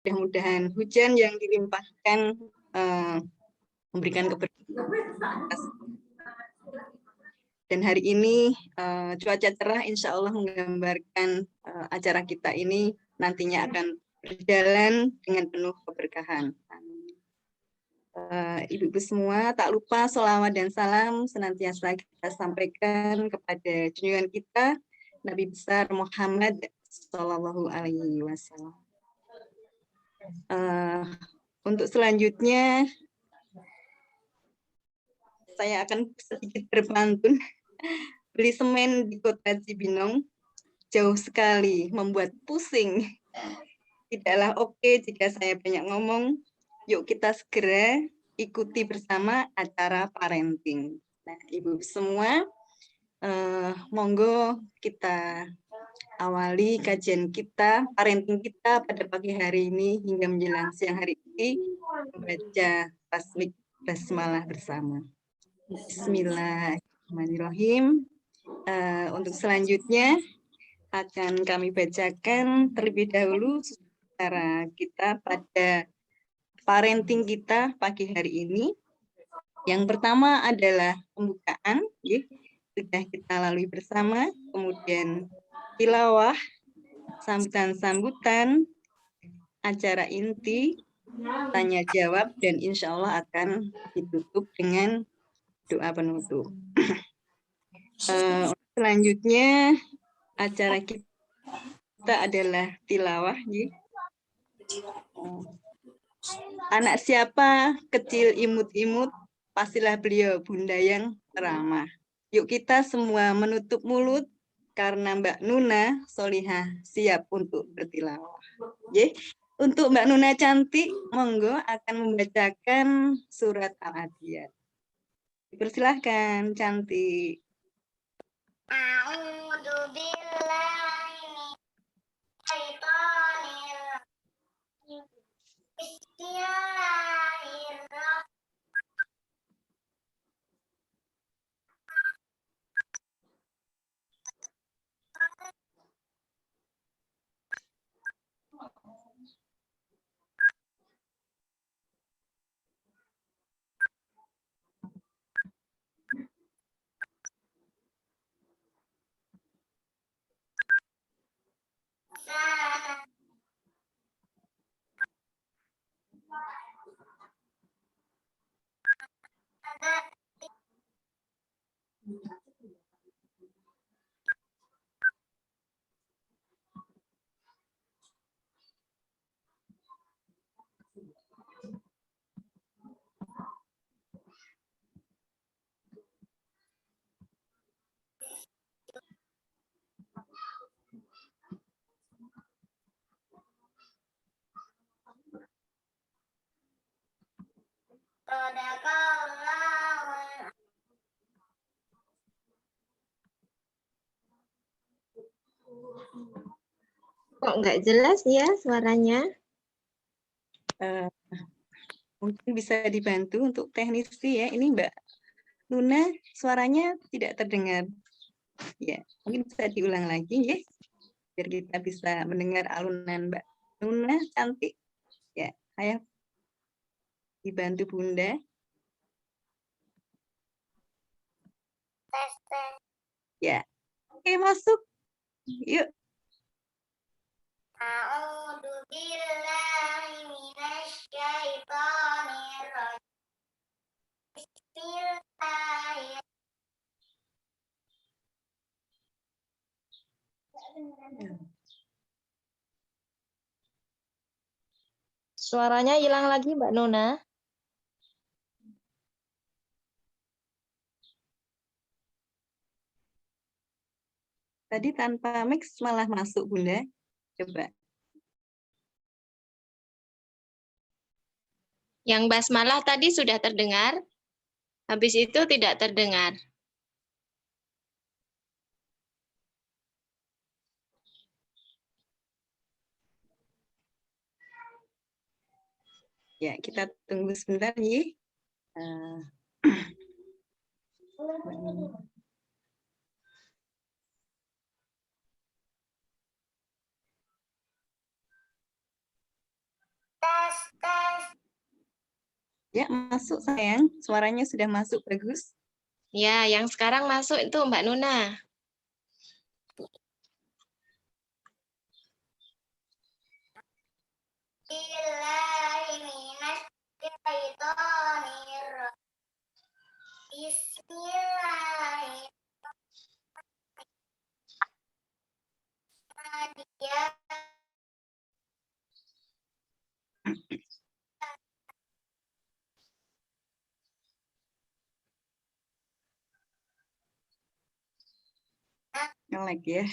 Mudah-mudahan hujan yang dilimpahkan memberikan keberkahan. Dan hari ini cuaca cerah insya Allah menggambarkan acara kita ini nantinya akan berjalan dengan penuh keberkahan. Ibu-ibu semua, tak lupa sholawat dan salam senantiasa kita sampaikan kepada junjungan kita, Nabi besar Muhammad Shallallahu Alaihi Wasallam. Untuk selanjutnya, saya akan sedikit berpantun. Beli semen di kota Cibinong, jauh sekali, membuat pusing. Tidaklah oke jika saya banyak ngomong. Yuk kita segera ikuti bersama acara parenting. Nah, ibu semua, monggo kita awali kajian kita, parenting kita pada pagi hari ini hingga menjelang siang hari ini, membaca tasmik basmalah bersama. Bismillahirrahmanirrahim. Untuk selanjutnya akan kami bacakan terlebih dahulu secara kita pada parenting kita pagi hari ini. Yang pertama adalah pembukaan, sudah kita lalui bersama, kemudian tilawah, sambutan-sambutan, acara inti, tanya jawab, dan insya Allah akan ditutup dengan doa penutup. Selanjutnya acara kita adalah tilawah. Anak siapa kecil imut-imut, pastilah beliau bunda yang ramah. Yuk kita semua menutup mulut karena Mbak Nuna Solihah siap untuk bertilawah. Untuk Mbak Nuna cantik, monggo akan membacakan surat Al-Adiyat. Dipersilahkan cantik. Kok nggak jelas ya suaranya? Mungkin bisa dibantu untuk teknisi ya. Ini Mbak Nuna suaranya tidak terdengar. Ya, mungkin bisa diulang lagi ya. Biar kita bisa mendengar alunan Mbak Nuna cantik. Ya, ayo dibantu Bunda. Ya. Oke, masuk. Yuk. Suaranya hilang lagi Mbak Nuna. Tadi tanpa mix malah masuk Bunda. Coba. Yang basmalah tadi sudah terdengar, habis itu tidak terdengar. Ya, kita tunggu sebentar ya. Ya, masuk sayang. Suaranya sudah masuk, bagus. Ya, yang sekarang masuk itu Mbak Nuna. Nge-lag ya.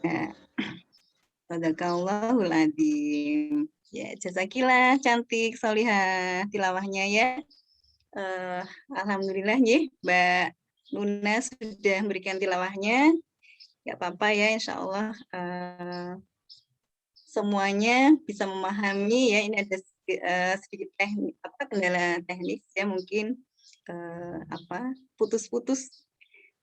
Ya. Sadaqallahul adzim. Ya, jazakillah cantik solihah tilawahnya ya. Alhamdulillah ya, Mbak Nuna sudah memberikan tilawahnya. Gak apa-apa ya, insya Allah semuanya bisa memahami ya. Ini ada sedikit teknik, kendala teknis ya, mungkin putus-putus.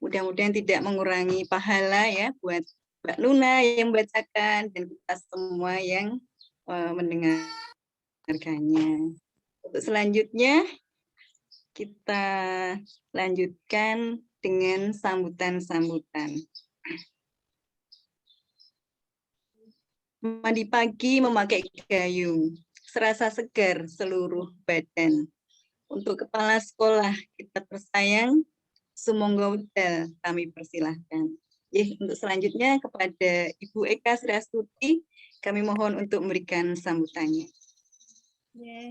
Mudah-mudahan tidak mengurangi pahala ya buat Mbak Nuna yang membacakan dan kita semua yang mendengarkannya. Untuk selanjutnya kita lanjutkan dengan sambutan-sambutan. Mandi pagi memakai gayung, serasa segar seluruh badan. Untuk kepala sekolah kita tersayang, sumangga wedal kami persilahkan. Untuk selanjutnya kepada Ibu Eka Sriastuti, kami mohon untuk memberikan sambutannya.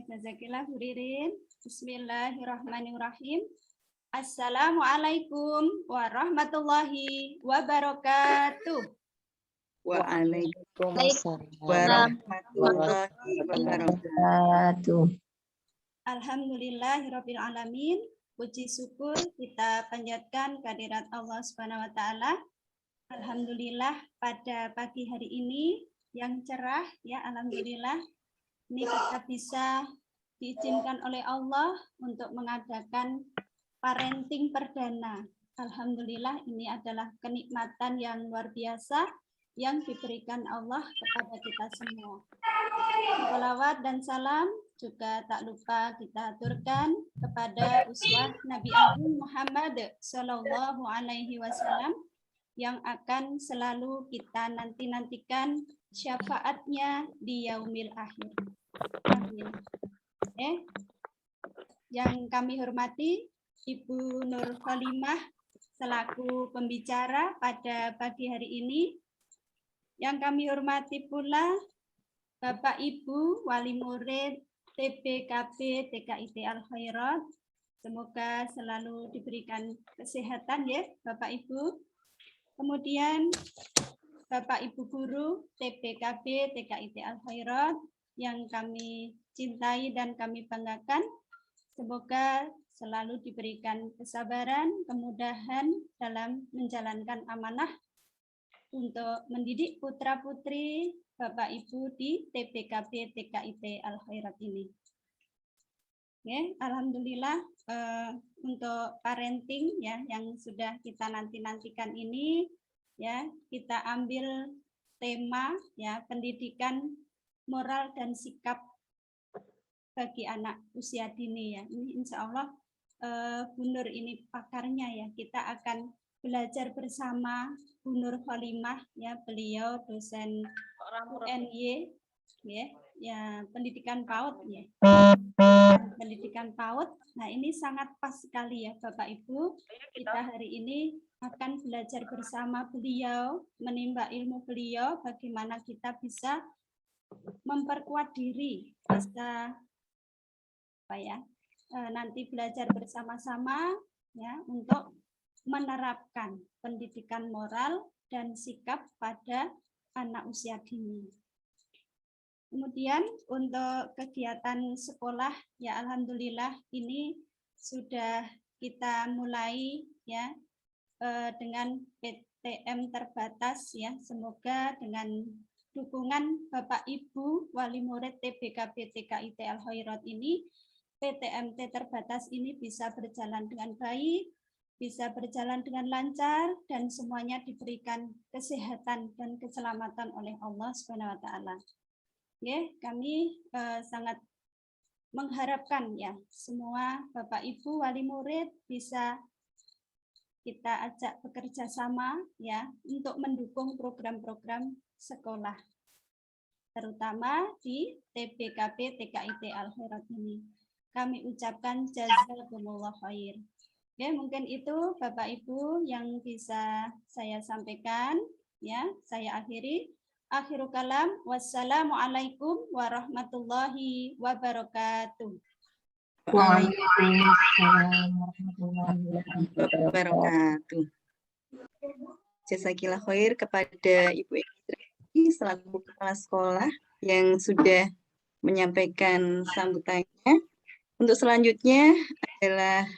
Jazakillah Bu Ririn. Bismillahirrahmanirrahim. Assalamualaikum warahmatullahi wabarakatuh. Waalaikumsalam warahmatullahi wabarakatuh. Alhamdulillahirabbil alamin. Puji syukur kita panjatkan kehadirat Allah Subhanahu wa taala. Alhamdulillah pada pagi hari ini yang cerah ya, alhamdulillah ini kita bisa diizinkan oleh Allah untuk mengadakan parenting perdana. Alhamdulillah ini adalah kenikmatan yang luar biasa yang diberikan Allah kepada kita semua. Shalawat dan salam juga tak lupa kita aturkan kepada uswah Nabi Agung Muhammad Sallallahu Alaihi Wasallam yang akan selalu kita nantikan syafaatnya di yaumil akhir. Amin. Yang kami hormati Ibu Nur Khalimah selaku pembicara pada pagi hari ini. Yang kami hormati pula Bapak Ibu Wali Murid TPKB TKIT Al-Khairat. Semoga selalu diberikan kesehatan ya Bapak Ibu. Kemudian Bapak Ibu Guru TPKB TKIT Al-Khairat yang kami cintai dan kami banggakan. Semoga selalu diberikan kesabaran, kemudahan dalam menjalankan amanah untuk mendidik putra-putri Bapak Ibu di TPKB TKIT Al-Khairat ini. Oke, alhamdulillah untuk parenting ya yang sudah kita nantikan ini ya, kita ambil tema ya pendidikan moral dan sikap bagi anak usia dini ya. Ini insya Allah Bu Nur ini pakarnya ya. Kita akan belajar bersama Bu Nur Khalimah ya, beliau dosen UNY ya, ya pendidikan PAUD ya. Pendidikan PAUD. Nah, ini sangat pas sekali ya Bapak Ibu. Kita hari ini akan belajar bersama beliau, menimba ilmu beliau bagaimana kita bisa memperkuat diri, bisa apa ya? Nanti belajar bersama-sama ya untuk menerapkan pendidikan moral dan sikap pada anak usia dini. Kemudian untuk kegiatan sekolah ya alhamdulillah ini sudah kita mulai ya dengan PTM terbatas ya. Semoga dengan dukungan Bapak Ibu wali murid TBKB TKIT Al Khairat ini PTMT terbatas ini bisa berjalan dengan baik, bisa berjalan dengan lancar dan semuanya diberikan kesehatan dan keselamatan oleh Allah Subhanahu wa taala. Ya, kami sangat mengharapkan ya semua Bapak Ibu wali murid bisa kita ajak bekerja sama ya untuk mendukung program-program sekolah terutama di TBKB TKIT Al Khairat ini. Kami ucapkan jazakumullah khair. Oke, mungkin itu Bapak Ibu yang bisa saya sampaikan ya. Saya akhiri. Akhirul kalam. Wassalamualaikum warahmatullahi wabarakatuh. Waalaikumsalam warahmatullahi Wabarakatuh. Jazakillah khair kepada Ibu Indri selaku kepala sekolah yang sudah menyampaikan sambutannya. Untuk selanjutnya adalah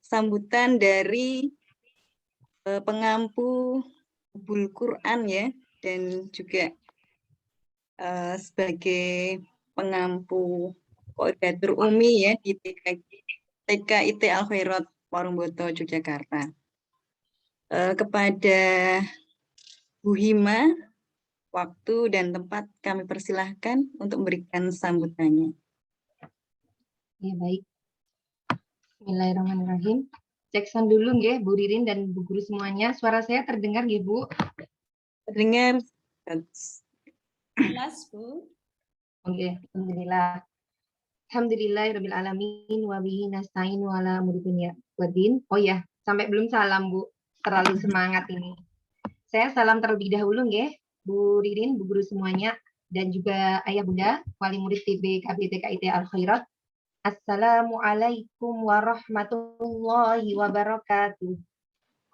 sambutan dari pengampu Hubul Quran ya, dan juga sebagai pengampu koordinator UMI ya di TKIT Al Khairat Warungboto Yogyakarta. Kepada Bu Hima, waktu dan tempat kami persilahkan untuk memberikan sambutannya. Ya, baik. Bismillahirrahmanirrahim. Cek sound dulu nggih Bu Ririn dan Bu Guru semuanya. Suara saya terdengar nggih Bu? Terdengar. Jelas Bu. Oke, alhamdulillah. Alhamdulillahirabbil alamin wa bihi nasta'in wa ala umuri dunya waddin. Oh ya, sampai belum salam Bu. Terlalu semangat ini. Saya salam terlebih dahulu nggih Bu Ririn, Bu Guru semuanya dan juga Ayah Bunda wali murid TBKB TKIT Al Khairat. Assalamualaikum warahmatullahi wabarakatuh.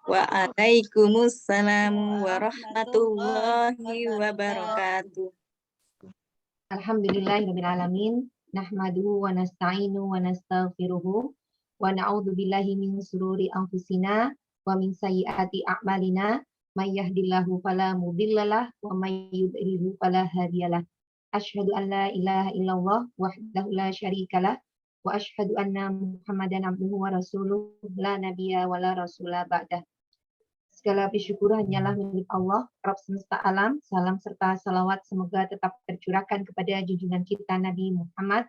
Waalaikumsalam warahmatullahi wabarakatuh. Alhamdulillahirabbil alamin. Nahmaduhu wa nasta'inu wa nastaghfiruhu wa na'udzu billahi min sururi anfusina wa min sayyiati a'malina. May yahdihillahu fala mudhillalah wa may yudhlilhu fala hadiyalah. Asyhadu an la ilaha illallah wahdahu la syarikalah wa asyhadu anna Muhammadan abduhu wa rasuluh la nabiyya wa la rasula ba'dah. Segala puji syukur hanyalah milik Allah, Rabb semesta alam. Salam serta salawat semoga tetap tercurahkan kepada junjungan kita Nabi Muhammad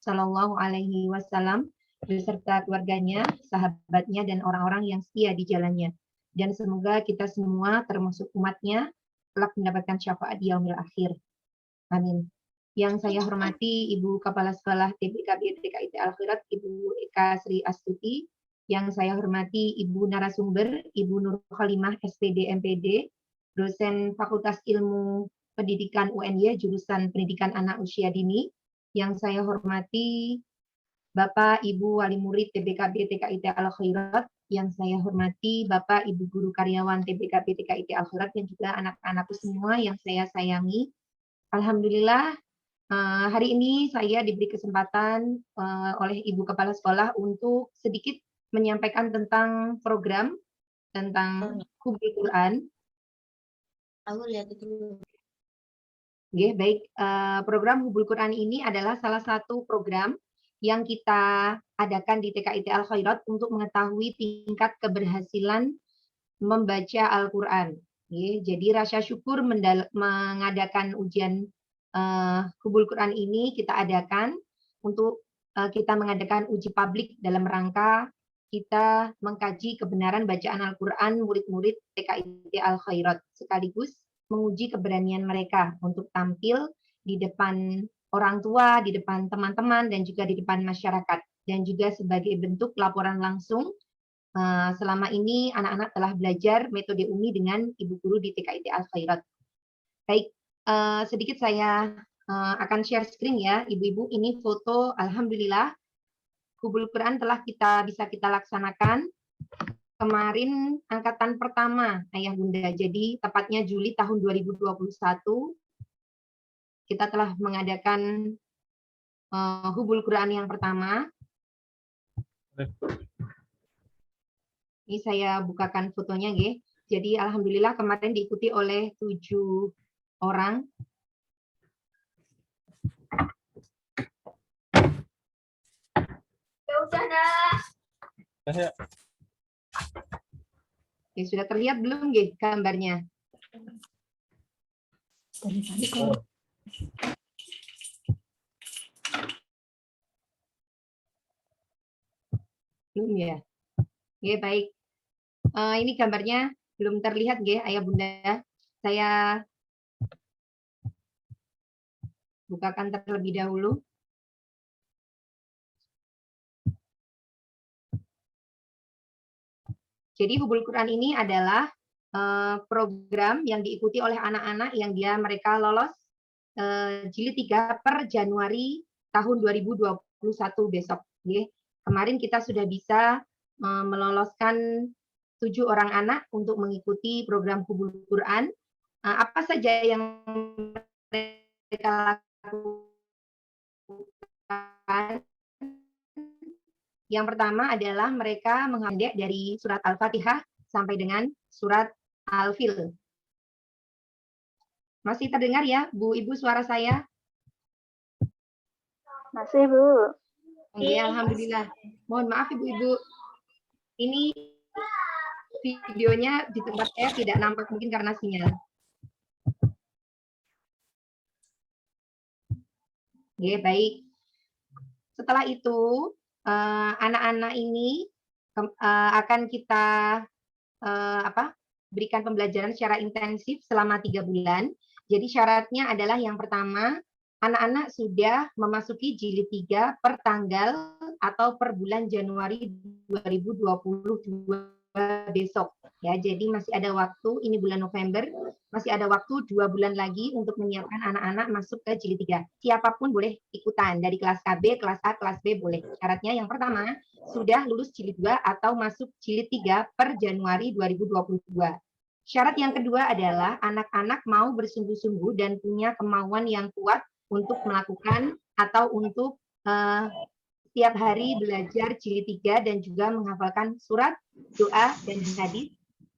Sallallahu Alaihi Wasallam beserta keluarganya, sahabatnya, dan orang-orang yang setia di jalannya. Dan semoga kita semua termasuk umatnya kelak mendapatkan syafaat di yaumil akhir. Amin. Yang saya hormati Ibu Kepala Sekolah TBKB TKIT Al Khairat, Ibu Eka Sri Astuti. Yang saya hormati Ibu narasumber, Ibu Nur Khalimah SPD MPD, dosen Fakultas Ilmu Pendidikan UNY, jurusan Pendidikan Anak Usia Dini. Yang saya hormati Bapak Ibu Wali Murid TBKB TKIT Al Khairat. Yang saya hormati Bapak Ibu Guru Karyawan TBKB TKIT Al Khairat dan juga anak-anakku semua yang saya sayangi. Alhamdulillah. Hari ini saya diberi kesempatan oleh Ibu Kepala Sekolah untuk sedikit menyampaikan tentang program tentang Hubul Quran. Aku lihat itu. Oke, baik. Program Hubul Quran ini adalah salah satu program yang kita adakan di TKIT Al Khairat untuk mengetahui tingkat keberhasilan membaca Al-Quran. Jadi rasa syukur mengadakan ujian Hubul Quran ini kita adakan untuk kita mengadakan uji publik dalam rangka kita mengkaji kebenaran bacaan Al-Quran murid-murid TKIT Al Khairat sekaligus menguji keberanian mereka untuk tampil di depan orang tua, di depan teman-teman, dan juga di depan masyarakat. Dan juga sebagai bentuk laporan langsung, selama ini anak-anak telah belajar metode UMI dengan Ibu Guru di TKIT Al-Khairat. Baik, sedikit saya akan share screen ya, Ibu-Ibu. Ini foto, alhamdulillah, Hubul Quran telah bisa kita laksanakan. Kemarin angkatan pertama Ayah Bunda, jadi tepatnya Juli tahun 2021, kita telah mengadakan Hubul Quran yang pertama. Ini saya bukakan fotonya, Ge. Jadi alhamdulillah kemarin diikuti oleh 7 orang. Ya, sudah terlihat belum, Ge, gambarnya? Belum ya? Oke, baik. Ini gambarnya belum terlihat, Ge, Ayah Bunda. Saya bukakan terlebih dahulu. Jadi Hubul Quran ini adalah program yang diikuti oleh anak-anak yang mereka lolos jilid 3 per Januari tahun 2021 besok. Kemarin kita sudah bisa meloloskan 7 orang anak untuk mengikuti program Hubul Quran. Apa saja yang mereka lakukan? Yang pertama adalah mereka menghafal dari surat Al-Fatihah sampai dengan surat Al-Fil. Masih terdengar ya, Bu, Ibu, suara saya? Masih, Bu. Oke, alhamdulillah. Mohon maaf, Ibu-Ibu. Ini videonya di tempat saya tidak nampak, mungkin karena sinyal. Oke, baik. Setelah itu, anak-anak ini akan kita berikan pembelajaran secara intensif selama 3 bulan. Jadi syaratnya adalah yang pertama, anak-anak sudah memasuki jilid 3 per tanggal atau per bulan Januari 2022 besok. Ya, jadi masih ada waktu, ini bulan November, masih ada waktu 2 bulan lagi untuk menyiapkan anak-anak masuk ke jilid 3. Siapapun boleh ikutan, dari kelas KB, kelas A, kelas B boleh. Syaratnya yang pertama, sudah lulus jilid 2 atau masuk jilid 3 per Januari 2022. Syarat yang kedua adalah anak-anak mau bersungguh-sungguh dan punya kemauan yang kuat untuk melakukan atau untuk setiap hari belajar jilid 3 dan juga menghafalkan surat, doa, dan hadis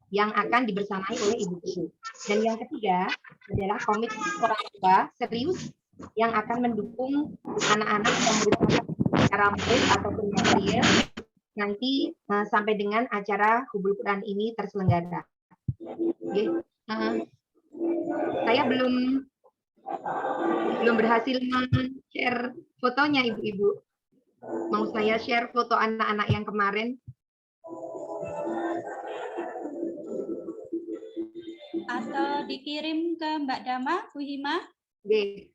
yang akan dibersamai oleh Ibu Guru. Dan yang ketiga adalah komitmen orang tua serius yang akan mendukung anak-anak yang merupakan secara moral ataupun material nanti sampai dengan acara Hubul Quran ini terselenggara. Saya belum berhasil men-share fotonya, Ibu-Ibu. Mau saya share foto anak-anak yang kemarin? Atau dikirim ke Mbak Dama, Bu Hima? Oke,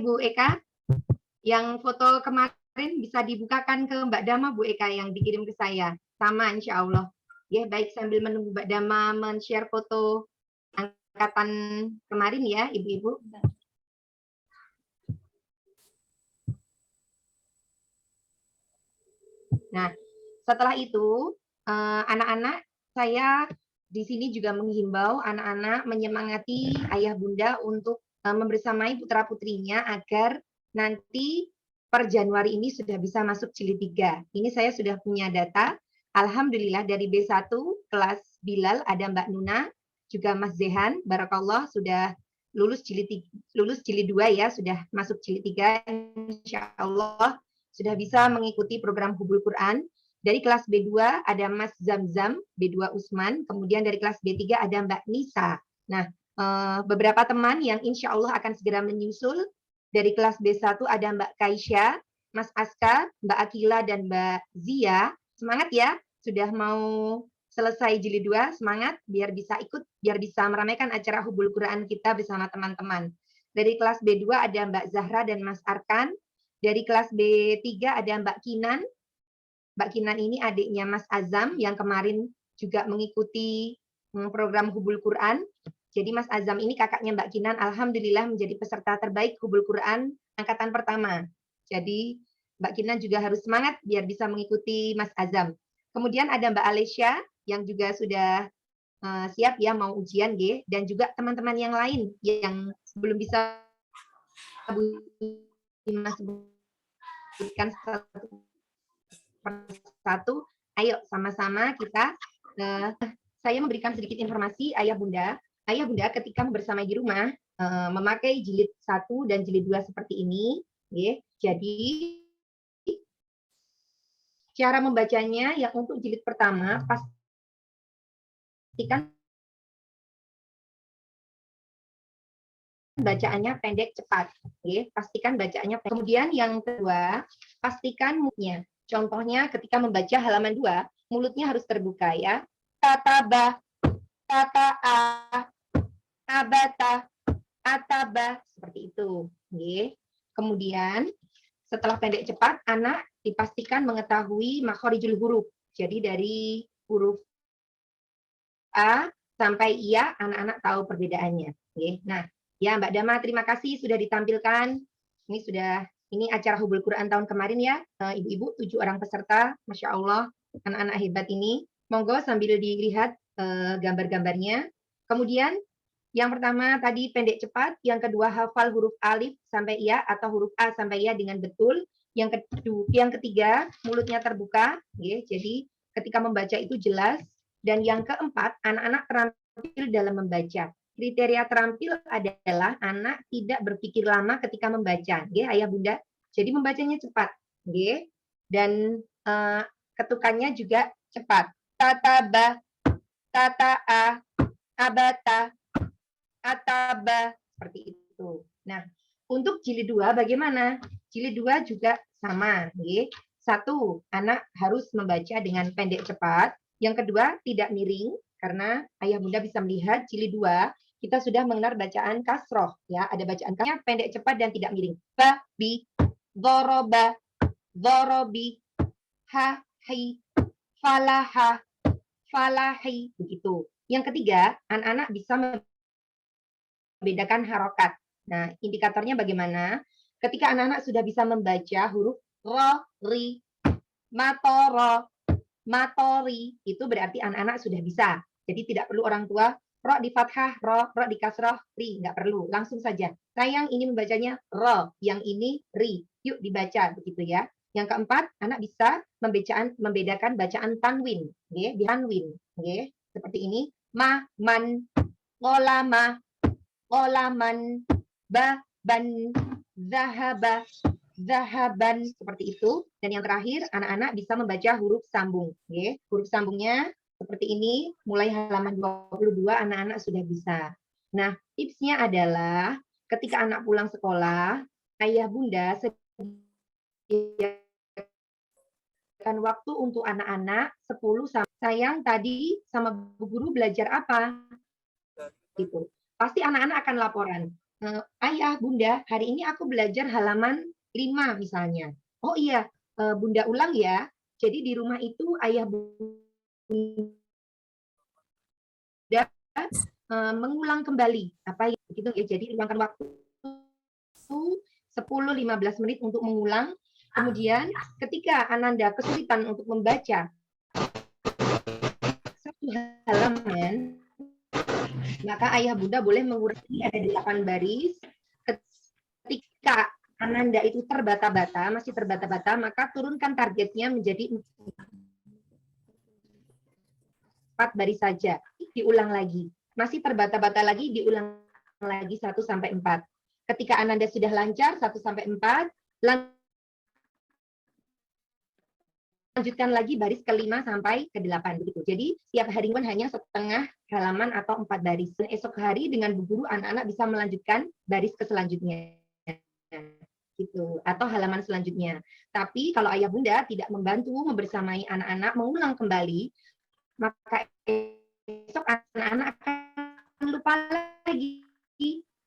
Bu Eka. Yang foto kemarin bisa dibukakan ke Mbak Dama, Bu Eka, yang dikirim ke saya. Sama, insya Allah. Baik, sambil menunggu Mbak Dama men-share foto angkatan kemarin ya, Ibu-Ibu. Nah, setelah itu, anak-anak, saya di sini juga menghimbau anak-anak menyemangati ayah bunda untuk membersamai putra-putrinya agar nanti per Januari ini sudah bisa masuk jilid 3. Ini saya sudah punya data. Alhamdulillah dari B1 kelas Bilal ada Mbak Nuna, juga Mas Zehan, barakallah sudah lulus jilid 2 ya, sudah masuk jilid 3. Insya Allah sudah bisa mengikuti program Hubul Quran. Dari kelas B2 ada Mas Zamzam, B2 Usman, kemudian dari kelas B3 ada Mbak Nisa. Nah, beberapa teman yang insya Allah akan segera menyusul. Dari kelas B1 ada Mbak Kaisya, Mas Aska, Mbak Akila, dan Mbak Zia. Semangat ya, sudah mau selesai jilid 2, semangat biar bisa ikut, biar bisa meramaikan acara Hubul Quran kita bersama teman-teman. Dari kelas B2 ada Mbak Zahra dan Mas Arkan. Dari kelas B3 ada Mbak Kinan. Mbak Kinan ini adiknya Mas Azam yang kemarin juga mengikuti program Hubul Quran. Jadi Mas Azam ini kakaknya Mbak Kinan, alhamdulillah menjadi peserta terbaik Hubul Quran angkatan pertama. Jadi Mbak Kinan juga harus semangat biar bisa mengikuti Mas Azam. Kemudian ada Mbak Alesya yang juga sudah siap ya mau ujian G, dan juga teman-teman yang lain yang belum bisa Mas sebutkan satu persatu. Ayo sama-sama kita saya memberikan sedikit informasi ayah bunda ketika bersama di rumah memakai jilid 1 dan jilid 2 seperti ini, ya. Jadi cara membacanya yang untuk jilid pertama pastikan bacaannya pendek cepat, ya. Pastikan bacaannya pendek. Kemudian yang kedua, pastikan mulutnya. Contohnya ketika membaca halaman 2, mulutnya harus terbuka ya. Tataba, tata'a, abata, ataba, seperti itu. Ya. Kemudian setelah pendek cepat, anak dipastikan mengetahui makhorijul huruf. Jadi dari huruf A sampai Ia, anak-anak tahu perbedaannya. Ya. Nah, ya Mbak Dama, terima kasih sudah ditampilkan. Ini acara Hubul Quran tahun kemarin ya, ibu-ibu 7 orang peserta, Masya Allah, anak-anak hebat ini. Monggo sambil dilihat gambar-gambarnya. Kemudian yang pertama tadi pendek cepat, yang kedua hafal huruf alif sampai ya atau huruf A sampai ya dengan betul. Yang ketiga mulutnya terbuka, ya, jadi ketika membaca itu jelas. Dan yang keempat, anak-anak terampil dalam membaca. Kriteria terampil adalah anak tidak berpikir lama ketika membaca, ya, ayah bunda. Jadi membacanya cepat, ya. Dan ketukannya juga cepat. Tataba, tata'a, abata, ataba, seperti itu. Nah, untuk jilid 2 bagaimana? Jilid 2 juga sama, ya. 1, anak harus membaca dengan pendek cepat. Yang kedua, tidak miring, karena ayah bunda bisa melihat jilid 2 kita sudah mengenal bacaan kasroh, ya. Ada bacaan kasroh pendek cepat dan tidak miring. Ba, bi, doroba, dorobi, ha, hi, falaha, falahi, begitu. Yang ketiga, anak-anak bisa membedakan harokat. Nah, indikatornya bagaimana? Ketika anak-anak sudah bisa membaca huruf ro, ri, matoro, matori, itu berarti anak-anak sudah bisa. Jadi tidak perlu orang tua ro di fathah, ro di kasroh, ri, nggak perlu, langsung saja. Sayang ini membacanya ro, yang ini ri. Yuk dibaca begitu ya. Yang keempat, anak bisa membedakan bacaan tanwin, ya, tanwin, ya, seperti ini. Ma, man, qolama, qolaman, ba, ban, zahaba, zahaban, seperti itu. Dan yang terakhir, anak-anak bisa membaca huruf sambung, ya. Huruf sambungnya seperti ini, mulai halaman 22 anak-anak sudah bisa. Nah, tipsnya adalah ketika anak pulang sekolah, ayah bunda sediakan waktu untuk anak-anak 10 sampai sayang tadi sama Bu Guru belajar apa? Gitu. Pasti anak-anak akan laporan. Ayah, bunda, hari ini aku belajar halaman 5 misalnya. Oh iya, bunda ulang ya. Jadi di rumah itu ayah bunda mengulang kembali apa gitu ya. Jadi luangkan waktu 10-15 menit untuk mengulang. Kemudian ketika Ananda kesulitan untuk membaca satu halaman, maka ayah bunda boleh mengurangi, ada 8 baris. Ketika Ananda itu terbata-bata, masih terbata-bata, maka turunkan targetnya menjadi 4 baris saja. Diulang lagi. Masih terbata-bata lagi, diulang lagi 1 sampai 4. Ketika Ananda sudah lancar 1 sampai 4, lanjutkan lagi baris ke-5 sampai ke-8 begitu. Jadi setiap hari hanya setengah halaman atau 4 baris. Dan esok hari dengan Bu Guru anak-anak bisa melanjutkan baris ke selanjutnya. Gitu, atau halaman selanjutnya. Tapi kalau ayah bunda tidak membantu membersamai anak-anak mengulang kembali, maka esok anak-anak akan lupa lagi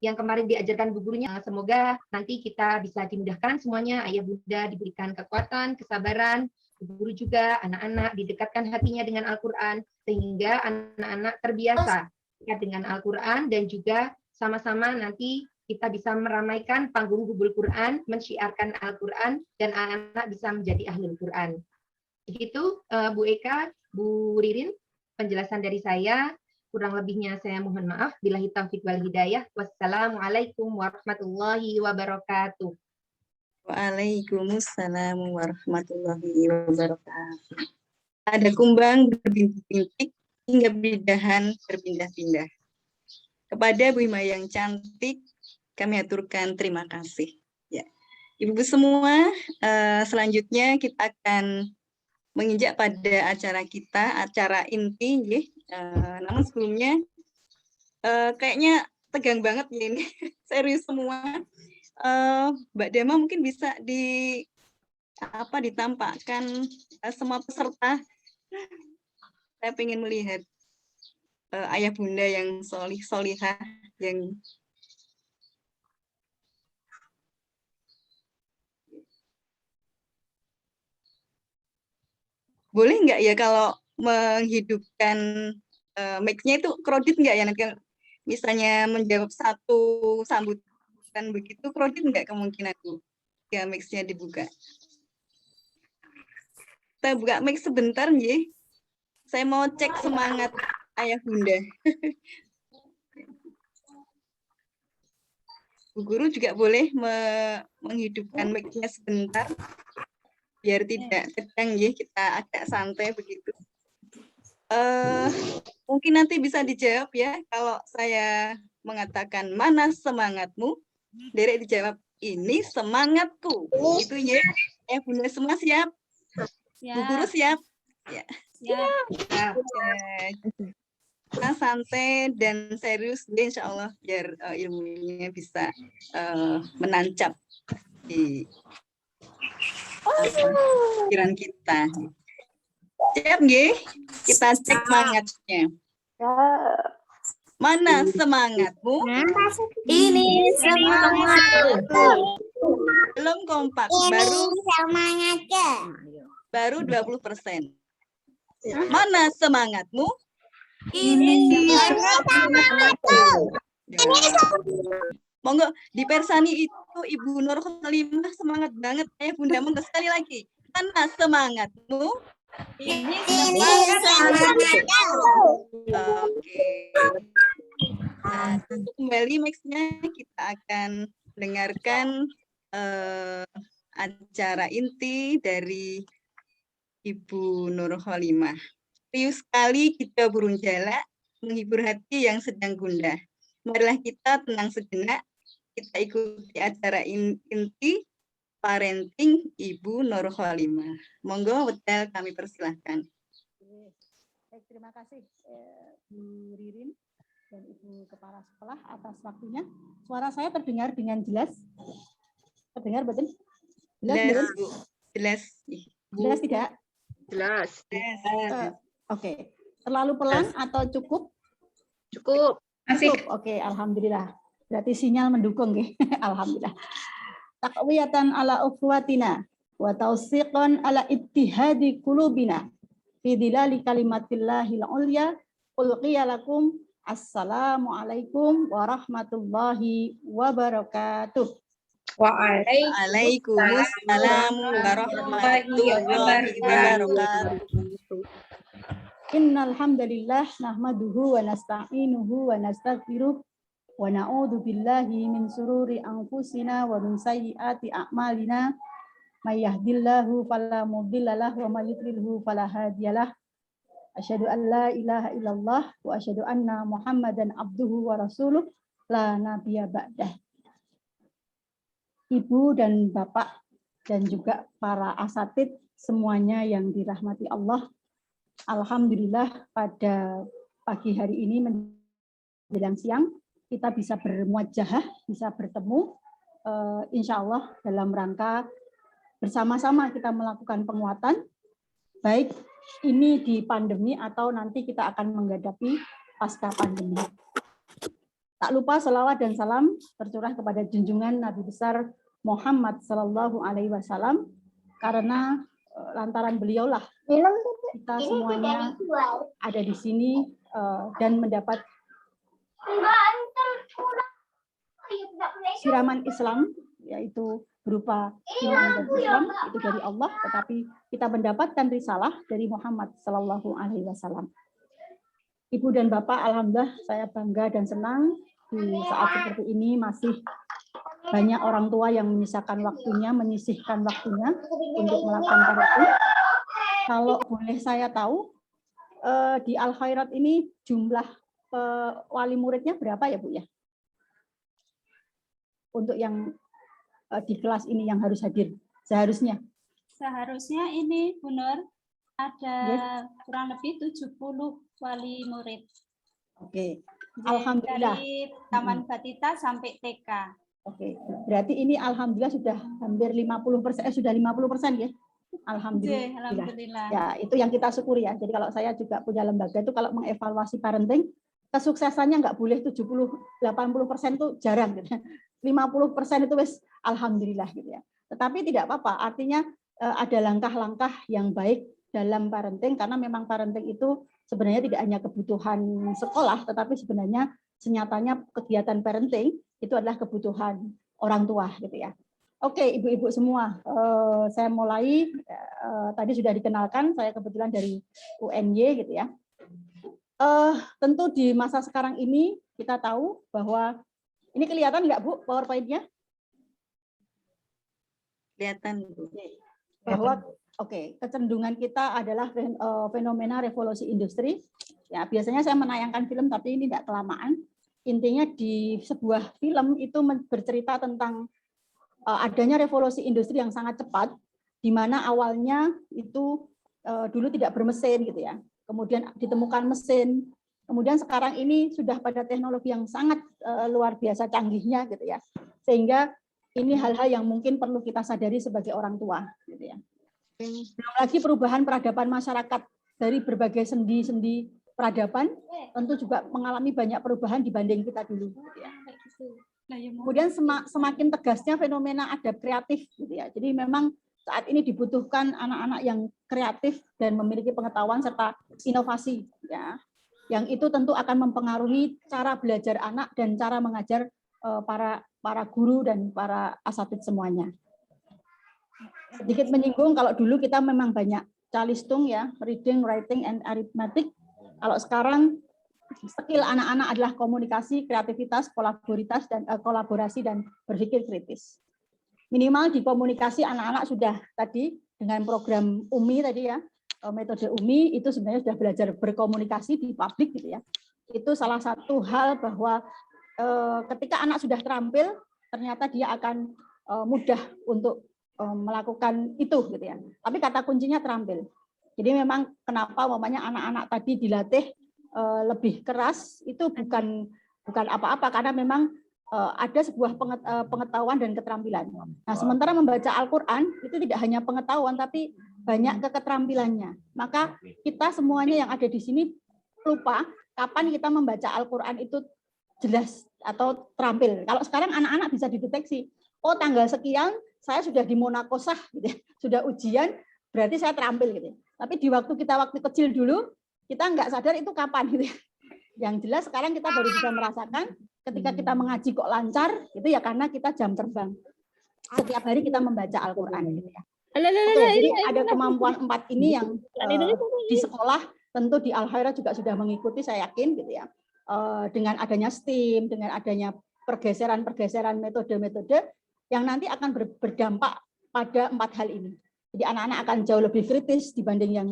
yang kemarin diajarkan Bu gurunya. Semoga nanti kita bisa dimudahkan semuanya, ayah bunda diberikan kekuatan, kesabaran, Bu guru juga, anak-anak didekatkan hatinya dengan Al-Quran, sehingga anak-anak terbiasa dengan Al-Quran, dan juga sama-sama nanti kita bisa meramaikan panggung Hubul Quran, mensyiarkan Al-Quran, dan anak-anak bisa menjadi ahlul Quran. Begitu Bu Eka, Bu Ririn, penjelasan dari saya. Kurang lebihnya saya mohon maaf. Billahi taufiq wal hidayah. Wassalamualaikum warahmatullahi wabarakatuh. Waalaikumsalam warahmatullahi wabarakatuh. Ada kumbang berbintik-bintik hingga bidahan berpindah-pindah. Kepada Bu Hima yang cantik, kami aturkan terima kasih. Ya. Ibu-ibu semua, selanjutnya kita akan menginjak pada acara kita, acara inti. Namun sebelumnya, kayaknya tegang banget ya ini, serius semua. Mbak Dema mungkin bisa ditampakkan semua peserta. Saya ingin melihat ayah bunda yang solihah, yang boleh nggak ya kalau menghidupkan mic-nya itu kredit nggak ya, nanti misalnya menjawab satu sambutan begitu, kredit nggak kemungkinan Bu? Ya, mic-nya dibuka. Kita buka mic sebentar ya. Saya mau cek semangat ayah bunda. Bu guru juga boleh menghidupkan mic-nya sebentar, biar tidak tegang ya, kita agak santai begitu. Mungkin nanti bisa dijawab ya, kalau saya mengatakan mana semangatmu, Derek dijawab ini semangatku. Itu ya. Bunda semua siap? Bu guru siap? Ya. Siap. Kita santai dan serius deh, insya Allah, biar ilmunya bisa menancap di pikiran kita. Siap nggih? Kita cek semangatnya. Mana semangatmu? Ini semangatku. Belum kompak, baru 20%. Mana semangatmu? Ini semangatku. Monggo dipersani itu Ibu Nur Khalimah, semangat banget ya Bunda. Monggo sekali lagi. Mana semangatmu? Ini semangatku. Oke. Nah, kembali next-nya kita akan dengarkan acara inti dari Ibu Nur Khalimah. Riuh sekali kita burung jalak, menghibur hati yang sedang gundah. Marilah kita tenang sejenak, kita ikuti acara inti parenting Ibu Nur Khalimah. Monggo wedal kami persilahkan. Baik, terima kasih Bu Ririn dan Ibu Kepala Sekolah atas waktunya. Suara saya terdengar dengan jelas? Terdengar betul? Jelas, Bu. Jelas. Jelas tidak? Jelas. Oke. Terlalu pelan atau cukup? Cukup. Cukup. Oke, alhamdulillah. Berarti sinyal mendukung ya. Alhamdulillah. Taqwiyatan ala ukhuwatina wa tausiqan ala ittihadi qulubina fi dhilali kalimatillahil ulya. Ulqiya lakum. Assalamualaikum warahmatullahi wabarakatuh. Waalaikumsalam warahmatullahi wabarakatuh. Innal hamdalillah nahmaduhu wa nasta'inuhu wa nastaghfiruh wa na'udzu billahi min sururi anfusina wa min sayyiati a'malina may yahdihillahu fala mudhillalah wa may yudlilhu fala hadiyalah. Asyhadu an la ilaha illallah wa asyhadu anna Muhammadan abduhu wa rasuluh la nabiyya ba'dah. Ibu dan Bapak dan juga para asatidz semuanya yang dirahmati Allah. Alhamdulillah pada pagi hari ini menjelang siang kita bisa bermuajahah, bisa bertemu insya Allah dalam rangka bersama-sama kita melakukan penguatan, baik ini di pandemi atau nanti kita akan menghadapi pasca pandemi. Tak lupa selawat dan salam tercurah kepada junjungan Nabi besar Muhammad Sallallahu Alaihi Wasallam, karena lantaran beliaulah kita semuanya ada di sini dan mendapat siraman Islam, yaitu berupa iman dan Islam itu dari Allah, tetapi kita mendapatkan risalah dari Muhammad Sallallahu Alaihi Wasallam. Ibu dan Bapak, alhamdulillah saya bangga dan senang di saat seperti ini masih banyak orang tua yang menyisihkan waktunya untuk melakukan parenting. Kalau boleh saya tahu, di Al Khairat ini jumlah wali muridnya berapa ya Bu ya? Untuk yang di kelas ini yang harus hadir seharusnya? Seharusnya ini Bu Nur ada kurang lebih 70 wali murid. Oke, alhamdulillah. Dari Taman Batita sampai TK. Oke, berarti ini alhamdulillah sudah hampir 50%, sudah 50% ya? Alhamdulillah. Alhamdulillah. Ya, itu yang kita syukuri ya. Jadi kalau saya juga punya lembaga itu kalau mengevaluasi parenting, kesuksesannya nggak boleh 70-80% itu jarang gitu. 50% itu wis alhamdulillah gitu ya. Tetapi tidak apa-apa, artinya ada langkah-langkah yang baik dalam parenting, karena memang parenting itu sebenarnya tidak hanya kebutuhan sekolah, tetapi sebenarnya senyatanya kegiatan parenting itu adalah kebutuhan orang tua gitu ya. Oke, ibu-ibu semua, saya mulai tadi sudah dikenalkan, saya kebetulan dari UNY gitu ya. Tentu di masa sekarang ini kita tahu bahwa ini kelihatan nggak Bu PowerPoint-nya? Kelihatan Bu. Bahwa kecenderungan kita adalah fenomena revolusi industri. Ya, biasanya saya menayangkan film tapi ini tidak kelamaan. Intinya di sebuah film itu bercerita tentang adanya revolusi industri yang sangat cepat, di mana awalnya itu dulu tidak bermesin gitu ya. Kemudian ditemukan mesin. Kemudian sekarang ini sudah pada teknologi yang sangat luar biasa canggihnya gitu ya. Sehingga ini hal-hal yang mungkin perlu kita sadari sebagai orang tua gitu ya. Belum lagi perubahan peradaban masyarakat dari berbagai sendi-sendi peradaban tentu juga mengalami banyak perubahan dibanding kita dulu gitu ya. Kemudian semakin tegasnya fenomena adab kreatif gitu ya. Jadi memang saat ini dibutuhkan anak-anak yang kreatif dan memiliki pengetahuan serta inovasi ya. Yang itu tentu akan mempengaruhi cara belajar anak dan cara mengajar para guru dan para asatidz semuanya. Sedikit menyinggung, kalau dulu kita memang banyak calistung ya, reading, writing, and arithmetic. Kalau sekarang skill anak-anak adalah komunikasi, kreativitas, kolaborasi dan berpikir kritis. Minimal di komunikasi anak-anak sudah tadi dengan program UMI tadi ya, metode UMI itu sebenarnya sudah belajar berkomunikasi di publik gitu ya. Itu salah satu hal bahwa ketika anak sudah terampil, ternyata dia akan mudah untuk melakukan itu gitu ya. Tapi kata kuncinya terampil. Jadi memang kenapa umpamanya anak-anak tadi dilatih lebih keras itu bukan apa-apa, karena memang ada sebuah pengetahuan dan keterampilan. Nah, sementara membaca Al-Qur'an itu tidak hanya pengetahuan tapi banyak keterampilannya. Maka kita semuanya yang ada di sini lupa kapan kita membaca Al-Qur'an itu jelas atau terampil. Kalau sekarang anak-anak bisa dideteksi, oh tanggal sekian saya sudah di Monakosah gitu, sudah ujian, berarti saya terampil gitu. Tapi di waktu kecil dulu kita nggak sadar itu kapan gitu. Yang jelas sekarang kita baru bisa merasakan ketika kita mengaji kok lancar, itu ya karena kita jam terbang. Setiap hari kita membaca Al-Qur'an gitu ya. Jadi ada kemampuan 4 ini yang di sekolah tentu di Al Khairat juga sudah mengikuti, saya yakin gitu ya. Dengan adanya STEAM, dengan adanya pergeseran metode-metode yang nanti akan berdampak pada 4 hal ini. Jadi anak-anak akan jauh lebih kritis dibanding yang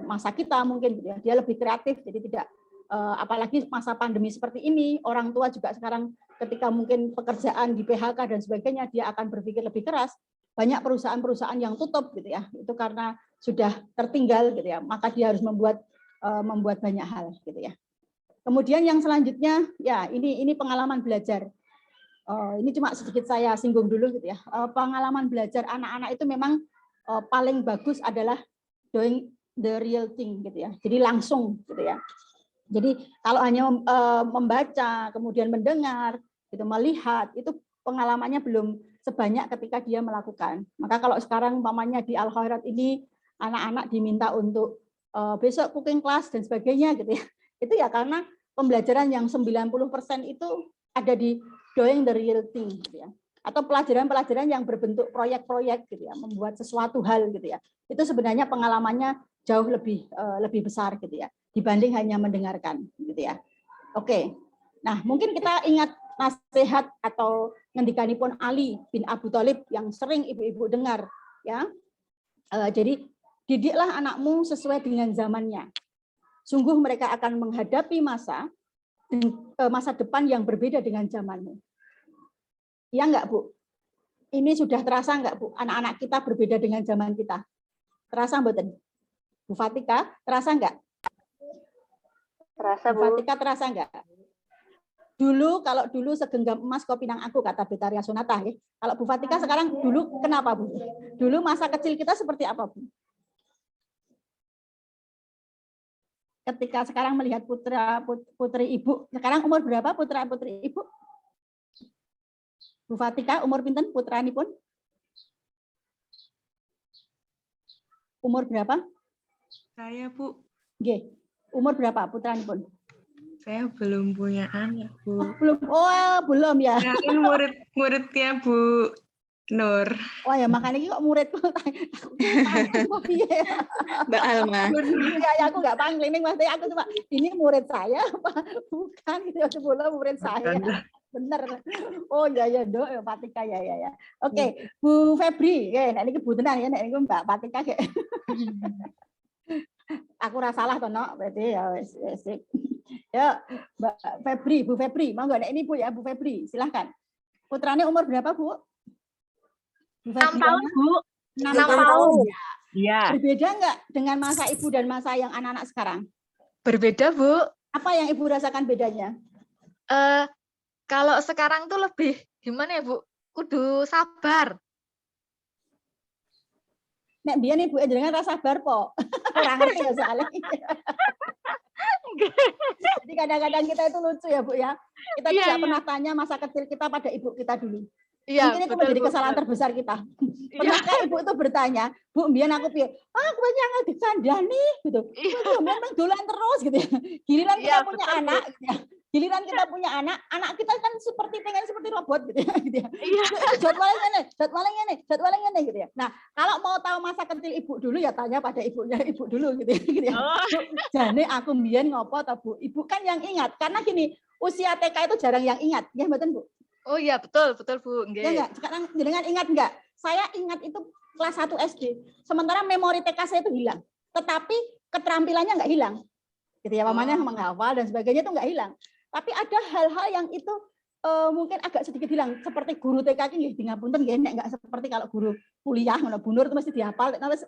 masa kita mungkin gitu ya. Dia lebih kreatif, jadi tidak apalagi masa pandemi seperti ini, orang tua juga sekarang ketika mungkin pekerjaan di PHK dan sebagainya, dia akan berpikir lebih keras. Banyak perusahaan-perusahaan yang tutup gitu ya, itu karena sudah tertinggal gitu ya, maka dia harus membuat banyak hal gitu ya. Kemudian yang selanjutnya ya ini pengalaman belajar. Ini cuma sedikit saya singgung dulu gitu ya. Pengalaman belajar anak-anak itu memang paling bagus adalah doing the real thing gitu ya. Jadi langsung gitu ya. Jadi kalau hanya membaca, kemudian mendengar, itu melihat, itu pengalamannya belum sebanyak ketika dia melakukan. Maka kalau sekarang umpamanya di Al-Khairat ini anak-anak diminta untuk besok cooking class dan sebagainya gitu ya. Itu ya karena pembelajaran yang 90% itu ada di doing the real thing gitu ya. Atau pelajaran-pelajaran yang berbentuk proyek-proyek gitu ya, membuat sesuatu hal gitu ya. Itu sebenarnya pengalamannya jauh lebih besar gitu ya, dibanding hanya mendengarkan gitu ya. Oke. Nah, mungkin kita ingat nasihat atau ngendikanipun Ali bin Abu Thalib yang sering ibu-ibu dengar ya. Jadi didiklah anakmu sesuai dengan zamannya. Sungguh mereka akan menghadapi masa depan yang berbeda dengan zamanmu. Ya enggak, Bu? Ini sudah terasa enggak, Bu? Anak-anak kita berbeda dengan zaman kita. Terasa mboten? Bu Fatika, terasa enggak? Terasa, Bu Fatika terasa enggak? Dulu, kalau dulu segenggam emas kopi nang aku, kata Betaria Sonata. Ya. Kalau Bu Fatika sekarang dulu kenapa, Bu? Dulu masa kecil kita seperti apa, Bu? Ketika sekarang melihat putri ibu, sekarang umur berapa putra putri ibu? Bu Fatika umur pinten putranipun? Umur berapa? Saya, Bu. Nggih. Umur berapa putranipun? Saya belum punya anak, Bu. Belum ya. Saya kan muridnya Bu Nur. Oh ya, makanya ini kok muridku. Mbak Alma. Ya, aku nggak pangling, maksudnya aku cuma ini murid saya apa bukan gitu sebelum murid saya. Bener. Oh ya Dok, ya Fatika ya. Oke, Bu Febri, ya ini Bu tenan ya, ini Mbak Fatika kayak. Aku rasa salah toh, no? Berarti ya wes. Ya, Mbak Febri, Bu Febri, mau nggak ini Bu ya, Bu Febri, silahkan. Putranya umur berapa, Bu? 6 tahun, Bu. 6 tahun. Iya. Berbeda nggak dengan masa ibu dan masa yang anak-anak sekarang? Berbeda, Bu. Apa yang ibu rasakan bedanya? Kalau sekarang tuh lebih gimana ya, Bu? Kudu sabar. Nek biyen ibu jenengan rasa sabar po. Kurang ngerti ya soalnya. Jadi kadang-kadang kita itu lucu ya, Bu ya. Kita tidak pernah tanya masa kecil kita pada ibu kita dulu. Iya, Mungkin itu betul, menjadi Bu, kesalahan betul. terbesar kita. Pernahkah ibu itu bertanya, Bu, mbiyen aku piye? Aku banyak dikandani gitu. Memang dolan terus gitu ya. Giliran kita Iya, punya betul, Bu. anak gitu ya. Giliran kita punya anak kita kan pengen seperti robot gitu ya. Iya. Jadwalnya ini gitu ya. Nah, kalau mau tahu masa kecil ibu dulu ya tanya pada ibunya ibu dulu gitu ya. Oh. Jane aku mbiyen ngopo ta, Bu? Ibu kan yang ingat karena gini, usia TK itu jarang yang ingat, ya mboten, Bu? Oh iya, betul Bu. Nggih. Ya enggak? Sekarang jenengan ingat enggak? Saya ingat itu kelas 1 SD. Sementara memori TK saya itu hilang. Tetapi keterampilannya enggak hilang. Gitu ya, mamanya menghafal dan sebagainya itu enggak hilang. Tapi ada hal-hal yang itu mungkin agak sedikit hilang. Seperti guru TK ini di ngapunten nggih nek enggak seperti kalau guru kuliah ngono Bu Nur itu mesti dihafal. Nah, wis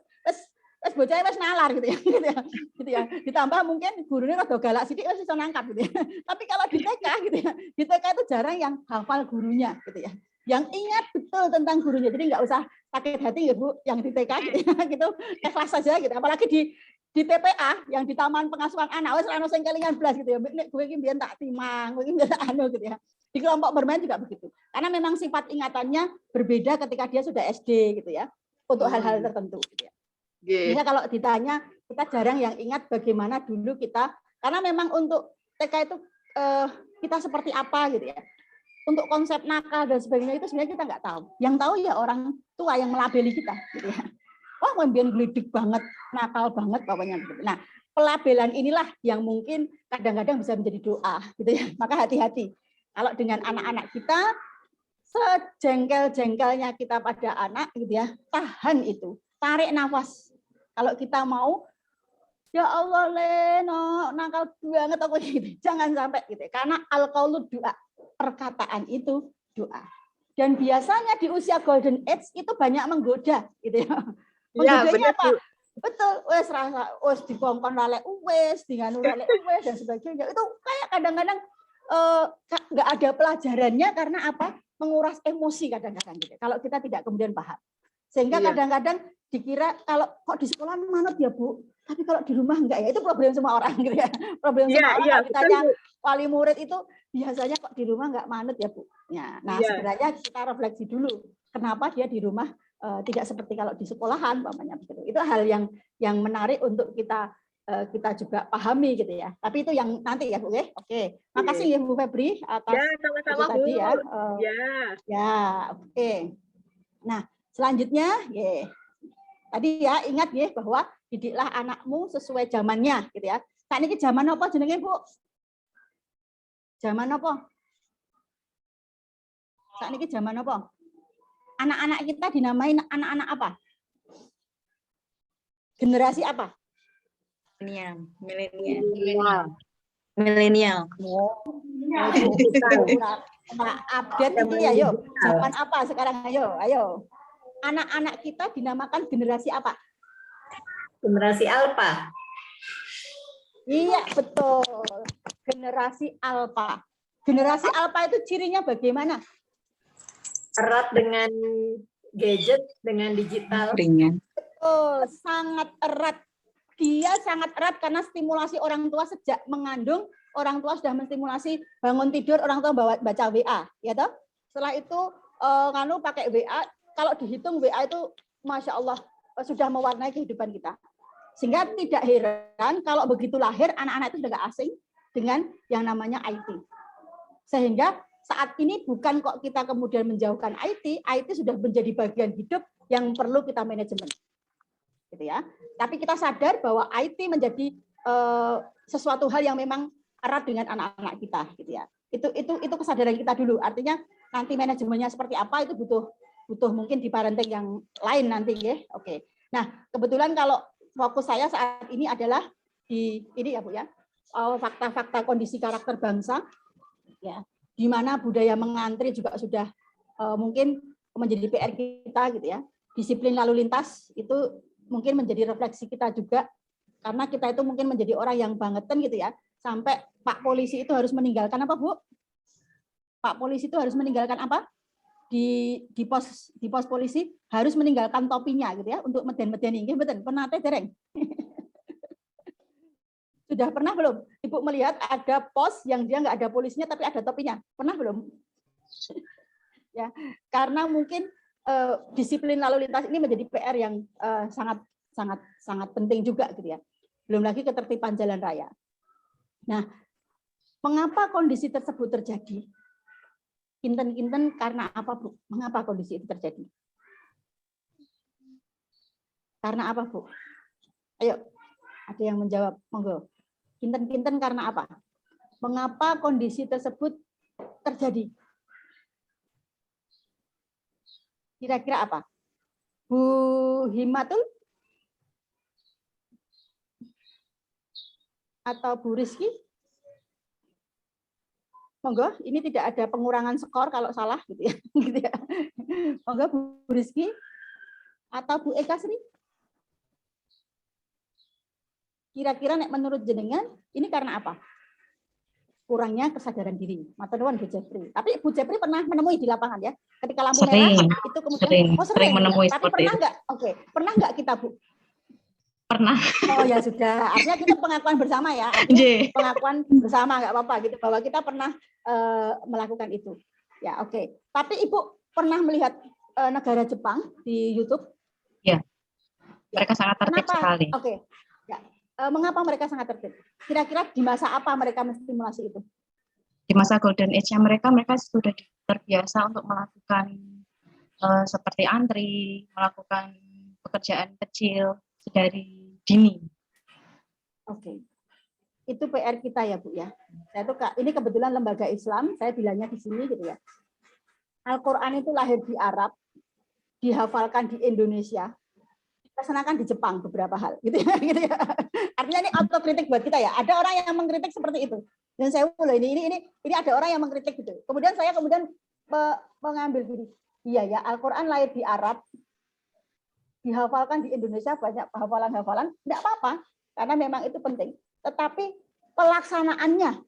bocah wis nalar gitu ya. Ditambah mungkin gurunya rada galak sithik wis iso nangkap gitu ya. Tapi kalau di TK gitu ya, di TK itu jarang yang hafal gurunya gitu ya. Yang ingat betul tentang gurunya. Jadi enggak usah sakit hati ya Bu yang di TK gitu ya. Gitu ikhlas saja gitu. Apalagi di TPA yang di Taman Pengasuhan Anak wis ana sing kelingan blas gitu ya. Nek kowe iki mbiyen tak timang, kowe iki mbiyen tak anu gitu ya. Di kelompok bermain juga begitu. Karena memang sifat ingatannya berbeda ketika dia sudah SD gitu ya. Untuk hal-hal tertentu gitu ya. Jadi kalau ditanya, kita jarang yang ingat bagaimana dulu kita, karena memang untuk TK itu kita seperti apa gitu ya. Untuk konsep nakal dan sebagainya itu sebenarnya kita nggak tahu. Yang tahu ya orang tua yang melabeli kita gitu ya. Wah, membian gelidik banget, nakal banget pokoknya gitu. Nah, pelabelan inilah yang mungkin kadang-kadang bisa menjadi doa gitu ya. Maka hati-hati. Kalau dengan anak-anak kita, sejengkel-jengkelnya kita pada anak gitu ya, tahan itu, tarik nafas. Kalau kita mau, ya Allah Leno, nakal banget aku gitu. Jangan sampai gitu. Karena al-qaulu doa, perkataan itu doa. Dan biasanya di usia golden age itu banyak menggoda gitu ya. Menggodanya apa? Betul, wes dikongkon lale wes, dengan lale wes dan sebagainya. Itu kayak kadang-kadang nggak ada pelajarannya karena apa? Menguras emosi kadang-kadang gitu. Kalau kita tidak kemudian paham. Sehingga kadang-kadang dikira kalau kok di sekolah manut ya Bu, Tapi kalau di rumah enggak ya, itu problem semua orang gitu ya. Problem Iya, semua orang iya, kalau ditanya betul, Bu. wali murid itu biasanya kok di rumah enggak manut ya, Bu. Ya, nah Iya. sebenarnya kita refleksi dulu kenapa dia di rumah tidak seperti kalau di sekolahan umpamanya begitu. Itu hal yang menarik untuk kita juga pahami gitu ya. Tapi itu yang nanti ya, Bu ya. Oke. Makasih ya Bu Febri atas Ya, itu sama-sama, Bu. tadi ya. Ya. Ya, oke. Nah, selanjutnya ya. Tadi ya ingat ya bahwa didiklah anakmu sesuai zamannya gitu ya. Saat ini zaman apa jenenge, Bu? Zaman apa? Saat ini zaman apa? Anak-anak kita dinamain anak-anak apa? Generasi apa? Milenial. Milenial. Nah, update itu ya, yuk. Zaman apa sekarang? Ayo. Anak-anak kita dinamakan generasi apa? Generasi Alpha. Iya, betul. Generasi Alpha. Generasi Alpha itu cirinya bagaimana? Erat dengan gadget, dengan digital. Ringan. Betul, sangat erat. Dia sangat erat karena stimulasi orang tua sejak mengandung, orang tua sudah menstimulasi bangun tidur, orang tua baca WA, ya toh? Setelah itu pakai WA, kalau dihitung WA itu Masya Allah sudah mewarnai kehidupan kita. Sehingga tidak heran kalau begitu lahir anak-anak itu sudah gak asing dengan yang namanya IT. Sehingga saat ini bukan kok kita kemudian menjauhkan IT sudah menjadi bagian hidup yang perlu kita manajemen. Gitu ya. Tapi kita sadar bahwa IT menjadi sesuatu hal yang memang erat dengan anak-anak kita gitu ya. Itu kesadaran kita dulu. Artinya nanti manajemennya seperti apa itu butuh mungkin di parenting yang lain nanti ya. Oke. Nah, kebetulan kalau fokus saya saat ini adalah di ini ya Bu ya. Fakta-fakta kondisi karakter bangsa ya. Di mana budaya mengantri juga sudah mungkin menjadi PR kita gitu ya. Disiplin lalu lintas itu mungkin menjadi refleksi kita juga karena kita itu mungkin menjadi orang yang bangetan gitu ya. Sampai Pak Polisi itu harus meninggalkan apa, Bu? Pak Polisi itu harus meninggalkan apa? Di pos polisi harus meninggalkan topinya gitu ya untuk meden-medeni. Nggih mboten? Pernah teh dereng? Sudah pernah belum Ibu melihat ada pos yang dia nggak ada polisinya tapi ada topinya? Pernah belum? Ya, karena mungkin disiplin lalu lintas ini menjadi PR yang sangat penting juga gitu ya. Belum lagi ketertiban jalan raya. Nah, mengapa kondisi tersebut terjadi? Kinten-kinten karena apa, Bu? Mengapa kondisi itu terjadi? Karena apa, Bu? Ayo, ada yang menjawab, monggo. Kinten-kinten karena apa? Mengapa kondisi tersebut terjadi? Kira-kira apa? Bu Himatul? Atau Bu Rizky? Monggo, ini tidak ada pengurangan skor kalau salah gitu ya. Gitu ya. Monggo Bu Rizky atau Bu Eka Sri? Kira-kira menurut jenengan ini karena apa? Kurangnya kesadaran diri. Matur nuwun Bu Jepri. Tapi Bu Jepri pernah menemui di lapangan ya. Ketika lampu merah itu kemudian sering menemui ya. Tapi seperti pernah nggak? Oke, pernah nggak kita Bu? Pernah. Oh ya sudah. Artinya kita pengakuan bersama ya. Artinya pengakuan bersama nggak apa-apa gitu bahwa kita pernah melakukan itu. Ya oke. Tapi Ibu pernah melihat negara Jepang di YouTube? Ya. Mereka sangat tertib sekali. Oke. Ya. Mengapa mereka sangat tertib? Kira-kira di masa apa mereka menstimulasi itu? Di masa golden age-nya mereka sudah terbiasa untuk melakukan seperti antri, melakukan pekerjaan kecil dari dini. Oke. Itu PR kita ya, Bu ya. Saya tuh ini kebetulan lembaga Islam, saya bilangnya di sini gitu ya. Al-Qur'an itu lahir di Arab, dihafalkan di Indonesia, dilaksanakan di Jepang beberapa hal gitu ya, gitu ya. Artinya ini autokritik buat kita ya. Ada orang yang mengkritik seperti itu. Dan saya mulai ini ada orang yang mengkritik gitu. Kemudian saya mengambil gini. Iya ya, Al-Qur'an lahir di Arab, dihafalkan di Indonesia banyak hafalan-hafalan, enggak apa-apa karena memang itu penting. Tetapi pelaksanaannya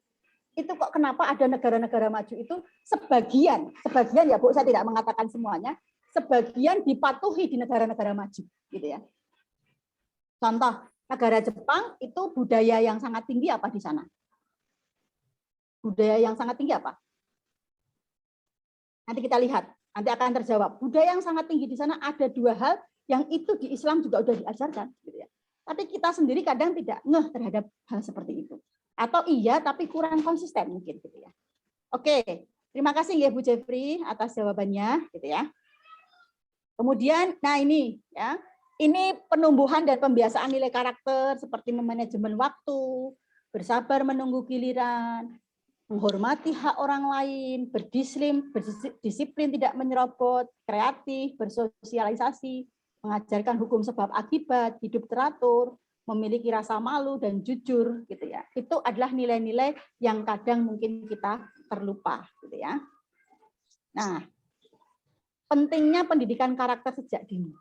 itu kok kenapa ada negara-negara maju itu sebagian ya Bu, saya tidak mengatakan semuanya, sebagian dipatuhi di negara-negara maju gitu ya. Contoh negara Jepang itu budaya yang sangat tinggi apa di sana? Budaya yang sangat tinggi apa? Nanti kita lihat, nanti akan terjawab. Budaya yang sangat tinggi di sana ada dua hal yang itu di Islam juga sudah diajarkan. Gitu ya. Tapi kita sendiri kadang tidak ngeh terhadap hal seperti itu. Atau iya, tapi kurang konsisten mungkin. Gitu ya. Oke, terima kasih ya Bu Jeffrey atas jawabannya. Gitu ya. Kemudian, nah ini ya, ini penumbuhan dan pembiasaan nilai karakter seperti memanajemen waktu, bersabar menunggu giliran, menghormati hak orang lain, berdisiplin tidak menyerobot, kreatif, bersosialisasi, mengajarkan hukum sebab akibat, hidup teratur, memiliki rasa malu dan jujur, gitu ya. Itu adalah nilai-nilai yang kadang mungkin kita terlupa, gitu ya. Nah, pentingnya pendidikan karakter sejak dini.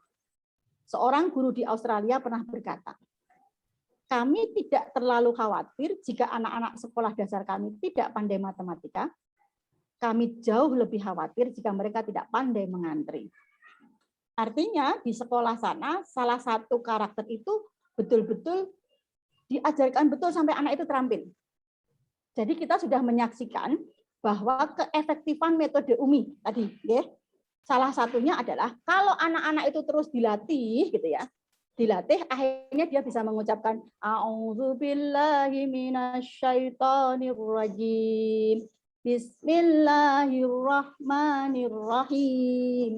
Seorang guru di Australia pernah berkata, kami tidak terlalu khawatir jika anak-anak sekolah dasar kami tidak pandai matematika. Kami jauh lebih khawatir jika mereka tidak pandai mengantri. Artinya di sekolah sana salah satu karakter itu betul-betul diajarkan betul sampai anak itu terampil. Jadi kita sudah menyaksikan bahwa keefektifan metode UMI tadi, ya. Salah satunya adalah kalau anak-anak itu terus dilatih, gitu ya. Dilatih, akhirnya dia bisa mengucapkan a'udzubillahi minasyaitonirrajim. Bismillahirrahmanirrahim.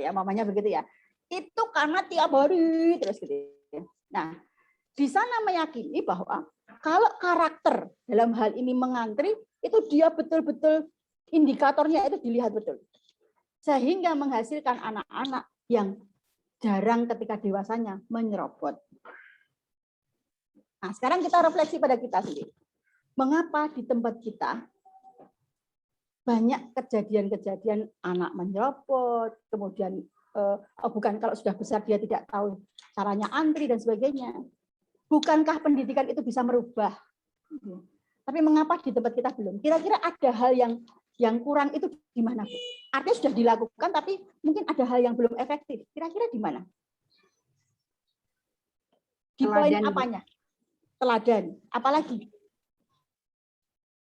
Ya, mamanya begitu ya. Itu karena tiap hari terus gitu. Nah, di sana meyakini bahwa kalau karakter dalam hal ini mengantri, itu dia betul-betul indikatornya itu dilihat betul. Sehingga menghasilkan anak-anak yang jarang ketika dewasanya menyerobot. Nah, sekarang kita refleksi pada kita sendiri. Mengapa di tempat kita banyak kejadian-kejadian anak menyerobot, kemudian bukan kalau sudah besar dia tidak tahu caranya antri dan sebagainya. Bukankah pendidikan itu bisa merubah? Tapi mengapa di tempat kita belum? Kira-kira ada hal yang kurang itu di mana, Bu? Artinya sudah dilakukan, tapi mungkin ada hal yang belum efektif. Kira-kira di mana? Di poin apanya? Teladan. Apalagi?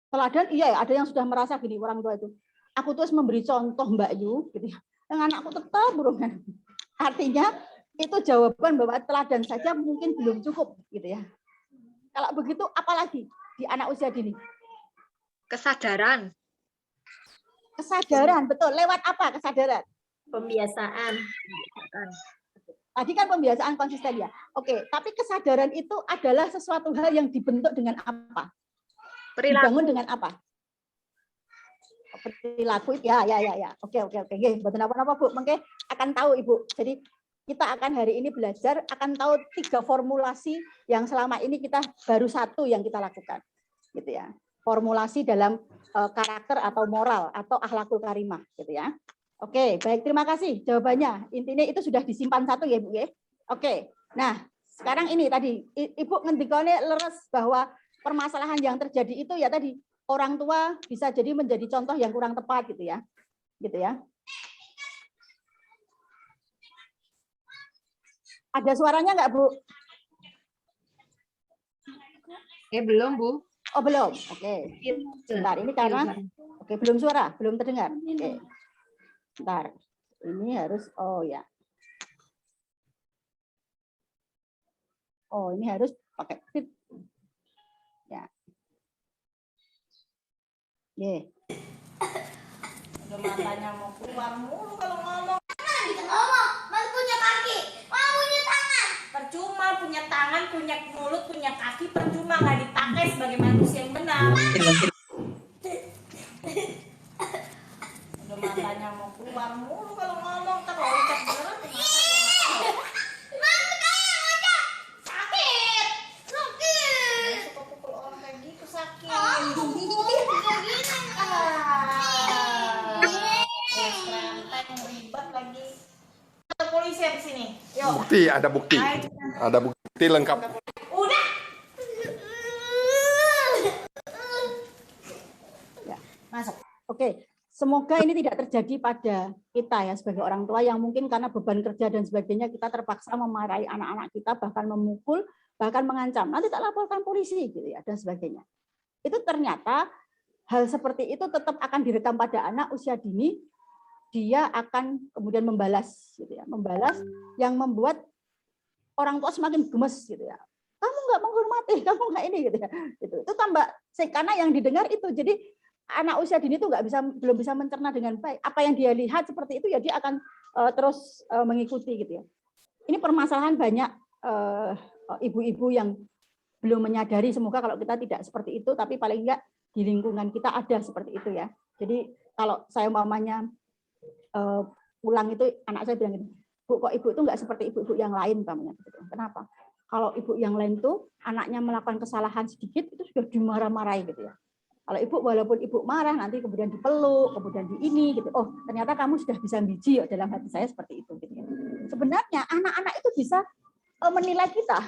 Teladan, iya, ada yang sudah merasa gini, orang tua itu. Aku terus memberi contoh Mbak Yu, gitu ya. Yang anakku tetap burongan. Artinya, itu jawaban bahwa teladan saja mungkin belum cukup, gitu ya. Kalau begitu, apalagi di anak usia dini? Kesadaran. Kesadaran, betul. Lewat apa kesadaran? Pembiasaan. Tadi kan pembiasaan konsisten ya. Oke, tapi kesadaran itu adalah sesuatu hal yang dibentuk dengan apa? Dibangun dengan apa? Perilaku. Ya. Oke. Betul apa-apa, Bu. Mungkin akan tahu, Ibu. Jadi kita akan hari ini belajar, akan tahu 3 formulasi yang selama ini kita baru 1 yang kita lakukan. Gitu ya. Formulasi dalam karakter atau moral atau akhlakul karimah, gitu ya. Oke, baik, terima kasih jawabannya. Intinya itu sudah disimpan 1 ya, Bu ya. Oke. Nah, sekarang ini tadi Ibu ngendikane leres bahwa permasalahan yang terjadi itu ya tadi orang tua bisa jadi menjadi contoh yang kurang tepat, gitu ya. Gitu ya. Ada suaranya nggak, Bu? Belum, Bu. Oh, belum. Oke. Bentar, ini karena belum suara, belum terdengar. Oke. Bentar. Ini harus ya. Oh, ini harus pakai fit. Ya. Ye. Udah matanya mau keluar mulu kalau ngomong. Mas punya kaki, mau punya tangan. Percuma punya tangan, punya mulut, punya kaki, percuma nggak dipakai sebagai manusia yang benar. Udah matanya mau keluar mulu kalau ngomong, terus ucap beneran. Sakit. Suka pukul orang kayak gitu sakit. Ribet lagi. Ada polisi di sini. Yuk. Bukti, ada bukti. Ada bukti lengkap. Udah. Ya. Masuk. Oke. Semoga ini tidak terjadi pada kita ya sebagai orang tua yang mungkin karena beban kerja dan sebagainya kita terpaksa memarahi anak-anak kita bahkan memukul bahkan mengancam, nanti tak laporkan polisi gitu ya, dan sebagainya. Itu ternyata hal seperti itu tetap akan direkam pada anak usia dini, dia akan kemudian membalas gitu ya, membalas yang membuat orang tua semakin gemes gitu ya. Kamu nggak menghormati, kamu nggak ini gitu ya. Itu tambah karena yang didengar itu, jadi anak usia dini itu belum bisa mencerna dengan baik. Apa yang dia lihat seperti itu ya dia akan terus mengikuti gitu ya. Ini permasalahan banyak ibu-ibu yang belum menyadari. Semoga kalau kita tidak seperti itu, tapi paling enggak di lingkungan kita ada seperti itu ya. Jadi kalau saya umpamanya pulang itu anak saya bilang gini, Bu, kok ibu itu enggak seperti ibu-ibu yang lain umpamanya gitu. Kenapa? Kalau ibu yang lain tuh anaknya melakukan kesalahan sedikit itu sudah dimarah-marahi gitu ya. Kalau ibu walaupun ibu marah nanti kemudian dipeluk, kemudian di ini gitu. Oh, ternyata kamu sudah bisa biji dalam hati saya seperti itu gitu ya. Sebenarnya anak-anak itu bisa menilai kita.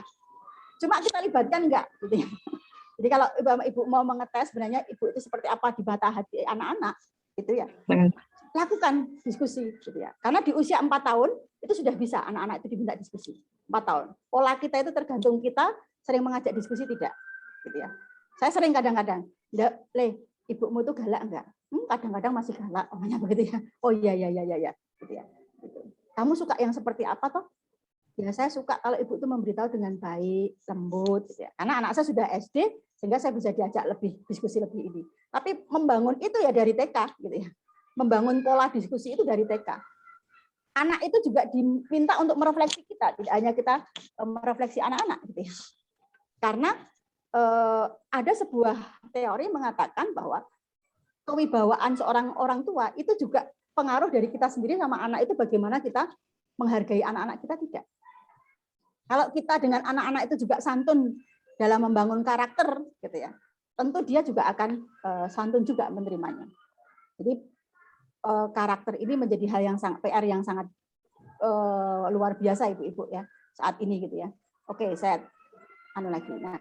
Cuma kita libatkan enggak gitu ya. Jadi kalau ibu mau mengetes sebenarnya ibu itu seperti apa di mata hati anak-anak gitu ya. Lakukan diskusi gitu ya. Karena di usia 4 tahun itu sudah bisa anak-anak itu diminta diskusi. 4 tahun. Pola kita itu tergantung kita sering mengajak diskusi tidak gitu ya. Saya sering kadang-kadang, "Le, ibumu itu galak enggak?" Kadang-kadang masih galak, omanya begitu ya. Oh iya gitu ya. Gitu. Kamu suka yang seperti apa toh? Ya saya suka kalau ibu itu memberitahu dengan baik, lembut gitu ya. Karena anak saya sudah SD sehingga saya bisa diajak lebih diskusi lebih ini. Tapi membangun itu ya dari TK gitu ya. Membangun pola diskusi itu dari TK. Anak itu juga diminta untuk merefleksi kita, tidak hanya kita merefleksi anak-anak gitu ya. Karena ada sebuah teori mengatakan bahwa kewibawaan seorang orang tua itu juga pengaruh dari kita sendiri sama anak itu bagaimana kita menghargai anak-anak kita tidak. Kalau kita dengan anak-anak itu juga santun dalam membangun karakter gitu ya, tentu dia juga akan santun juga menerimanya. Jadi karakter ini menjadi hal yang PR yang sangat luar biasa ibu-ibu ya saat ini gitu ya. Oke, saya lagi. Nah,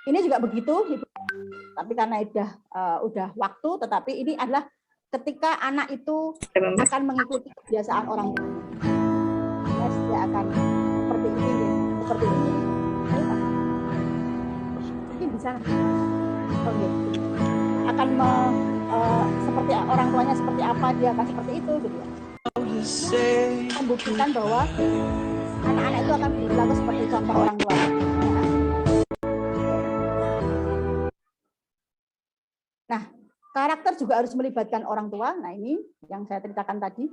ini juga begitu, Ibu. Tapi karena udah waktu, tetapi ini adalah ketika anak itu akan mengikuti kebiasaan orang tua. Dia akan seperti ini, seperti ini. Mungkin bisa. Oke. Akan seperti orang tuanya seperti apa, dia akan seperti itu gitu ya. Membuktikan bahwa anak-anak itu akan berlaku seperti contoh orang tua. Nah, karakter juga harus melibatkan orang tua. Nah, ini yang saya ceritakan tadi.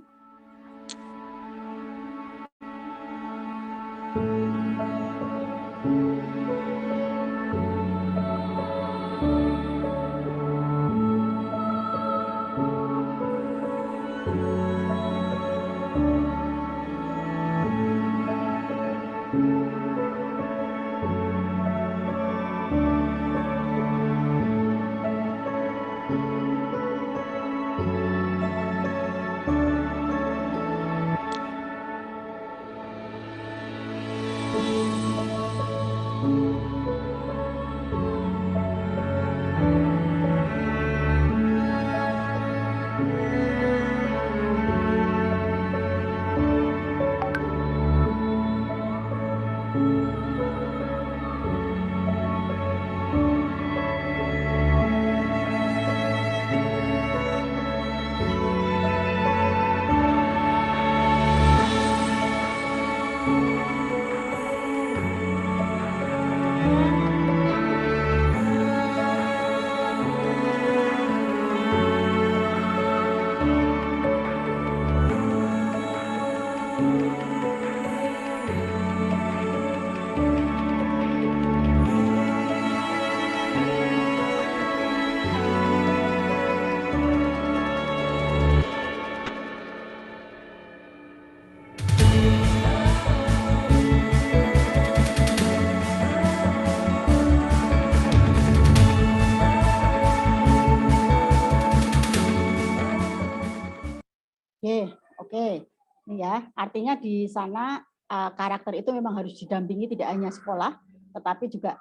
Oke. Ini ya, artinya di sana karakter itu memang harus didampingi tidak hanya sekolah, tetapi juga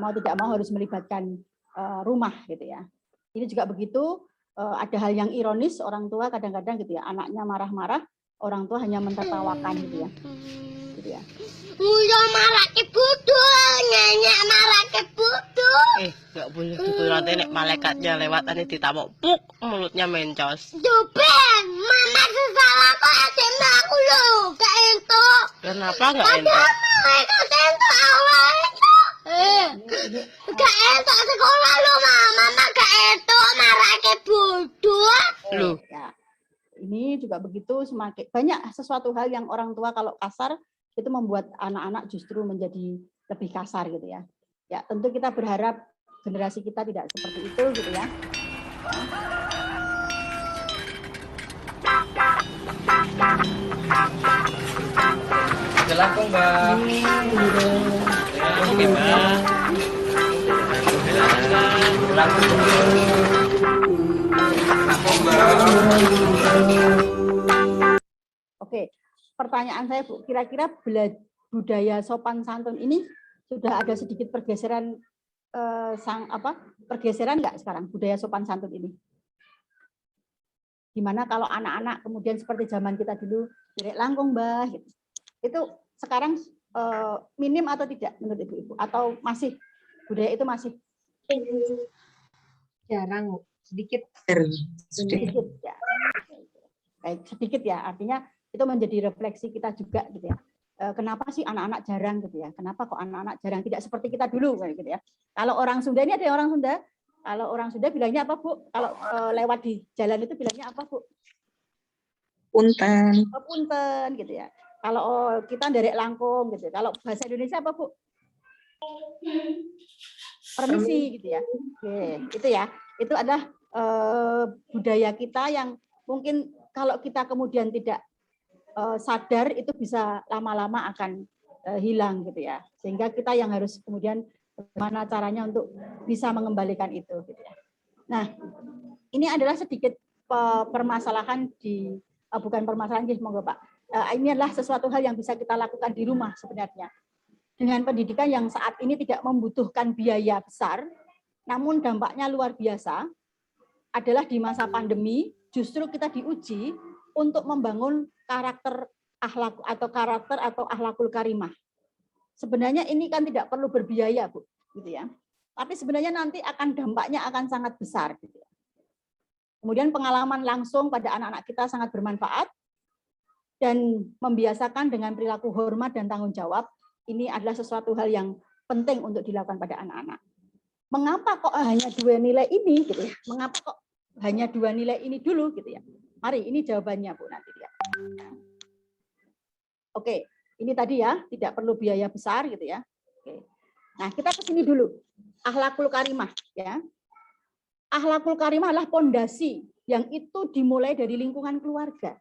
mau tidak mau harus melibatkan rumah gitu ya. Ini juga begitu, ada hal yang ironis orang tua kadang-kadang gitu ya, anaknya marah-marah, orang tua hanya mentertawakan gitu ya. Udah marake budul, nyanyak marake budul. Gak boleh gitu nanti nek malaikatnya lewat tadi ditamuk puk mulutnya mencos. Duben, mama salah kok SMA aku lho, gak entuk. Kenapa gak Padahal entuk? malaikat entuk awalnya. Gak entuk sekolah lho, mama gak entuk marake budul. Loh. Ya, ini juga begitu, semakin banyak sesuatu hal yang orang tua kalau kasar itu membuat anak-anak justru menjadi lebih kasar gitu ya. Ya, tentu kita berharap generasi kita tidak seperti itu gitu ya. Jelangkung, Mbak. Oke, Mbak. Oke, pertanyaan saya Bu, kira-kira budaya sopan santun ini sudah ada sedikit pergeseran pergeseran nggak sekarang budaya sopan santun ini? Gimana kalau anak-anak kemudian seperti zaman kita dulu, direk langkung Mbah, gitu. Itu sekarang minim atau tidak menurut Ibu-ibu? Atau masih budaya itu masih jarang, sedikit. Sedikit ya. Baik, sedikit ya. Artinya itu menjadi refleksi kita juga gitu ya. Kenapa sih anak-anak jarang gitu ya? Kenapa kok anak-anak jarang tidak seperti kita dulu kayak gitu ya? Kalau orang Sunda ini ada orang Sunda. Kalau orang Sunda bilangnya apa Bu? Kalau lewat di jalan itu bilangnya apa Bu? Punten. Oh, punten gitu ya. Kalau kita derek langkung gitu. Kalau bahasa Indonesia apa Bu? Permisi gitu ya. Oke, itu ya. Itu adalah budaya kita yang mungkin kalau kita kemudian tidak sadar itu bisa lama-lama akan hilang gitu ya. Sehingga kita yang harus kemudian bagaimana caranya untuk bisa mengembalikan itu gitu ya. Nah, ini adalah sedikit permasalahan di bukan permasalahan monggo Pak. Ini adalah sesuatu hal yang bisa kita lakukan di rumah sebenarnya. Dengan pendidikan yang saat ini tidak membutuhkan biaya besar, namun dampaknya luar biasa adalah di masa pandemi justru kita diuji untuk membangun karakter akhlak atau akhlakul karimah. Sebenarnya ini kan tidak perlu berbiaya, Bu, gitu ya. Tapi sebenarnya nanti dampaknya akan sangat besar gitu ya. Kemudian pengalaman langsung pada anak-anak kita sangat bermanfaat dan membiasakan dengan perilaku hormat dan tanggung jawab. Ini adalah sesuatu hal yang penting untuk dilakukan pada anak-anak. Mengapa kok hanya 2 nilai ini gitu ya? Mengapa kok hanya 2 nilai ini dulu gitu ya? Mari ini jawabannya Bu nanti ya. Oke, ini tadi ya, tidak perlu biaya besar gitu ya. Oke. Nah, kita ke sini dulu. Akhlakul karimah ya. Akhlakul karimah adalah pondasi yang itu dimulai dari lingkungan keluarga.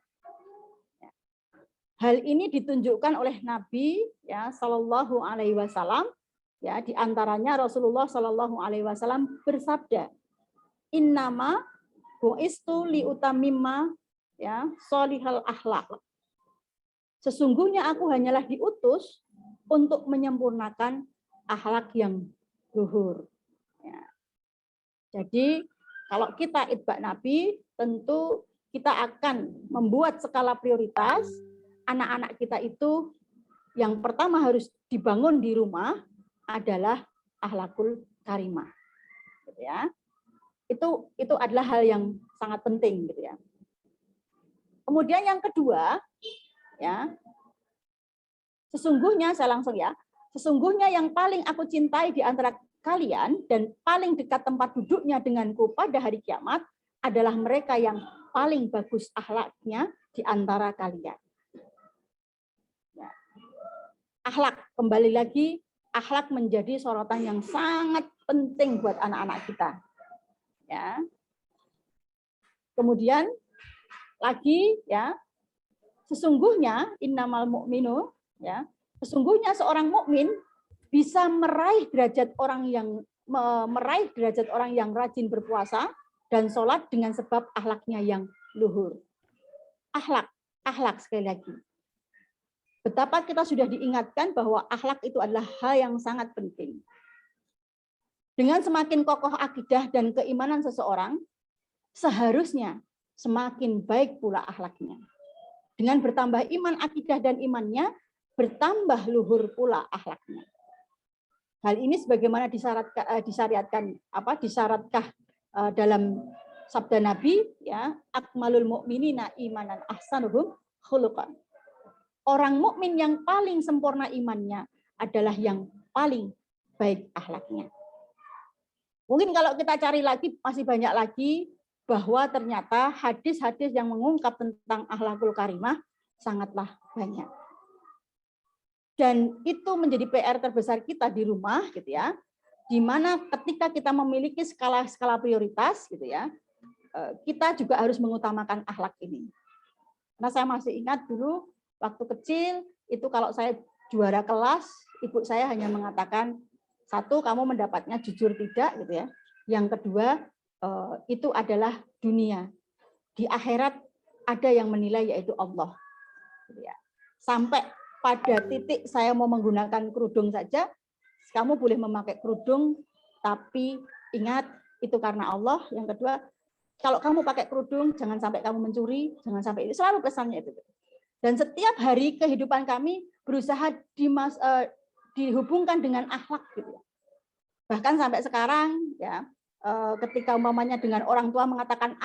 Hal ini ditunjukkan oleh Nabi ya Shallallahu Alaihi Wasallam ya, di antaranya Rasulullah Shallallahu Alaihi Wasallam bersabda, innama bu'istu liutamimma ya solihal akhlak. Sesungguhnya aku hanyalah diutus untuk menyempurnakan akhlak yang luhur. Ya. Jadi kalau kita itba Nabi, tentu kita akan membuat skala prioritas. Anak-anak kita itu yang pertama harus dibangun di rumah adalah akhlakul karimah, gitu ya. Itu adalah hal yang sangat penting, gitu ya. Kemudian yang kedua, ya, sesungguhnya yang paling aku cintai di antara kalian dan paling dekat tempat duduknya denganku pada hari kiamat adalah mereka yang paling bagus akhlaknya di antara kalian. Akhlak, kembali lagi, akhlak menjadi sorotan yang sangat penting buat anak-anak kita. Ya. Kemudian lagi ya, sesungguhnya innamal mu'minu ya, sesungguhnya seorang mukmin bisa meraih derajat orang yang rajin berpuasa dan sholat dengan sebab akhlaknya yang luhur. Akhlak sekali lagi. Betapa kita sudah diingatkan bahwa akhlak itu adalah hal yang sangat penting. Dengan semakin kokoh akidah dan keimanan seseorang, seharusnya semakin baik pula akhlaknya. Dengan bertambah iman, akidah, dan imannya, bertambah luhur pula akhlaknya. Hal ini sebagaimana disyaratkan dalam sabda Nabi, ya, akmalul mu'minina imanan ahsanuhum khuluqan. Orang mukmin yang paling sempurna imannya adalah yang paling baik akhlaknya. Mungkin kalau kita cari lagi masih banyak lagi bahwa ternyata hadis-hadis yang mengungkap tentang akhlakul karimah sangatlah banyak. Dan itu menjadi PR terbesar kita di rumah gitu ya. Di mana ketika kita memiliki skala-skala prioritas gitu ya, kita juga harus mengutamakan akhlak ini. Karena saya masih ingat dulu waktu kecil itu kalau saya juara kelas, ibu saya hanya mengatakan, satu, kamu mendapatnya jujur tidak gitu ya. Yang kedua, itu adalah dunia. Di akhirat ada yang menilai yaitu Allah. Gitu ya. Sampai pada titik saya mau menggunakan kerudung saja, kamu boleh memakai kerudung, tapi ingat itu karena Allah. Yang kedua, kalau kamu pakai kerudung, jangan sampai kamu mencuri, jangan sampai itu. Selalu pesannya itu. Dan setiap hari kehidupan kami berusaha dihubungkan dengan akhlak gitu. Bahkan sampai sekarang ya, ketika umpamanya dengan orang tua mengatakan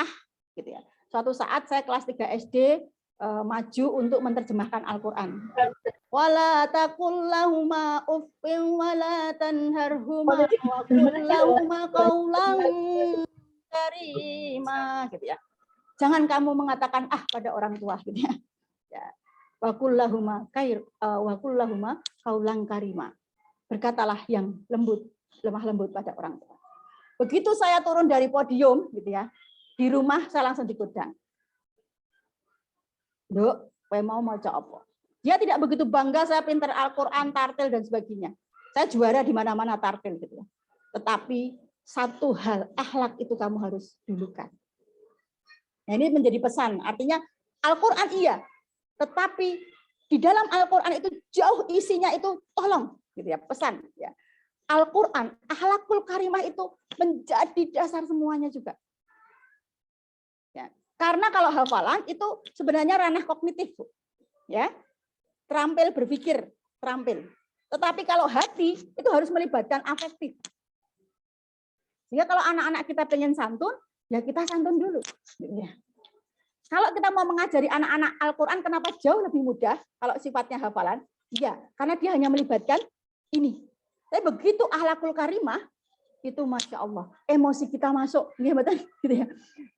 gitu ya. Suatu saat saya kelas 3 SD maju untuk menerjemahkan Al-Qur'an. Wala taqul lahuma uffin wala tanharhuma wa qul lahuma qawlan karima gitu ya. Jangan kamu mengatakan pada orang tua gitu ya. Ya. Wa qul lahuma qawlan karima. Berkatalah yang lembut, lemah lembut pada orang tua. Begitu saya turun dari podium gitu ya. Di rumah saya langsung digodang. Dok, saya mau maca apa? Dia tidak begitu bangga saya pintar Al-Qur'an, tartil dan sebagainya. Saya juara di mana-mana tartil gitu ya. Tetapi satu hal, akhlak itu kamu harus dulukan. Nah, ini menjadi pesan. Artinya Al-Qur'an iya, tetapi di dalam Al-Qur'an itu jauh isinya itu tolong gitu ya, pesan ya. Al-Qur'an, akhlakul karimah itu menjadi dasar semuanya juga. Ya. Karena kalau hafalan itu sebenarnya ranah kognitif, Bu. Ya. Terampil berpikir, terampil. Tetapi kalau hati itu harus melibatkan afektif. Sehingga kalau anak-anak kita pengen santun, ya kita santun dulu. Ya. Kalau kita mau mengajari anak-anak Al-Qur'an, kenapa jauh lebih mudah kalau sifatnya hafalan? Ya, karena dia hanya melibatkan ini. Tapi begitu akhlakul karimah, itu Masya Allah, emosi kita masuk. Ya, betul, gitu ya.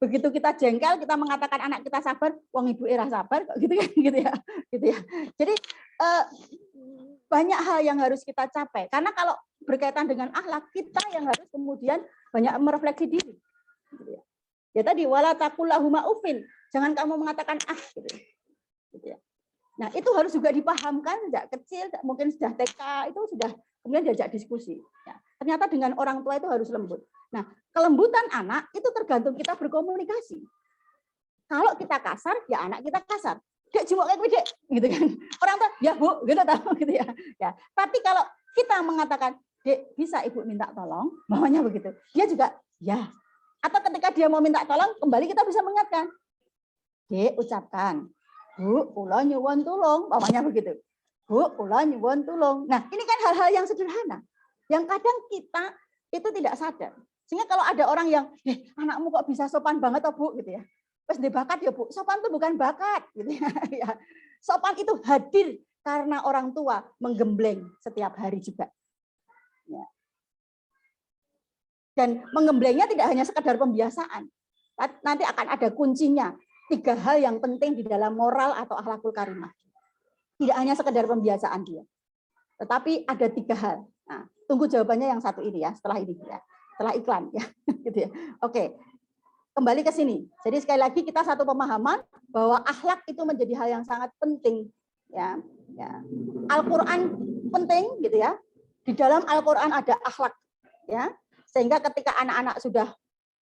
Begitu kita jengkel, kita mengatakan anak kita sabar, wong ibu era sabar, gitu kan, gitu ya. Gitu ya. Jadi banyak hal yang harus kita capai. Karena kalau berkaitan dengan akhlak, kita yang harus kemudian banyak merefleksi diri. Gitu ya. Ya tadi, wala taqul lahuma uffin. Jangan kamu mengatakan gitu. Gitu ya. Nah, itu harus juga dipahamkan sejak kecil, mungkin sudah TK, itu sudah kemudian diajak diskusi. Ya, ternyata dengan orang tua itu harus lembut. Nah, kelembutan anak itu tergantung kita berkomunikasi. Kalau kita kasar, ya anak kita kasar. Dek, jumuk kayak Dek, gitu kan. Orang tua, ya Bu, gitu tahu gitu ya. Ya. Tapi kalau kita mengatakan, Dek, bisa Ibu minta tolong, maunya begitu. Dia juga, ya. Atau ketika dia mau minta tolong, kembali kita bisa mengingatkan. Dek, ucapkan, Bu, kula nyuwun tulung, maunya begitu. Bu, kula nyuwun tulung. Nah, ini kan hal-hal yang sederhana. Yang kadang kita itu tidak sadar. Sehingga kalau ada orang yang, anakmu kok bisa sopan banget, oh, Bu, gitu ya. Pas dia bakat ya, Bu. Sopan itu bukan bakat, gitu ya. Sopan itu hadir karena orang tua menggembleng setiap hari juga. Ya. Dan menggemblengnya tidak hanya sekedar pembiasaan. Nanti akan ada kuncinya. 3 hal yang penting di dalam moral atau akhlakul karimah. Tidak hanya sekedar pembiasaan dia. Tetapi ada 3 hal. Nah, tunggu jawabannya yang satu ini ya, setelah ini ya. Setelah iklan ya. Gitu ya. Oke. Kembali ke sini. Jadi sekali lagi kita satu pemahaman bahwa akhlak itu menjadi hal yang sangat penting ya. Ya. Al-Qur'an penting gitu ya. Di dalam Al-Qur'an ada akhlak ya. Sehingga ketika anak-anak sudah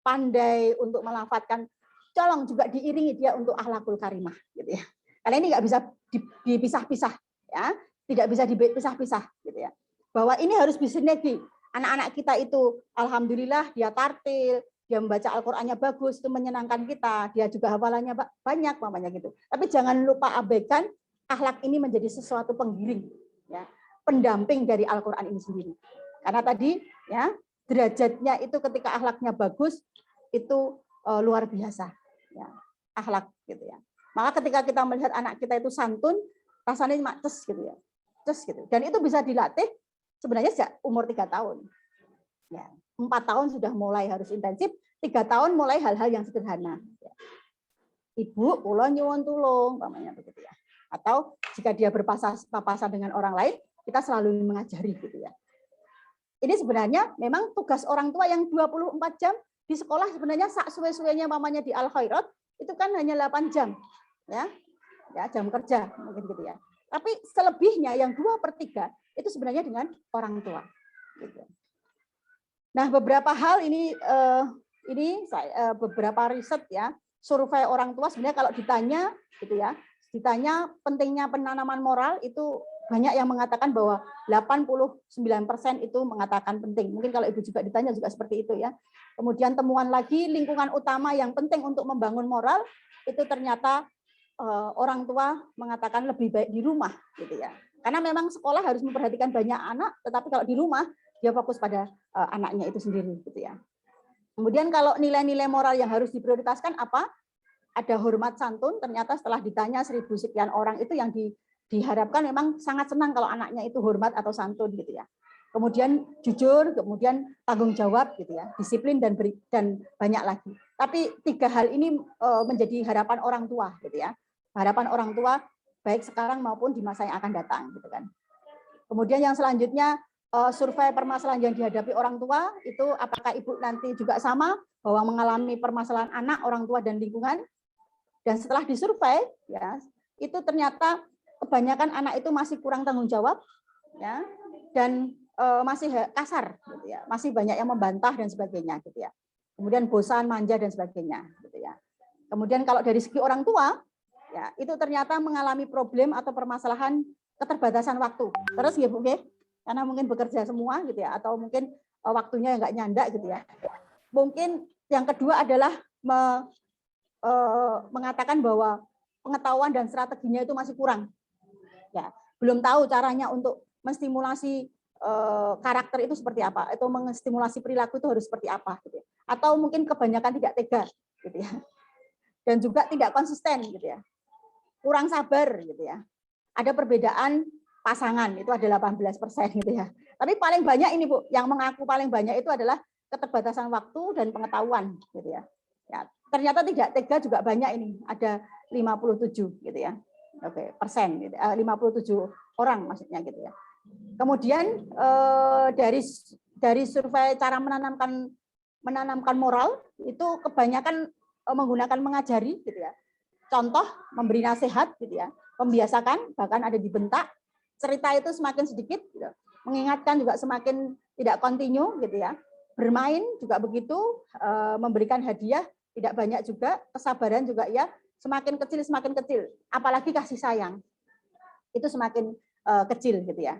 pandai untuk melafadzkan, tolong juga diiringi dia untuk akhlakul karimah gitu ya. Karena ini nggak bisa dipisah-pisah ya, tidak bisa dipisah-pisah gitu ya. Bahwa ini harus bersinergi. Anak-anak kita itu alhamdulillah dia tartil, dia membaca Al-Qur'annya bagus, itu menyenangkan kita. Dia juga hafalannya banyak mamanya gitu. Tapi jangan lupa abaikan akhlak ini menjadi sesuatu penggiring, ya, pendamping dari Al-Quran ini sendiri. Karena tadi ya derajatnya itu ketika akhlaknya bagus itu luar biasa, ya, akhlak gitu ya. Maka ketika kita melihat anak kita itu santun, rasanya mates gitu ya, gitu. Dan itu bisa dilatih sebenarnya sejak umur 3 tahun. Ya, 4 tahun sudah mulai harus intensif, 3 tahun mulai hal-hal yang sederhana. Ya. Ibu, kula nyuwun tulung, umpamanya begitu ya. Atau jika dia berpapasan dengan orang lain, kita selalu mengajari gitu ya. Ini sebenarnya memang tugas orang tua yang 24 jam di sekolah sebenarnya sak suwe-suwenya mamanya di Al-Khairat itu kan hanya 8 jam. Ya, jam kerja mungkin gitu ya. Tapi selebihnya yang 2/3 itu sebenarnya dengan orang tua. Gitu. Nah, beberapa hal ini saya, beberapa riset ya, survei orang tua sebenarnya kalau ditanya gitu ya, ditanya pentingnya penanaman moral itu banyak yang mengatakan bahwa 89% itu mengatakan penting. Mungkin kalau Ibu juga ditanya juga seperti itu ya. Kemudian temuan lagi lingkungan utama yang penting untuk membangun moral itu ternyata orang tua mengatakan lebih baik di rumah gitu ya. Karena memang sekolah harus memperhatikan banyak anak, tetapi kalau di rumah dia fokus pada anaknya itu sendiri gitu ya. Kemudian kalau nilai-nilai moral yang harus diprioritaskan apa? Ada hormat santun, ternyata setelah ditanya 1000 sekian orang itu yang diharapkan memang sangat senang kalau anaknya itu hormat atau santun gitu ya. Kemudian jujur, kemudian tanggung jawab gitu ya, disiplin dan banyak lagi. Tapi 3 hal ini menjadi harapan orang tua gitu ya. Harapan orang tua baik sekarang maupun di masa yang akan datang gitu kan. Kemudian yang selanjutnya survei permasalahan yang dihadapi orang tua itu apakah Ibu nanti juga sama bahwa mengalami permasalahan anak, orang tua dan lingkungan. Dan setelah disurvei ya, itu ternyata kebanyakan anak itu masih kurang tanggung jawab ya, dan masih kasar gitu ya, masih banyak yang membantah dan sebagainya gitu ya. Kemudian bosan, manja dan sebagainya gitu ya. Kemudian kalau dari segi orang tua ya, itu ternyata mengalami problem atau permasalahan keterbatasan waktu. Terus ya Bu, karena mungkin bekerja semua gitu ya, atau mungkin waktunya nggak nyandak gitu ya. Mungkin yang kedua adalah mengatakan bahwa pengetahuan dan strateginya itu masih kurang. Ya, belum tahu caranya untuk menstimulasi karakter itu seperti apa, atau menstimulasi perilaku itu harus seperti apa, gitu ya. Atau mungkin kebanyakan tidak tega, gitu ya, dan juga tidak konsisten, gitu ya, kurang sabar, gitu ya. Ada perbedaan pasangan itu ada 18%, gitu ya. Tapi paling banyak ini Bu, yang mengaku paling banyak itu adalah keterbatasan waktu dan pengetahuan, gitu ya. Ya, ternyata tidak tega juga banyak ini, ada 57 gitu ya. Oke, persen gitu. 57 orang maksudnya gitu ya. Kemudian dari survei cara menanamkan moral itu kebanyakan menggunakan mengajari gitu ya. Contoh memberi nasihat gitu ya, membiasakan bahkan ada dibentak, cerita itu semakin sedikit gitu. Mengingatkan juga semakin tidak kontinu gitu ya. Bermain juga begitu, memberikan hadiah tidak banyak juga, kesabaran juga ya semakin kecil, apalagi kasih sayang itu semakin kecil gitu ya.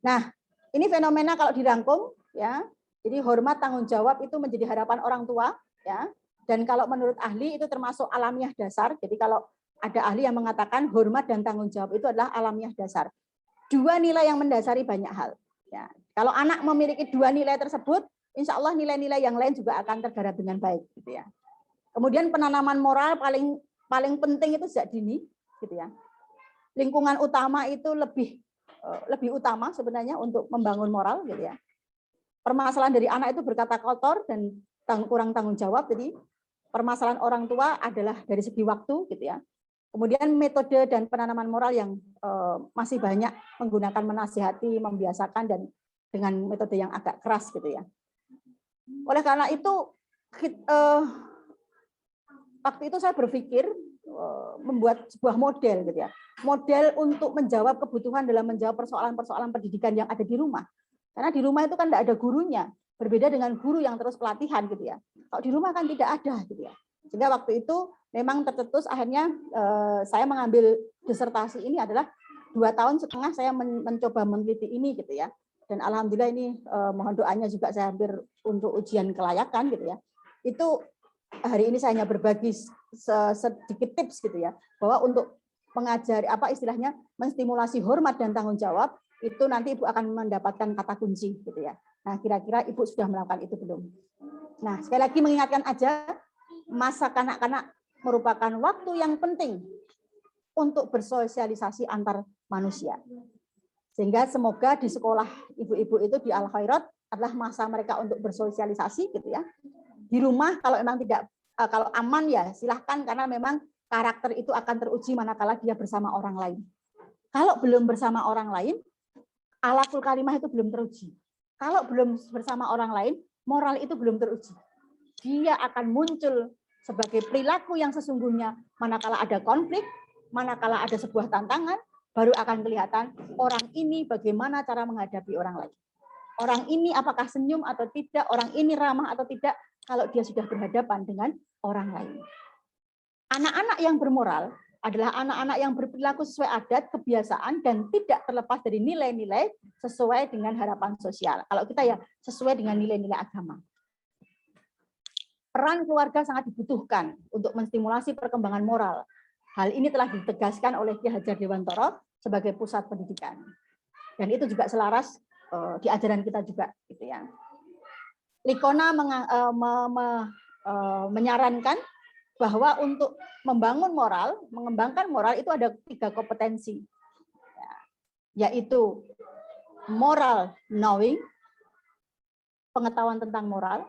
Nah, ini fenomena kalau dirangkum ya, jadi hormat tanggung jawab itu menjadi harapan orang tua ya, dan kalau menurut ahli itu termasuk alamiah dasar. Jadi kalau ada ahli yang mengatakan hormat dan tanggung jawab itu adalah alamiah dasar. 2 nilai yang mendasari banyak hal ya. Kalau anak memiliki 2 nilai tersebut, insya Allah nilai-nilai yang lain juga akan tergarap dengan baik gitu ya. Kemudian penanaman moral paling penting itu sejak dini gitu ya. Lingkungan utama itu lebih utama sebenarnya untuk membangun moral gitu ya. Permasalahan dari anak itu berkata kotor dan kurang tanggung jawab, jadi permasalahan orang tua adalah dari segi waktu gitu ya. Kemudian metode dan penanaman moral yang masih banyak menggunakan menasihati, membiasakan dan dengan metode yang agak keras gitu ya. Oleh karena itu waktu itu saya berpikir membuat sebuah model gitu ya. Model untuk menjawab kebutuhan dalam menjawab persoalan-persoalan pendidikan yang ada di rumah. Karena di rumah itu kan tidak ada gurunya. Berbeda dengan guru yang terus pelatihan gitu ya. Kalau di rumah kan tidak ada gitu ya. Sehingga waktu itu memang tercetus akhirnya saya mengambil disertasi ini adalah 2,5 tahun saya mencoba meneliti ini gitu ya. Dan alhamdulillah ini mohon doanya juga saya hampir untuk ujian kelayakan gitu ya. Itu hari ini saya hanya berbagi sedikit tips gitu ya, bahwa untuk mengajari apa istilahnya menstimulasi hormat dan tanggung jawab, itu nanti Ibu akan mendapatkan kata kunci gitu ya. Nah, kira-kira Ibu sudah melakukan itu belum? Nah, sekali lagi mengingatkan aja, masa kanak-kanak merupakan waktu yang penting untuk bersosialisasi antar manusia. Sehingga semoga di sekolah ibu-ibu itu di Al-Khairat adalah masa mereka untuk bersosialisasi gitu ya. Di rumah kalau memang tidak kalau aman ya silahkan, karena memang karakter itu akan teruji manakala dia bersama orang lain. Kalau belum bersama orang lain, akhlakul karimah itu belum teruji. Kalau belum bersama orang lain, moral itu belum teruji. Dia akan muncul sebagai perilaku yang sesungguhnya manakala ada konflik, manakala ada sebuah tantangan, baru akan kelihatan orang ini bagaimana cara menghadapi orang lain. Orang ini apakah senyum atau tidak, orang ini ramah atau tidak, kalau dia sudah berhadapan dengan orang lain. Anak-anak yang bermoral adalah anak-anak yang berperilaku sesuai adat, kebiasaan, dan tidak terlepas dari nilai-nilai sesuai dengan harapan sosial. Kalau kita ya sesuai dengan nilai-nilai agama. Peran keluarga sangat dibutuhkan untuk menstimulasi perkembangan moral. Hal ini telah ditegaskan oleh Ki Hajar Dewantara sebagai pusat pendidikan. Dan itu juga selaras di ajaran kita juga gitu ya. Likona menyarankan bahwa untuk membangun moral, mengembangkan moral itu ada 3 kompetensi. Yaitu moral knowing, pengetahuan tentang moral.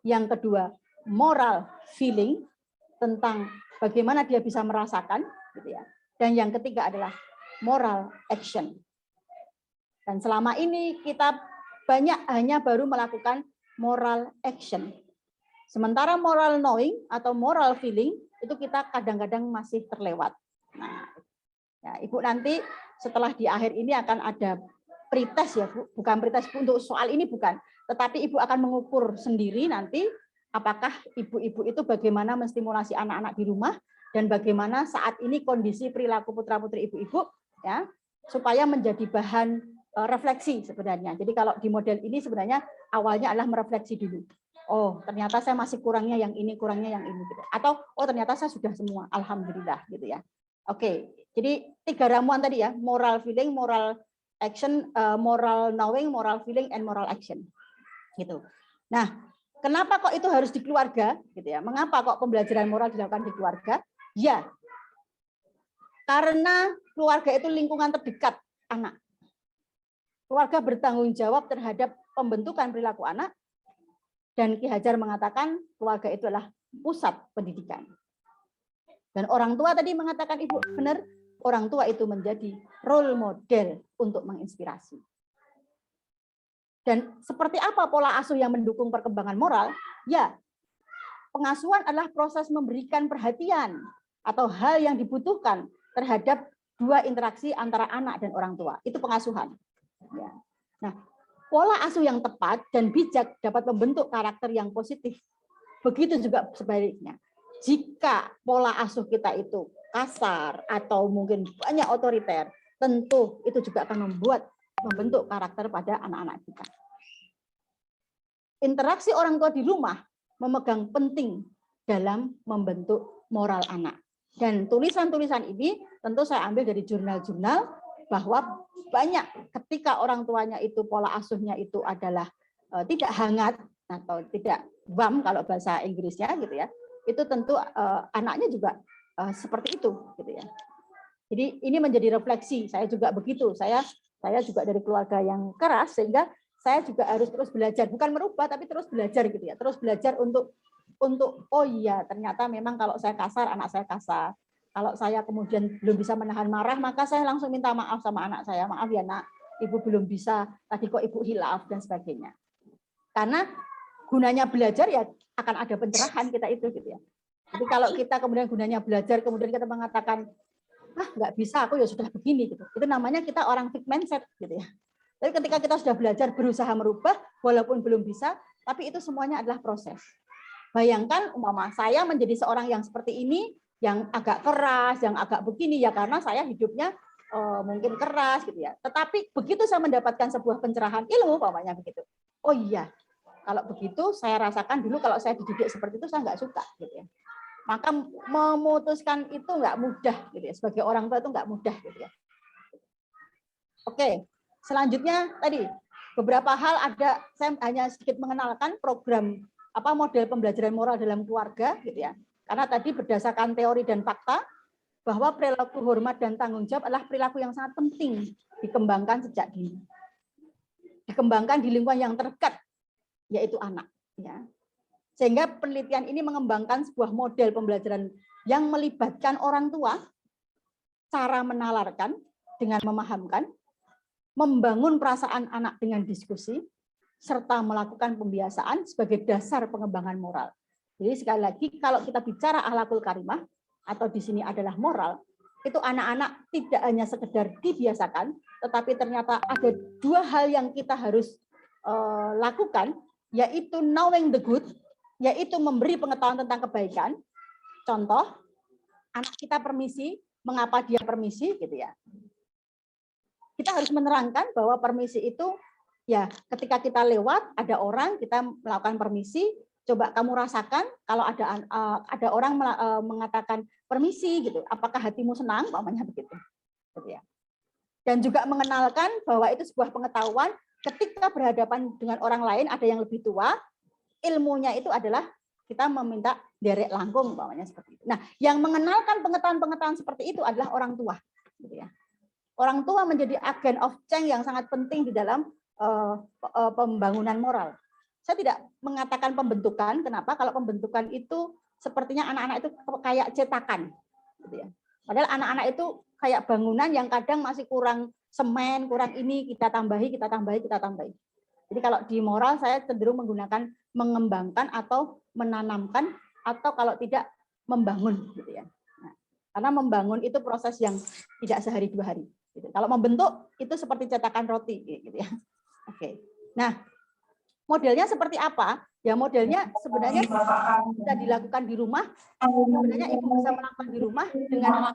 Yang kedua, moral feeling, tentang bagaimana dia bisa merasakan gitu ya. Dan yang ketiga adalah moral action. Dan selama ini kita banyak hanya baru melakukan moral action. Sementara moral knowing atau moral feeling itu kita kadang-kadang masih terlewat. Nah, ya, Ibu nanti setelah di akhir ini akan ada pretest ya, Bu. Bukan pretest untuk soal ini bukan, tetapi Ibu akan mengukur sendiri nanti apakah ibu-ibu itu bagaimana menstimulasi anak-anak di rumah dan bagaimana saat ini kondisi perilaku putra-putri ibu-ibu ya, supaya menjadi bahan refleksi sebenarnya. Jadi kalau di model ini sebenarnya awalnya adalah merefleksi dulu. Oh, ternyata saya masih kurangnya yang ini, kurangnya yang ini gitu. Atau oh ternyata saya sudah semua, alhamdulillah gitu ya. Oke. Jadi 3 ramuan tadi ya, moral feeling, moral action, moral knowing, moral feeling, and moral action. Gitu. Nah, kenapa kok itu harus di keluarga gitu ya? Mengapa kok pembelajaran moral dilakukan di keluarga? Ya. Karena keluarga itu lingkungan terdekat anak. Keluarga bertanggung jawab terhadap pembentukan perilaku anak, dan Ki Hajar mengatakan keluarga itu adalah pusat pendidikan. Dan orang tua tadi mengatakan Ibu benar, orang tua itu menjadi role model untuk menginspirasi. Dan seperti apa pola asuh yang mendukung perkembangan moral? Ya, pengasuhan adalah proses memberikan perhatian atau hal yang dibutuhkan terhadap 2 interaksi antara anak dan orang tua. Itu pengasuhan. Ya. Nah, pola asuh yang tepat dan bijak dapat membentuk karakter yang positif. Begitu juga sebaliknya. Jika pola asuh kita itu kasar atau mungkin banyak otoriter, tentu itu juga akan membentuk karakter pada anak-anak kita. Interaksi orang tua di rumah memegang penting dalam membentuk moral anak. Dan tulisan-tulisan ini tentu saya ambil dari jurnal-jurnal bahwa banyak ketika orang tuanya itu pola asuhnya itu adalah tidak hangat atau tidak warm kalau bahasa Inggrisnya gitu ya. Itu tentu anaknya juga seperti itu gitu ya. Jadi ini menjadi refleksi, saya juga begitu. Saya juga dari keluarga yang keras sehingga saya juga harus terus belajar, bukan merubah tapi terus belajar gitu ya. Terus belajar untuk oh iya ternyata memang kalau saya kasar anak saya kasar. Kalau saya kemudian belum bisa menahan marah, maka saya langsung minta maaf sama anak saya. Maaf ya nak, ibu belum bisa, tadi kok ibu hilaf dan sebagainya. Karena gunanya belajar ya akan ada pencerahan kita itu gitu ya. Jadi kalau kita kemudian gunanya belajar, kemudian kita mengatakan, nggak bisa, aku ya sudah begini gitu. Itu namanya kita orang fixed mindset gitu ya. Tapi ketika kita sudah belajar berusaha merubah, walaupun belum bisa, tapi itu semuanya adalah proses. Bayangkan umpama saya menjadi seorang yang seperti ini, yang agak keras, yang agak begini ya karena saya hidupnya mungkin keras gitu ya. Tetapi begitu saya mendapatkan sebuah pencerahan ilmu, umpamanya begitu. Oh iya, kalau begitu saya rasakan dulu kalau saya dididik seperti itu saya nggak suka gitu ya. Maka memutuskan itu nggak mudah, gitu ya. Sebagai orang tua itu nggak mudah, gitu ya. Oke, selanjutnya tadi beberapa hal ada, saya hanya sedikit mengenalkan program model pembelajaran moral dalam keluarga, gitu ya. Karena tadi berdasarkan teori dan fakta bahwa perilaku hormat dan tanggung jawab adalah perilaku yang sangat penting dikembangkan sejak dini. Dikembangkan di lingkungan yang terdekat, yaitu anak. Ya. Sehingga penelitian ini mengembangkan sebuah model pembelajaran yang melibatkan orang tua, cara menalarkan dengan memahamkan, membangun perasaan anak dengan diskusi, serta melakukan pembiasaan sebagai dasar pengembangan moral. Jadi sekali lagi, kalau kita bicara akhlakul karimah, atau di sini adalah moral, itu anak-anak tidak hanya sekedar dibiasakan, tetapi ternyata ada dua hal yang kita harus lakukan, yaitu knowing the good, yaitu memberi pengetahuan tentang kebaikan. Contoh, anak kita permisi, mengapa dia permisi, gitu ya. Kita harus menerangkan bahwa permisi itu, ya ketika kita lewat, ada orang, kita melakukan permisi, coba kamu rasakan kalau ada orang mengatakan permisi, gitu, apakah hatimu senang, umpamanya begitu. Gitu ya. Dan juga mengenalkan bahwa itu sebuah pengetahuan ketika berhadapan dengan orang lain, ada yang lebih tua, ilmunya itu adalah kita meminta derek langkung, umpamanya seperti itu. Nah, yang mengenalkan pengetahuan-pengetahuan seperti itu adalah orang tua. Gitu ya. Orang tua menjadi agen of change yang sangat penting di dalam pembangunan moral. Saya tidak mengatakan pembentukan. Kenapa? Kalau pembentukan itu sepertinya anak-anak itu kayak cetakan, gitu ya. Padahal anak-anak itu kayak bangunan yang kadang masih kurang semen, kurang ini, kita tambahi. Jadi kalau di moral saya cenderung menggunakan mengembangkan atau menanamkan, atau kalau tidak membangun, gitu ya. Nah, karena membangun itu proses yang tidak sehari dua hari. Gitu. Kalau membentuk itu seperti cetakan roti, gitu ya. Oke. Nah, modelnya seperti apa? Ya modelnya sebenarnya bisa dilakukan di rumah. Sebenarnya ibu bisa melakukan di rumah dengan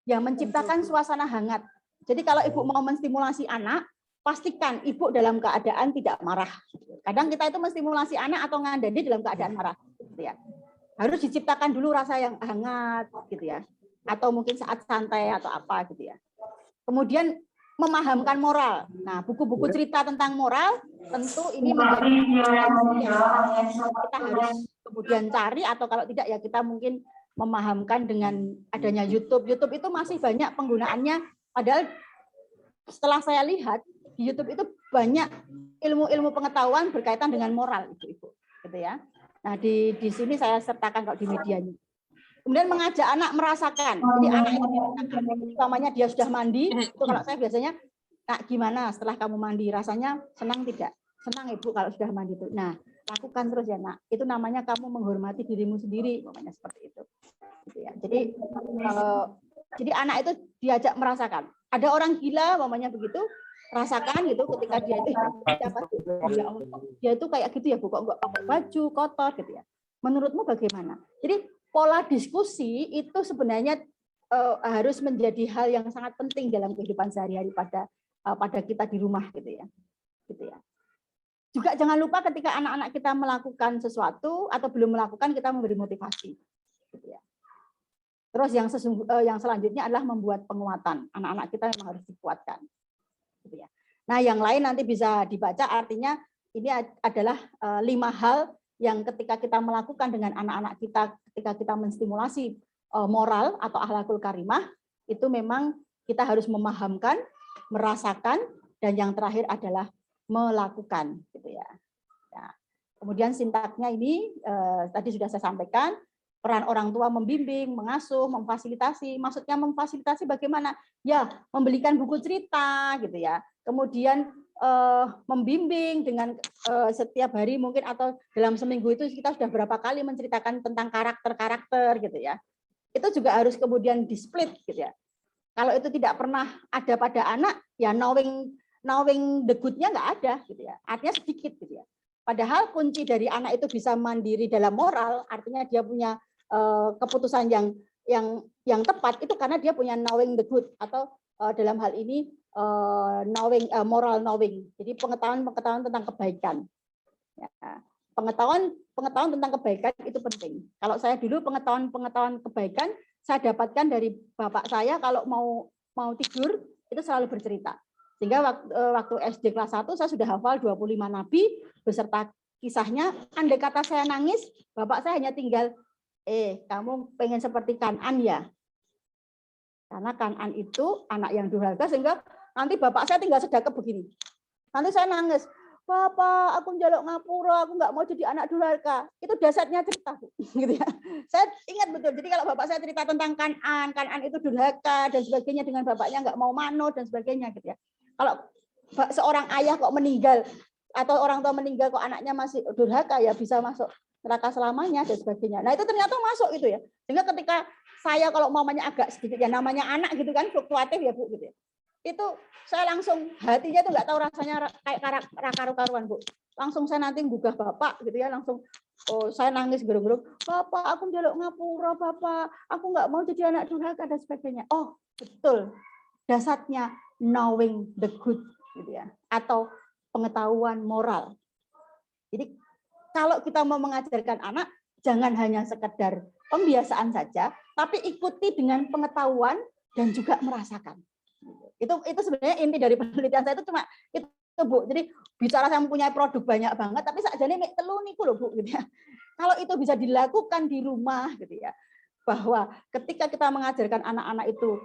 yang menciptakan suasana hangat. Jadi kalau ibu mau menstimulasi anak, pastikan ibu dalam keadaan tidak marah. Kadang kita itu menstimulasi anak atau ngandani dalam keadaan marah, gitu ya. Harus diciptakan dulu rasa yang hangat, gitu ya. Atau mungkin saat santai atau apa, gitu ya. Kemudian memahamkan moral. Nah, buku-buku cerita tentang moral tentu ini menjadi yang kita harus kemudian cari, atau kalau tidak ya kita mungkin memahamkan dengan adanya YouTube. YouTube itu masih banyak penggunaannya, padahal setelah saya lihat di YouTube itu banyak ilmu-ilmu pengetahuan berkaitan dengan moral itu, Ibu. Gitu ya. Nah, di sini saya sertakan kalau di medianya. Kemudian mengajak anak merasakan. Jadi anak itu umpamanya dia sudah mandi, itu kalau saya biasanya, "Nak, gimana setelah kamu mandi? Rasanya senang tidak?" "Senang, Ibu, kalau sudah mandi itu." Nah, lakukan terus ya, Nak. Itu namanya kamu menghormati dirimu sendiri, umpamanya seperti itu. Gitu ya. Jadi anak itu diajak merasakan. Ada orang gila, umpamanya begitu, rasakan gitu ketika dia itu dia itu kayak gitu ya, Bu, kok enggak pakai baju kotor, gitu ya. Menurutmu bagaimana? Jadi pola diskusi itu sebenarnya harus menjadi hal yang sangat penting dalam kehidupan sehari-hari pada kita di rumah, gitu ya. Juga jangan lupa ketika anak-anak kita melakukan sesuatu atau belum melakukan, kita memberi motivasi, gitu ya. Terus yang selanjutnya adalah membuat penguatan. Anak-anak kita memang harus dikuatkan, gitu ya. Nah, yang lain nanti bisa dibaca, artinya ini adalah 5 hal yang ketika kita melakukan dengan anak-anak kita, ketika kita menstimulasi moral atau akhlakul karimah, itu memang kita harus memahamkan, merasakan, dan yang terakhir adalah melakukan, gitu ya. Nah, kemudian sintaksnya ini tadi sudah saya sampaikan, peran orang tua membimbing, mengasuh, memfasilitasi. Maksudnya memfasilitasi bagaimana? Ya, membelikan buku cerita, gitu ya. Kemudian membimbing dengan setiap hari mungkin, atau dalam seminggu itu kita sudah berapa kali menceritakan tentang karakter-karakter, gitu ya. Itu juga harus kemudian di-split, gitu ya. Kalau itu tidak pernah ada pada anak, ya knowing the good-nya nggak ada, gitu ya. Artinya sedikit, gitu ya. Padahal kunci dari anak itu bisa mandiri dalam moral, artinya dia punya keputusan yang tepat, itu karena dia punya knowing the good, atau dalam hal ini moral knowing. Jadi pengetahuan tentang kebaikan. Ya. pengetahuan tentang kebaikan itu penting. Kalau saya dulu pengetahuan kebaikan saya dapatkan dari bapak saya, kalau mau tidur itu selalu bercerita. Sehingga waktu SD kelas 1 saya sudah hafal 25 nabi beserta kisahnya. Andai kata saya nangis, bapak saya hanya tinggal, kamu pengen seperti Kan'an ya? Karena Kan'an itu anak yang durhaka, sehingga nanti bapak saya tinggal sedekap begini. Nanti saya nangis, Bapak, aku njaluk ngapura, aku nggak mau jadi anak durhaka. Itu dasarnya cerita, gitu ya. Saya ingat betul. Jadi kalau bapak saya cerita tentang Kan'an itu durhaka dan sebagainya, dengan bapaknya nggak mau manut dan sebagainya, gitu ya. Kalau seorang ayah kok meninggal atau orang tua meninggal kok anaknya masih durhaka, ya bisa masuk neraka selamanya dan sebagainya. Nah itu ternyata masuk gitu ya. Sehingga ketika saya kalau mamanya agak sedikit ya namanya anak gitu kan fluktuatif ya Bu gitu ya. Itu saya langsung hatinya tuh nggak tahu rasanya kayak karu-karuan Bu. Langsung saya nanti gugah bapak gitu ya, langsung saya nangis gerung-gerung, Bapak aku njaluk ngapura Bapak, aku nggak mau jadi anak durhaka dan sebagainya. Oh betul, dasarnya knowing the good gitu ya, atau pengetahuan moral. Jadi kalau kita mau mengajarkan anak, jangan hanya sekedar pembiasaan saja, tapi ikuti dengan pengetahuan dan juga merasakan. Itu sebenarnya inti dari penelitian saya itu cuma itu Bu. Jadi bicara saya mempunyai produk banyak banget, tapi sakjane mek telu niku lho Bu gitu ya. Kalau itu bisa dilakukan di rumah gitu ya, bahwa ketika kita mengajarkan anak-anak itu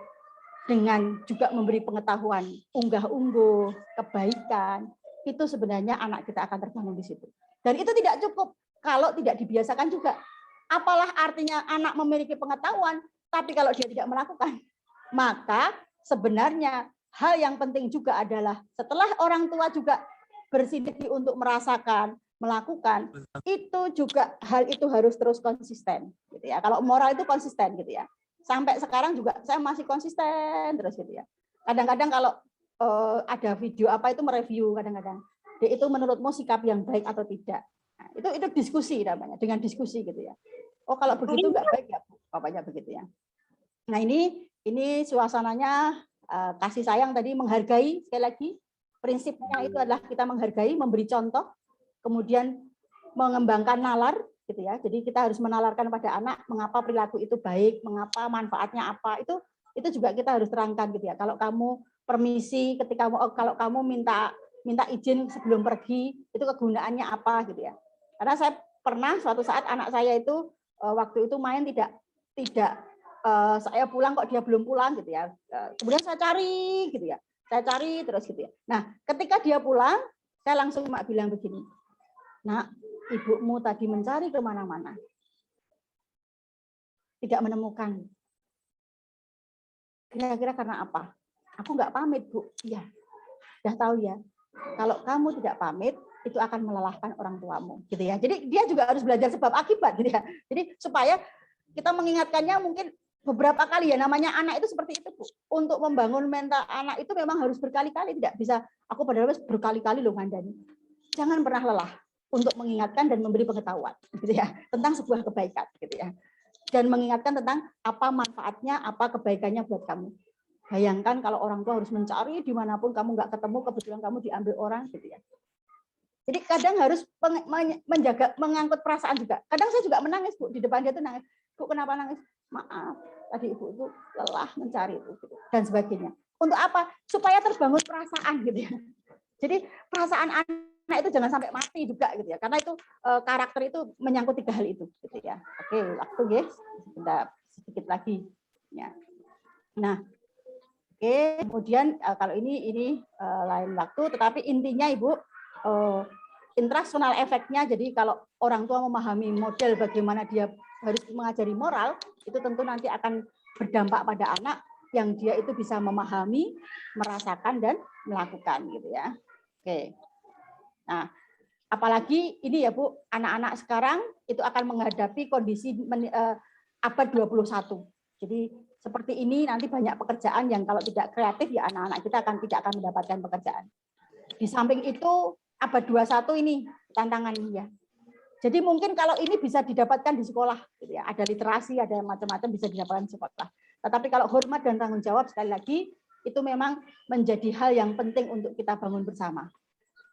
dengan juga memberi pengetahuan, unggah-ungguh, kebaikan, itu sebenarnya anak kita akan terbangun di situ. Dan itu tidak cukup kalau tidak dibiasakan juga. Apalah artinya anak memiliki pengetahuan, tapi kalau dia tidak melakukan, maka sebenarnya hal yang penting juga adalah setelah orang tua juga bersinergi untuk merasakan, melakukan, itu juga hal itu harus terus konsisten gitu ya. Kalau moral itu konsisten gitu ya. Sampai sekarang juga saya masih konsisten terus gitu ya. Kadang-kadang kalau ada video apa itu mereview kadang-kadang. Itu menurutmu sikap yang baik atau tidak. Nah, itu diskusi namanya, dengan diskusi gitu ya. Oh kalau begitu nggak baik ya, bapaknya begitu ya. Nah ini suasananya kasih sayang tadi, menghargai, sekali lagi prinsipnya itu adalah kita menghargai, memberi contoh, kemudian mengembangkan nalar gitu ya. Jadi kita harus menalarkan pada anak mengapa perilaku itu baik, mengapa manfaatnya apa, itu juga kita harus terangkan gitu ya. Kalau kamu permisi ketika kalau kamu minta izin sebelum pergi, itu kegunaannya apa gitu ya. Karena saya pernah suatu saat anak saya itu waktu itu main tidak saya pulang kok dia belum pulang gitu ya. Kemudian saya cari gitu ya. Saya cari terus gitu ya. Nah, ketika dia pulang, saya langsung bilang begini. Nak, ibumu tadi mencari kemana-mana. Tidak menemukan. Kira-kira karena apa? Aku nggak pamit, Bu. Iya. Sudah tahu ya. Kalau kamu tidak pamit, itu akan melelahkan orang tuamu, gitu ya. Jadi dia juga harus belajar sebab akibat, gitu ya. Jadi supaya kita mengingatkannya mungkin beberapa kali ya, namanya anak itu seperti itu Bu. Untuk membangun mental anak itu memang harus berkali-kali, tidak bisa aku padahal berkali-kali loh ngandani. Jangan pernah lelah untuk mengingatkan dan memberi pengetahuan gitu ya tentang sebuah kebaikan gitu ya. Dan mengingatkan tentang apa manfaatnya, apa kebaikannya buat kamu. Bayangkan kalau orang tua harus mencari dimanapun kamu nggak ketemu, kebetulan kamu diambil orang gitu ya. Jadi kadang harus menjaga, mengangkut perasaan juga. Kadang saya juga menangis Bu, di depan dia tuh nangis. Bu kenapa nangis? Maaf, tadi ibu itu lelah mencari itu gitu, dan sebagainya. Untuk apa? Supaya terbangun perasaan gitu ya. Jadi perasaan anak itu jangan sampai mati juga gitu ya. Karena itu karakter itu menyangkut 3 hal itu gitu ya. Oke, waktu ya. Sebentar, sedikit lagi ya. Nah, oke, kemudian kalau ini lain waktu, tetapi intinya Ibu intrasonal efeknya. Jadi kalau orang tua memahami model bagaimana dia harus mengajari moral, itu tentu nanti akan berdampak pada anak yang dia itu bisa memahami, merasakan dan melakukan gitu ya. Oke. Nah, apalagi ini ya Bu, anak-anak sekarang itu akan menghadapi kondisi abad 21. Jadi seperti ini nanti banyak pekerjaan yang kalau tidak kreatif ya anak-anak kita tidak akan mendapatkan pekerjaan. Di samping itu abad 21 ini tantangannya ya. Jadi mungkin kalau ini bisa didapatkan di sekolah, gitu ya. Ada literasi, ada macam-macam bisa didapatkan di sekolah. Tetapi kalau hormat dan tanggung jawab sekali lagi itu memang menjadi hal yang penting untuk kita bangun bersama.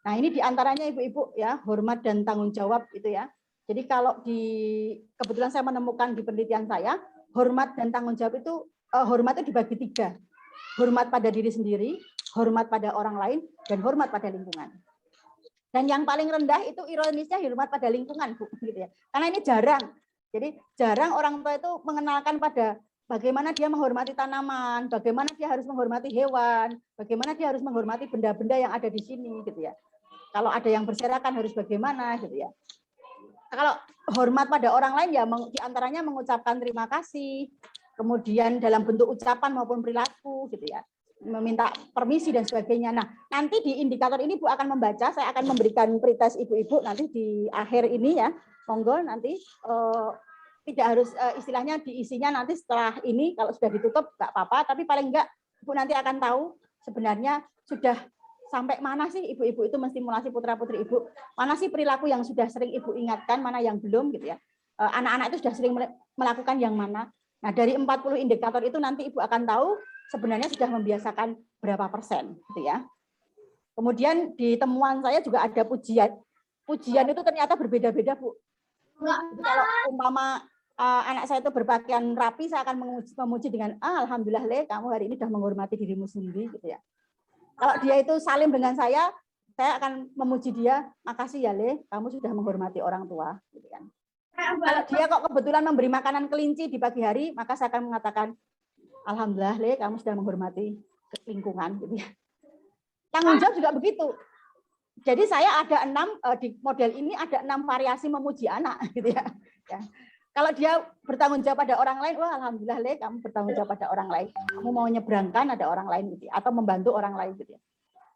Nah, ini diantaranya ibu-ibu ya, hormat dan tanggung jawab itu ya. Jadi kalau kebetulan saya menemukan di penelitian saya, hormat dan tanggung jawab itu hormat itu dibagi 3. Hormat pada diri sendiri, hormat pada orang lain, dan hormat pada lingkungan. Dan yang paling rendah itu ironisnya hormat pada lingkungan, Bu, gitu ya. Karena ini jarang. Jadi jarang orang tua itu mengenalkan pada bagaimana dia menghormati tanaman, bagaimana dia harus menghormati hewan, bagaimana dia harus menghormati benda-benda yang ada di sini, gitu ya. Kalau ada yang berserakan harus bagaimana, gitu ya. Kalau hormat pada orang lain ya diantaranya mengucapkan terima kasih, kemudian dalam bentuk ucapan maupun perilaku, gitu ya, meminta permisi dan sebagainya. Nah, nanti di indikator ini Bu akan membaca, saya akan memberikan pretest ibu-ibu nanti di akhir ini ya, monggo nanti tidak harus istilahnya diisinya nanti setelah ini, kalau sudah ditutup nggak apa-apa, tapi paling enggak Ibu nanti akan tahu sebenarnya sudah sampai mana sih ibu-ibu itu menstimulasi putra-putri ibu, mana sih perilaku yang sudah sering ibu ingatkan, mana yang belum, gitu ya. Anak-anak itu sudah sering melakukan yang mana. Nah, dari 40 indikator itu nanti ibu akan tahu sebenarnya sudah membiasakan berapa persen, gitu ya. Kemudian di temuan saya juga ada pujian. Pujian itu ternyata berbeda-beda, Bu. Jadi kalau umpama anak saya itu berpakaian rapi, saya akan memuji dengan alhamdulillah Le, kamu hari ini sudah menghormati dirimu sendiri, gitu ya. Kalau dia itu salim dengan saya akan memuji dia, makasih ya Le, kamu sudah menghormati orang tua, gitu kan. Kalau dia kok kebetulan memberi makanan kelinci di pagi hari, maka saya akan mengatakan alhamdulillah Le, kamu sudah menghormati lingkungan, gitu ya. Tanggung jawab juga begitu. Jadi saya ada 6 di model ini ada 6 variasi memuji anak, gitu ya. Kalau dia bertanggung jawab pada orang lain, wah alhamdulillah Le, kamu bertanggung jawab pada orang lain. Kamu mau nyebrangkan ada orang lain, gitu ya, atau membantu orang lain, gitu ya.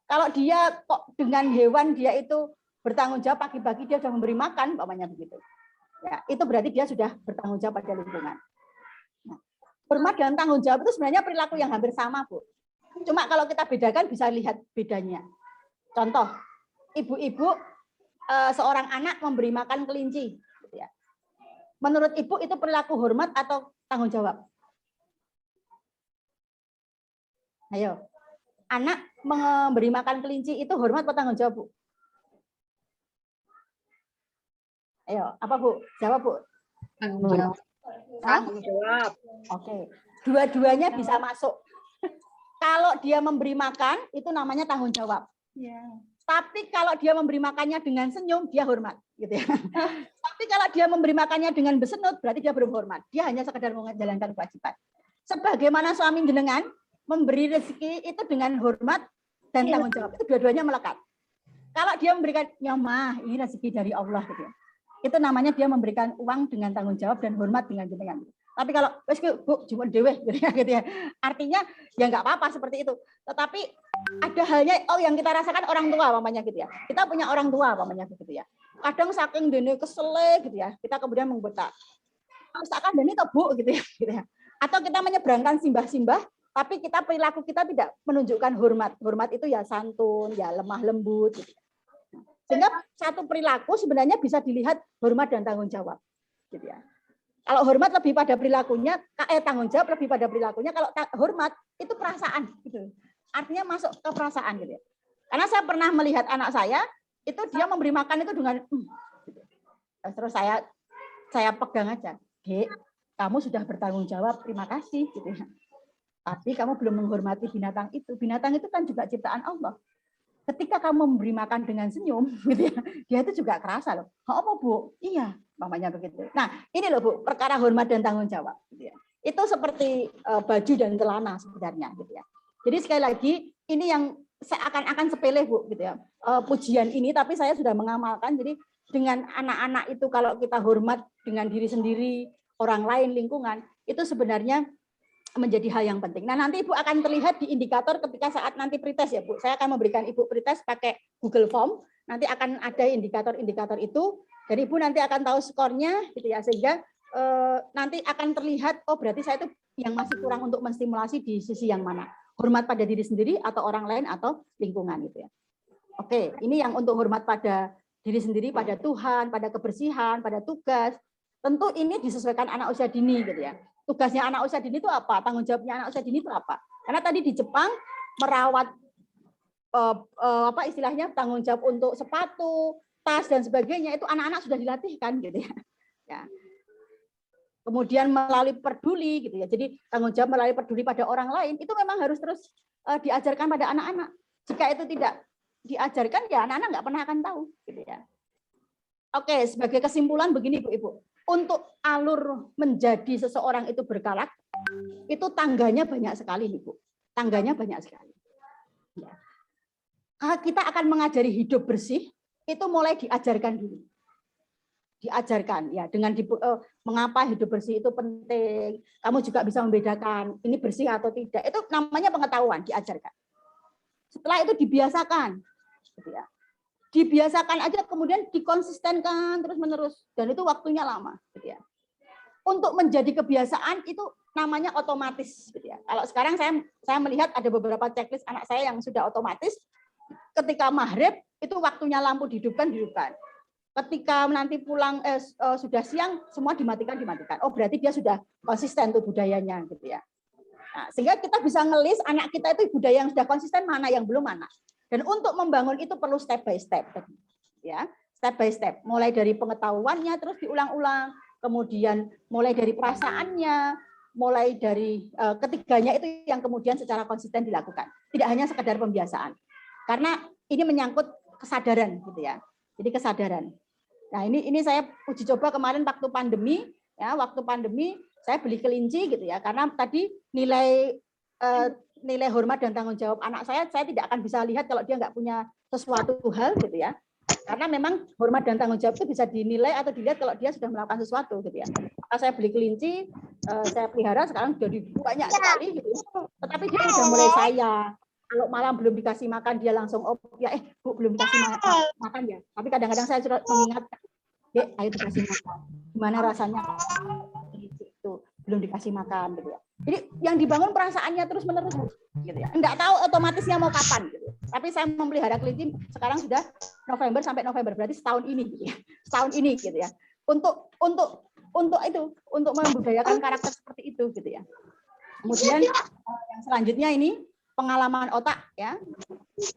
Kalau dia kok dengan hewan dia itu bertanggung jawab, pagi-pagi dia sudah memberi makan, umpamanya begitu. Ya, itu berarti dia sudah bertanggung jawab pada lingkungan. Nah, hormat dan tanggung jawab itu sebenarnya perilaku yang hampir sama, Bu. Cuma kalau kita bedakan bisa lihat bedanya. Contoh, ibu-ibu seorang anak memberi makan kelinci, gitu ya. Menurut ibu itu perilaku hormat atau tanggung jawab? Ayo, anak memberi makan kelinci itu hormat atau tanggung jawab, Bu? Ayo, apa Bu? Jawab, Bu. Tanggung jawab. Tanggung jawab. Oke, dua-duanya bisa masuk. Kalau dia memberi makan, itu namanya tanggung jawab. Tapi kalau dia memberi makannya dengan senyum, dia hormat, gitu ya. Tapi kalau dia memberi makannya dengan bersenut, berarti dia belum hormat. Dia hanya sekedar menjalankan kewajiban. Sebagaimana suami jenengan memberi rezeki itu dengan hormat dan tanggung jawab, itu dua-duanya melekat. Kalau dia memberikan nyamah, ini rezeki dari Allah, gitu ya. Itu namanya dia memberikan uang dengan tanggung jawab dan hormat dengan jenengan. Tapi kalau wes Bu cuma dewe gitu ya. Artinya ya nggak apa-apa seperti itu. Tetapi ada halnya yang kita rasakan orang tua umpamanya gitu ya. Kita punya orang tua umpamanya gitu ya. Kadang saking dene kesele gitu ya, kita kemudian membentak. Misalkan dene to Bu gitu ya. Atau kita menyeberangkan simbah-simbah tapi kita perilaku kita tidak menunjukkan hormat. Hormat itu ya santun, ya lemah lembut gitu. Sehingga satu perilaku sebenarnya bisa dilihat hormat dan tanggung jawab gitu ya. Kalau hormat lebih pada perilakunya, tanggung jawab lebih pada perilakunya. Kalau hormat itu perasaan, gitu. Artinya masuk ke perasaan, gitu. Karena saya pernah melihat anak saya itu dia memberi makan itu dengan, gitu. Terus saya pegang aja, Dek, kamu sudah bertanggung jawab, terima kasih, gitu ya. Tapi kamu belum menghormati binatang itu. Binatang itu kan juga ciptaan Allah. Ketika kamu memberi makan dengan senyum, gitu ya, dia itu juga kerasa loh. Oh, apa Bu? Iya, mamanya begitu. Nah, ini loh Bu, perkara hormat dan tanggung jawab. Gitu ya. Itu seperti baju dan celana sebenarnya, gitu ya. Jadi sekali lagi, ini yang seakan-akan sepele Bu, gitu ya. Pujian ini, tapi saya sudah mengamalkan. Jadi dengan anak-anak itu kalau kita hormat dengan diri sendiri, orang lain, lingkungan, itu sebenarnya menjadi hal yang penting. Nah, nanti Ibu akan terlihat di indikator ketika saat nanti pretest ya, Bu. Saya akan memberikan Ibu pretest pakai Google Form. Nanti akan ada indikator-indikator itu. Dan Ibu nanti akan tahu skornya, gitu ya. Sehingga nanti akan terlihat, oh berarti saya itu yang masih kurang untuk menstimulasi di sisi yang mana. Hormat pada diri sendiri atau orang lain atau lingkungan, gitu ya. Oke, ini yang untuk hormat pada diri sendiri, pada Tuhan, pada kebersihan, pada tugas. Tentu ini disesuaikan anak usia dini, gitu ya. Tugasnya anak usia dini itu apa? Tanggung jawabnya anak usia dini itu apa? Karena tadi di Jepang merawat apa istilahnya tanggung jawab untuk sepatu, tas dan sebagainya itu anak-anak sudah dilatihkan gitu ya. Ya. Kemudian melalui peduli gitu ya. Jadi tanggung jawab melalui peduli pada orang lain itu memang harus terus diajarkan pada anak-anak. Jika itu tidak diajarkan ya anak-anak nggak pernah akan tahu gitu ya. Oke, sebagai kesimpulan begini Ibu-ibu. Untuk alur menjadi seseorang itu berkarakter itu tangganya banyak sekali Ibu. Tangganya banyak sekali. Ya. Kita akan mengajari hidup bersih itu mulai diajarkan dulu. Diajarkan ya dengan mengapa hidup bersih itu penting. Kamu juga bisa membedakan ini bersih atau tidak. Itu namanya pengetahuan, diajarkan. Setelah itu dibiasakan. Gitu ya. Dibiasakan aja kemudian dikonsistenkan terus-menerus dan itu waktunya lama gitu ya. Untuk menjadi kebiasaan itu namanya otomatis gitu ya. Kalau sekarang saya melihat ada beberapa checklist anak saya yang sudah otomatis. Ketika maghrib itu waktunya lampu dihidupkan. Ketika nanti pulang sudah siang semua dimatikan. Oh berarti dia sudah konsisten tuh budayanya gitu ya. Nah, sehingga kita bisa ngelis anak kita itu budaya yang sudah konsisten mana yang belum mana. Dan untuk membangun itu perlu step by step ya. Step by step mulai dari pengetahuannya terus diulang-ulang, kemudian mulai dari perasaannya, mulai dari ketiganya itu yang kemudian secara konsisten dilakukan. Tidak hanya sekedar pembiasaan. Karena ini menyangkut kesadaran gitu ya. Jadi kesadaran. Nah, ini saya uji coba kemarin waktu pandemi ya, waktu pandemi saya beli kelinci gitu ya. Karena tadi nilai hormat dan tanggung jawab anak saya tidak akan bisa lihat kalau dia nggak punya sesuatu hal gitu ya. Karena memang hormat dan tanggung jawab itu bisa dinilai atau dilihat kalau dia sudah melakukan sesuatu gitu ya. Maka saya beli kelinci, saya pelihara sekarang jadi banyak sekali gitu. Tetapi dia sudah mulai sayang. Kalau malam belum dikasih makan dia langsung ya Bu belum dikasih makan ya. Tapi kadang-kadang saya sudah mengingatkan, Dek ayo dikasih makan. Gimana rasanya itu belum dikasih makan gitu ya. Jadi yang dibangun perasaannya terus menerus gitu ya. Enggak tahu otomatisnya mau kapan gitu. Tapi saya memelihara kelinci sekarang sudah November sampai November berarti setahun ini gitu ya. Setahun ini gitu ya. Untuk membudayakan karakter seperti itu gitu ya. Kemudian yang selanjutnya ini pengalaman otak ya.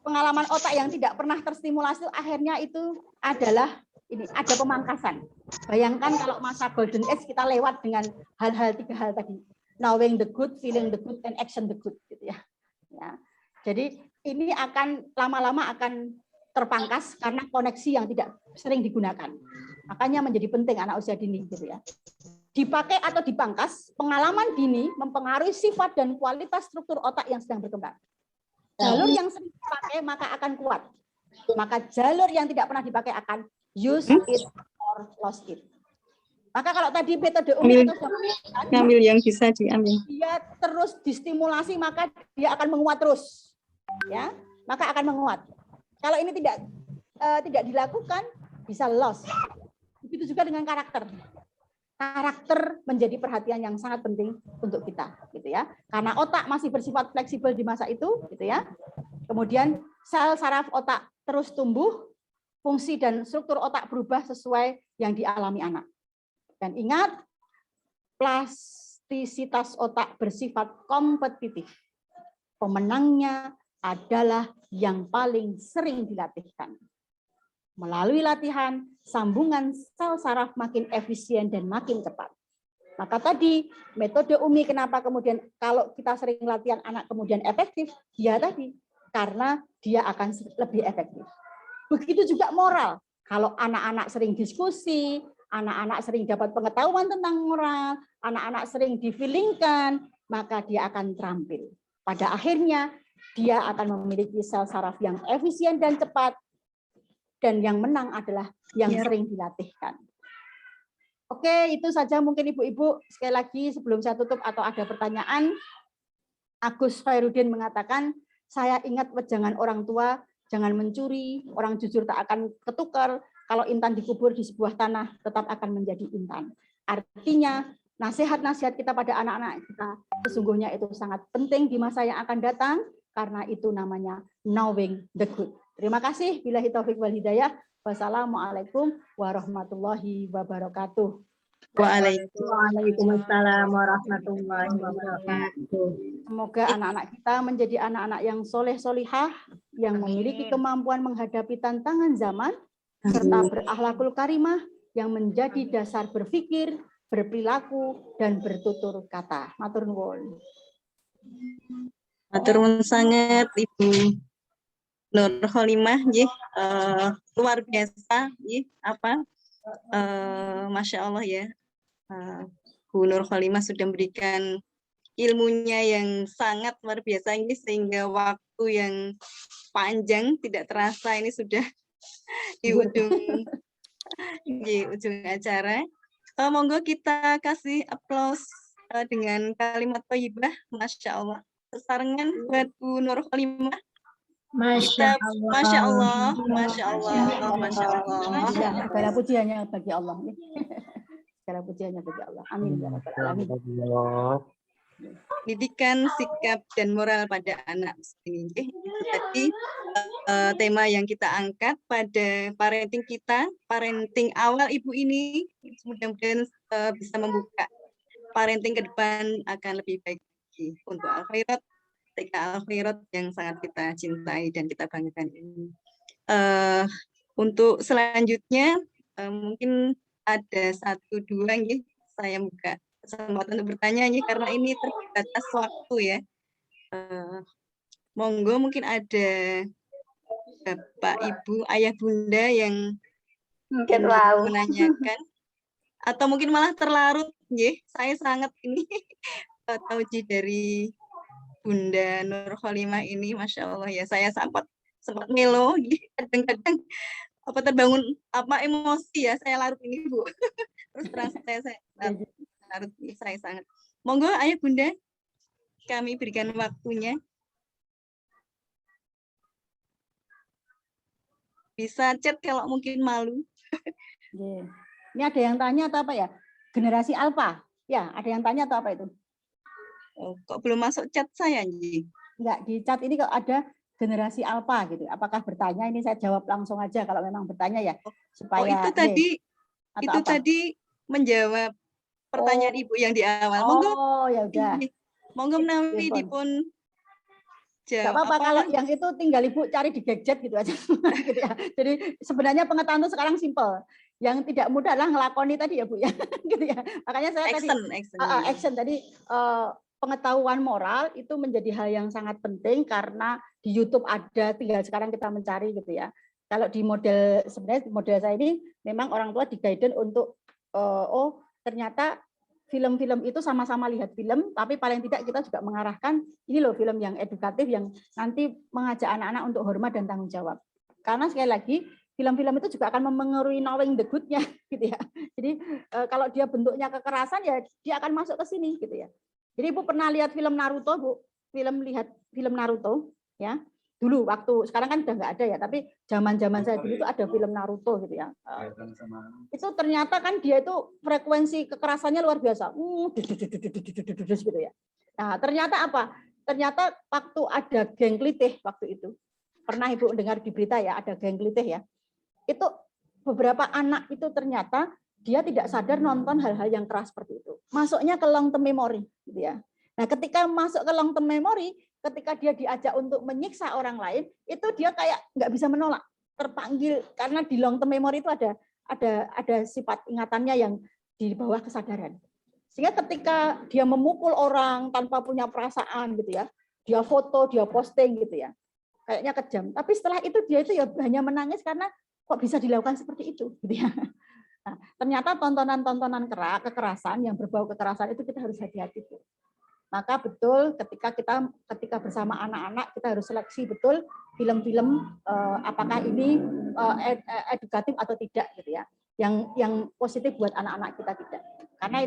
Pengalaman otak yang tidak pernah terstimulasi akhirnya itu adalah ini ada pemangkasan. Bayangkan kalau masa golden age kita lewat dengan tiga hal tadi. Knowing the good, feeling the good, and action the good gitu ya. Ya. Jadi ini akan lama-lama akan terpangkas karena koneksi yang tidak sering digunakan. Makanya menjadi penting anak usia dini gitu ya. Dipakai atau dipangkas, pengalaman dini mempengaruhi sifat dan kualitas struktur otak yang sedang berkembang. Jalur yang sering dipakai maka akan kuat. Maka jalur yang tidak pernah dipakai akan use it or lost it. Maka kalau tadi metode Umi itu ngambil yang bisa diambil. Dia terus distimulasi maka dia akan menguat terus. Ya, maka akan menguat. Kalau ini tidak dilakukan bisa lost. Begitu juga dengan karakter. Karakter menjadi perhatian yang sangat penting untuk kita gitu ya. Karena otak masih bersifat fleksibel di masa itu gitu ya. Kemudian sel saraf otak terus tumbuh, fungsi dan struktur otak berubah sesuai yang dialami anak. Dan ingat, plastisitas otak bersifat kompetitif. Pemenangnya adalah yang paling sering dilatihkan. Melalui latihan, sambungan sel saraf makin efisien dan makin cepat. Maka tadi metode Umi kenapa kemudian kalau kita sering latihan anak kemudian efektif, ya tadi karena dia akan lebih efektif. Begitu juga moral. Kalau anak-anak sering diskusi, anak-anak sering dapat pengetahuan tentang moral, anak-anak sering difeelingkan, maka dia akan terampil. Pada akhirnya dia akan memiliki sel saraf yang efisien dan cepat. Dan yang menang adalah yang sering dilatihkan. Oke, itu saja mungkin Ibu-Ibu. Sekali lagi sebelum saya tutup atau ada pertanyaan, Agus Khairuddin mengatakan, saya ingat wejangan orang tua, jangan mencuri, orang jujur tak akan ketukar, kalau intan dikubur di sebuah tanah tetap akan menjadi intan. Artinya, nasihat-nasihat kita pada anak-anak kita sesungguhnya itu sangat penting di masa yang akan datang, karena itu namanya knowing the good. Terima kasih. Billahi taufik wal hidayah. Wassalamualaikum warahmatullahi wabarakatuh. Waalaikumsalam warahmatullahi wabarakatuh. Semoga anak-anak kita menjadi anak-anak yang soleh solihah, yang memiliki kemampuan menghadapi tantangan zaman, serta berakhlakul karimah yang menjadi dasar berpikir, berperilaku, dan bertutur kata. Matur nuwun. Matur nuwun sangat Ibu Nur Kholimah, nggih, luar biasa, nggih, Masya Allah ya, Bu Nur Kholimah sudah memberikan ilmunya yang sangat luar biasa, nggih, sehingga waktu yang panjang tidak terasa ini sudah di ujung acara. Monggo kita kasih aplaus dengan kalimat thayyibah, Masya Allah. Sesarengan buat Bu Nur Kholimah. Masya Allah. Masya Allah, Masya Allah, Masya Allah. Segala puji hanya bagi Allah. Segala puji hanya bagi Allah. Amin ya rabbal alamin. Didikan sikap dan moral pada anak ini. Itu tadi tema yang kita angkat pada parenting kita, parenting awal ibu ini. Mudah-mudahan bisa membuka parenting ke depan akan lebih baik lagi untuk al-khairat, al-khairat yang sangat kita cintai dan kita banggakan ini. Untuk selanjutnya mungkin ada 1-2 nih, saya buka kesempatan untuk bertanya nih, karena ini terbatas waktu ya. Monggo mungkin ada Bapak, Ibu, Ayah, Bunda yang ingin menanyakan, atau mungkin malah terlarut, ya. Saya sangat ini tauji dari Bunda Nur Kholimah ini, Masya Allah ya. Saya sempat melo, kadang-kadang terbangun emosi ya, saya larut ini Bu. Terus terang saya larut ini, saya sangat. Monggo Ayah Bunda, kami berikan waktunya. Bisa chat kalau mungkin malu. Ini ada yang tanya atau apa ya? Generasi Alpha. Ya, ada yang tanya atau apa itu? Kok belum masuk chat saya, Nji? Enggak, di chat ini kok ada generasi Alpha gitu. Apakah bertanya? Ini saya jawab langsung aja kalau memang bertanya ya. Supaya itu tadi menjawab pertanyaan Ibu yang di awal. Monggo. Ya udah. Monggo menawi dipun Gak apa-apa kalau yang itu tinggal Ibu cari di gadget gitu aja. Gitu ya. Jadi sebenarnya pengetahuan itu sekarang simpel. Yang tidak mudah adalah ngelakoni tadi ya Bu ya. Gitu ya. Makanya saya action tadi pengetahuan moral itu menjadi hal yang sangat penting karena di YouTube ada, tinggal sekarang kita mencari gitu ya. Kalau di sebenarnya model saya ini memang orang tua di-guide untuk ternyata film-film itu sama-sama lihat film, tapi paling tidak kita juga mengarahkan ini loh film yang edukatif yang nanti mengajak anak-anak untuk hormat dan tanggung jawab. Karena sekali lagi film-film itu juga akan memengaruhi knowing the good-nya gitu ya. Jadi kalau dia bentuknya kekerasan ya dia akan masuk ke sini gitu ya. Jadi Ibu pernah lihat film Naruto, Bu? Lihat film Naruto ya. Dulu waktu sekarang kan udah nggak ada ya, tapi zaman-zaman saya dulu itu ada film Naruto gitu ya. Itu ternyata kan dia itu frekuensi kekerasannya luar biasa. Gitu ya. Nah, ternyata apa? Ternyata waktu ada geng klitih waktu itu. Pernah Ibu dengar di berita ya, ada geng klitih ya. Itu beberapa anak itu ternyata dia tidak sadar nonton hal-hal yang keras seperti itu. Masuknya ke long term memory gitu ya. Nah, ketika masuk ke long term memory, ketika dia diajak untuk menyiksa orang lain, itu dia kayak nggak bisa menolak, terpanggil karena di long term memory itu ada sifat ingatannya yang di bawah kesadaran. Sehingga ketika dia memukul orang tanpa punya perasaan gitu ya, dia foto, dia posting gitu ya, kayaknya kejam. Tapi setelah itu dia itu ya hanya menangis karena kok bisa dilakukan seperti itu gitu ya. Nah, ternyata tontonan-tontonan kekerasan yang berbau kekerasan itu kita harus hati-hati. Maka betul ketika bersama anak-anak kita harus seleksi betul film-film apakah ini edukatif atau tidak gitu ya. Yang positif buat anak-anak kita tidak. Karena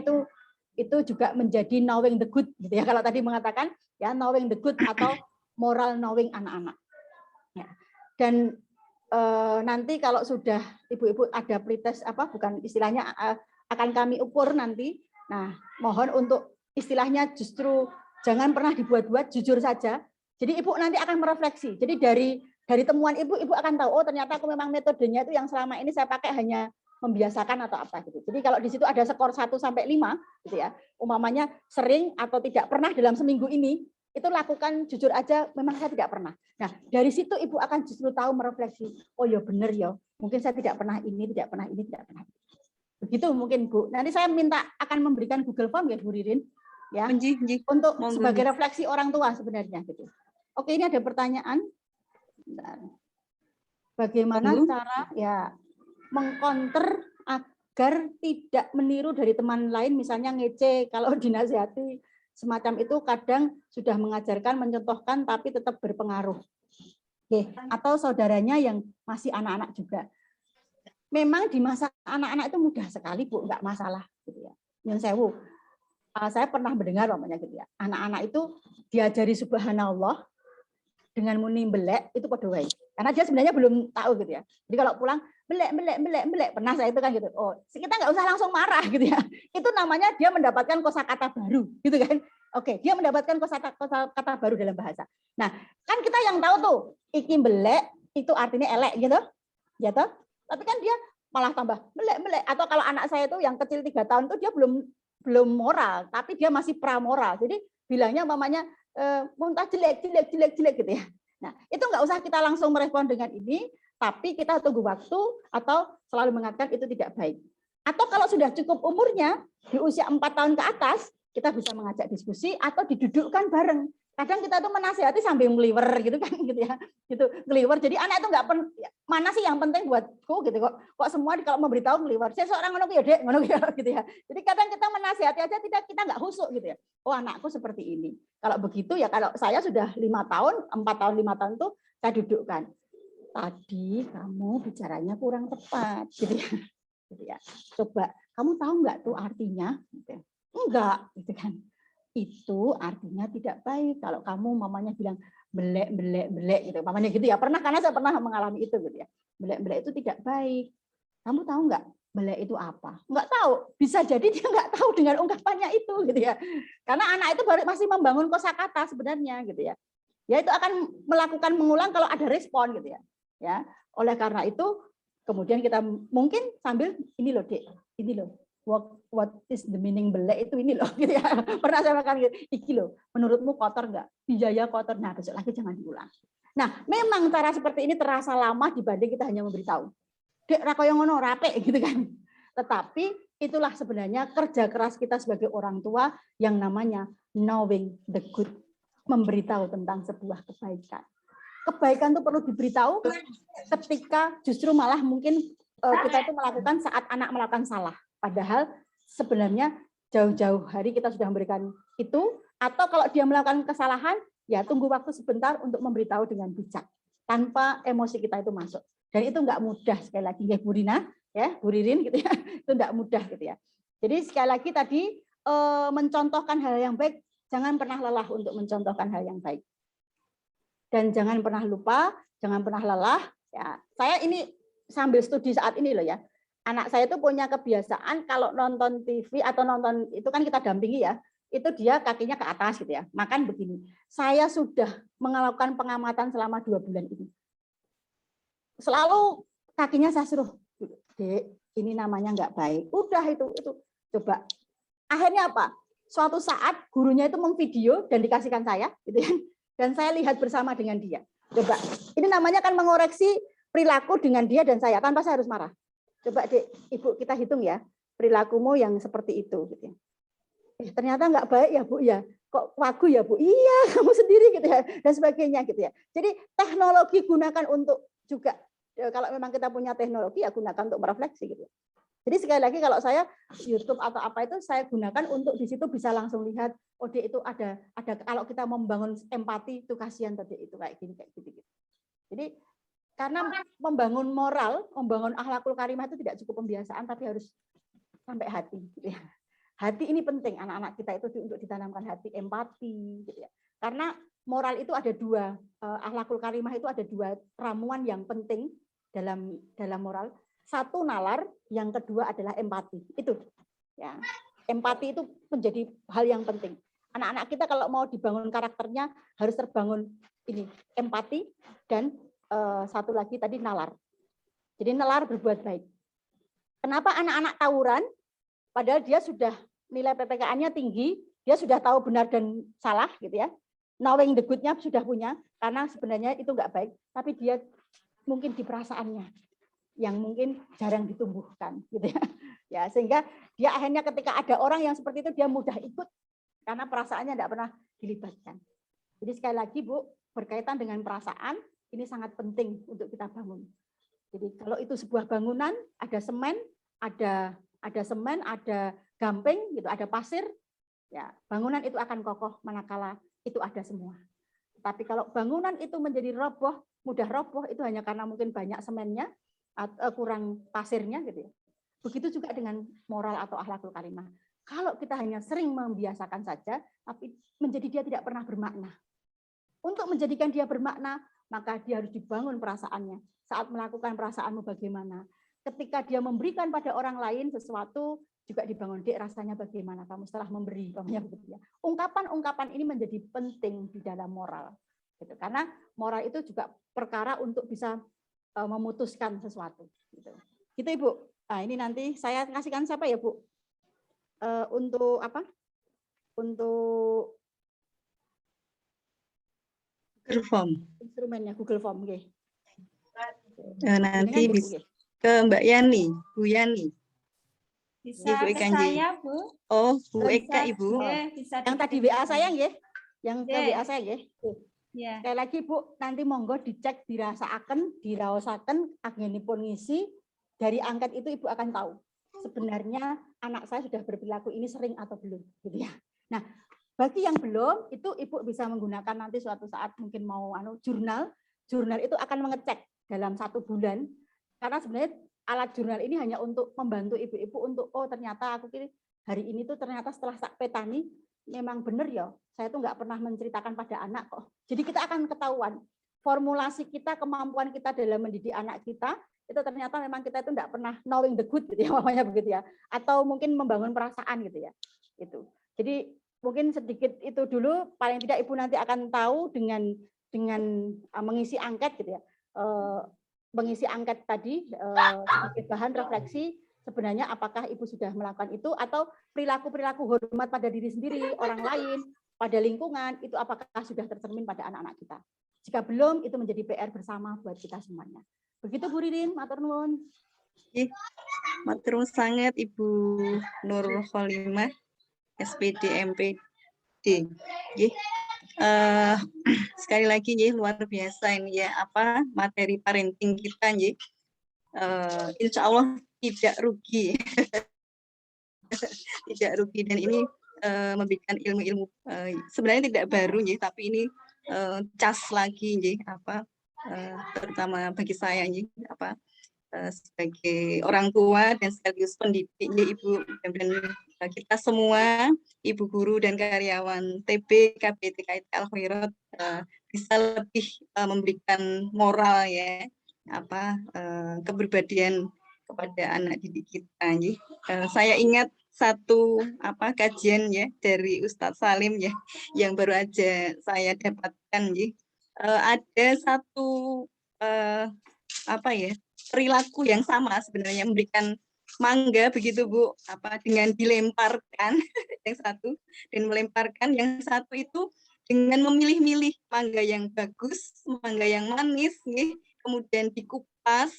itu juga menjadi knowing the good gitu ya. Kalau tadi mengatakan ya knowing the good atau moral knowing anak-anak. Ya. Dan nanti kalau sudah ibu-ibu ada pretest bukan istilahnya akan kami ukur nanti. Nah, mohon untuk istilahnya justru jangan pernah dibuat-buat, jujur saja. Jadi Ibu nanti akan merefleksi. Jadi dari temuan Ibu akan tahu, oh ternyata aku memang metodenya itu yang selama ini saya pakai hanya membiasakan atau apa gitu. Jadi kalau di situ ada skor 1 sampai 5 gitu ya. Umpamanya sering atau tidak pernah dalam seminggu ini, Itu lakukan jujur aja, memang saya tidak pernah. Nah, dari situ Ibu akan justru tahu merefleksi, oh ya benar ya, mungkin saya tidak pernah ini, tidak pernah ini, tidak pernah. Begitu mungkin Bu. Nanti saya minta akan memberikan Google Form ya Bu Ririn, ya, untuk sebagai refleksi orang tua sebenarnya gitu. Oke, ini ada pertanyaan. Bentar. Bagaimana cara ya mengcounter agar tidak meniru dari teman lain, misalnya ngece kalau dinasihati semacam itu, kadang sudah mengajarkan, mencontohkan, tapi tetap berpengaruh. Oke. Atau saudaranya yang masih anak-anak juga. Memang di masa anak-anak itu mudah sekali Bu, nggak masalah gitu ya. Nyun sewu. Saya pernah mendengar namanya gitu ya. Anak-anak itu diajari subhanallah dengan muni belek itu pada wae. Karena dia sebenarnya belum tahu gitu ya. Jadi kalau pulang belek, pernah saya itu kan gitu. Oh, kita nggak usah langsung marah gitu ya. Itu namanya dia mendapatkan kosakata baru gitu kan. Oke, dia mendapatkan kosakata baru dalam bahasa. Nah, kan kita yang tahu tuh, iki belek itu artinya elek gitu. Ya toh? Tapi kan dia malah tambah belek. Atau kalau anak saya itu yang kecil 3 tahun itu dia belum moral, tapi dia masih pramoral. Jadi bilangnya mamanya muntah jelek gitu ya. Nah, itu nggak usah kita langsung merespon dengan ini, tapi kita tunggu waktu atau selalu mengatakan itu tidak baik. Atau kalau sudah cukup umurnya, di usia 4 tahun ke atas, kita bisa mengajak diskusi atau didudukkan bareng. Kadang kita tuh menasihati sambil ngeliwer gitu kan gitu ya. Gitu, ngeliwer. Jadi anak itu nggak mana sih yang penting buatku gitu kok. Kok semua kalau memberitahu ngeliwer. Saya seorang ngono ya, Dek, ngono ya gitu ya. Jadi kadang kita menasihati aja kita nggak husuk gitu ya. Oh, anakku seperti ini. Kalau begitu ya, kalau saya sudah 5 tahun, 4 tahun, 5 tahun tuh saya dudukkan. Tadi kamu bicaranya kurang tepat gitu ya. Gitu ya. Coba kamu tahu nggak tuh artinya? Gitu. Enggak, gitu kan. Itu artinya tidak baik kalau kamu mamanya bilang belek gitu. Mamanya gitu ya. Pernah, karena saya pernah mengalami itu gitu ya. Belek itu tidak baik. Kamu tahu nggak belek itu apa? Nggak tahu. Bisa jadi dia nggak tahu dengan ungkapannya itu gitu ya. Karena anak itu baru masih membangun kosakata sebenarnya gitu ya. Ya itu akan melakukan mengulang kalau ada respon gitu ya. Ya, oleh karena itu kemudian kita mungkin sambil ini loh, Dek. Ini loh. What is the meaning belek itu ini loh gitu ya. Pernah saya makan gitu. Iki loh, menurutmu kotor nggak? Biaya kotor. Nah, besok lagi jangan diulang. Nah, memang cara seperti ini terasa lama dibanding kita hanya memberitahu. Dek ra koyo ngono rapi gitu kan. Tetapi itulah sebenarnya kerja keras kita sebagai orang tua yang namanya knowing the good, memberitahu tentang sebuah kebaikan. Kebaikan itu perlu diberitahu ketika justru malah mungkin kita itu melakukan saat anak melakukan salah. Padahal sebenarnya jauh-jauh hari kita sudah memberikan itu, atau kalau dia melakukan kesalahan, ya tunggu waktu sebentar untuk memberitahu dengan bijak, tanpa emosi kita itu masuk. Dan itu nggak mudah, sekali lagi ya Bu Rina, ya Bu Ririn gitu ya, itu nggak mudah gitu ya. Jadi sekali lagi tadi mencontohkan hal yang baik, jangan pernah lelah untuk mencontohkan hal yang baik. Dan jangan pernah lupa, jangan pernah lelah. Ya, saya ini sambil studi saat ini loh ya. Anak saya itu punya kebiasaan kalau nonton TV atau nonton itu kan kita dampingi ya, itu dia kakinya ke atas gitu ya, makan begini. Saya sudah melakukan pengamatan selama 2 bulan ini. Selalu kakinya saya suruh, Dek, ini namanya nggak baik. Udah itu coba. Akhirnya apa? Suatu saat gurunya itu memvideo dan dikasihkan saya, gitu ya. Dan saya lihat bersama dengan dia. Coba, ini namanya kan mengoreksi perilaku dengan dia dan saya tanpa saya harus marah. Coba Dek, Ibu kita hitung ya, perilakumu yang seperti itu. Gitu. Ternyata nggak baik ya Bu ya. Kok wagu ya Bu? Iya, kamu sendiri gitu ya. Dan sebagainya gitu ya. Jadi teknologi gunakan untuk juga, kalau memang kita punya teknologi ya gunakan untuk merefleksi gitu. Jadi sekali lagi kalau saya YouTube atau apa itu saya gunakan untuk di situ bisa langsung lihat, oh Dek itu ada kalau kita membangun empati itu kasihan tadi itu kayak gini kayak gitu. Jadi karena membangun moral, membangun akhlakul karimah itu tidak cukup pembiasaan, tapi harus sampai hati. Gitu ya. Hati ini penting, anak-anak kita itu untuk ditanamkan hati, empati. Gitu ya. Karena moral itu ada 2, akhlakul karimah itu ada 2 ramuan yang penting dalam moral. 1 nalar, yang kedua adalah empati. Itu, ya. Empati itu menjadi hal yang penting. Anak-anak kita kalau mau dibangun karakternya harus terbangun ini empati dan 1 lagi tadi nalar. Jadi nalar berbuat baik. Kenapa anak-anak tawuran? Padahal dia sudah nilai PPKN-nya tinggi, dia sudah tahu benar dan salah gitu ya. knowing the good-nya sudah punya, karena sebenarnya itu nggak baik, tapi dia mungkin di perasaannya yang mungkin jarang ditumbuhkan, gitu ya. Ya, sehingga dia akhirnya ketika ada orang yang seperti itu dia mudah ikut karena perasaannya tidak pernah dilibatkan. Jadi sekali lagi Bu, berkaitan dengan perasaan ini sangat penting untuk kita bangun. Jadi kalau itu sebuah bangunan, ada semen, ada gamping, gitu, ada pasir, ya bangunan itu akan kokoh manakala itu ada semua. Tapi kalau bangunan itu menjadi roboh, mudah roboh, itu hanya karena mungkin banyak semennya, atau kurang pasirnya, gitu ya. Begitu juga dengan moral atau akhlakul karimah. Kalau kita hanya sering membiasakan saja, tapi menjadi dia tidak pernah bermakna. Untuk menjadikan dia bermakna, maka dia harus dibangun perasaannya. Saat melakukan perasaanmu bagaimana. Ketika dia memberikan pada orang lain sesuatu, juga dibangun, Dek, rasanya bagaimana kamu setelah memberi. Ungkapan-ungkapan ini menjadi penting di dalam moral. Gitu. Karena moral itu juga perkara untuk bisa memutuskan sesuatu. Gitu Ibu. Nah, ini nanti saya kasihkan siapa ya, Bu? Untuk apa? Untuk Google Form. Instrumennya Google Form, oke. Nanti bisa ke Mbak Yani, Bu Yani. Bisa ke saya, Bu. Oh, Bu Eka, Ibu. Yang tadi WA saya, nggih. Yang ke WA saya, nggih. Ya. Sekali lagi, Bu, nanti monggo dicek, dirasaaken, diraosaken, anggenipun ngisi. Dari angket itu Ibu akan tahu sebenarnya anak saya sudah berperilaku ini sering atau belum, gitu ya. Nah, bagi yang belum, itu Ibu bisa menggunakan nanti suatu saat mungkin mau jurnal itu akan mengecek dalam 1 bulan, karena sebenarnya alat jurnal ini hanya untuk membantu ibu-ibu untuk ternyata aku hari ini tuh ternyata setelah tak petani memang benar ya, saya tuh nggak pernah menceritakan pada anak kok. Jadi kita akan ketahuan formulasi kita, kemampuan kita dalam mendidik anak kita itu ternyata memang kita itu tidak pernah knowing the good, gitu ya, namanya begitu ya, atau mungkin membangun perasaan, gitu ya. Itu. Jadi mungkin sedikit itu dulu, paling tidak Ibu nanti akan tahu dengan mengisi angket, gitu ya. Mengisi angket tadi sebagai bahan refleksi sebenarnya apakah Ibu sudah melakukan itu, atau perilaku-perilaku hormat pada diri sendiri, orang lain, pada lingkungan, itu apakah sudah tercermin pada anak-anak kita. Jika belum, itu menjadi PR bersama buat kita semuanya. Begitu Bu Ririn, matur nuwun. Matur nuwun sangat Ibu Nur Kholimah, SPD MPD. Sekali lagi luar biasa ini ya, materi parenting kita insya Allah tidak rugi. Tidak rugi, dan ini memberikan ilmu-ilmu sebenarnya tidak baru tapi ini cas lagi terutama bagi saya sebagai orang tua dan sekaligus pendidik Ibu, dan kita semua ibu guru dan karyawan TB KBT KIT Al Khairat bisa lebih memberikan moral ya, kepribadian kepada anak didik kita. Saya ingat satu kajian ya dari Ustadz Salim ya, yang baru aja saya dapatkan ada satu perilaku yang sama sebenarnya, memberikan mangga begitu Bu, dengan dilemparkan yang satu, dan melemparkan yang satu itu dengan memilih-milih mangga yang bagus, mangga yang manis kemudian dikupas,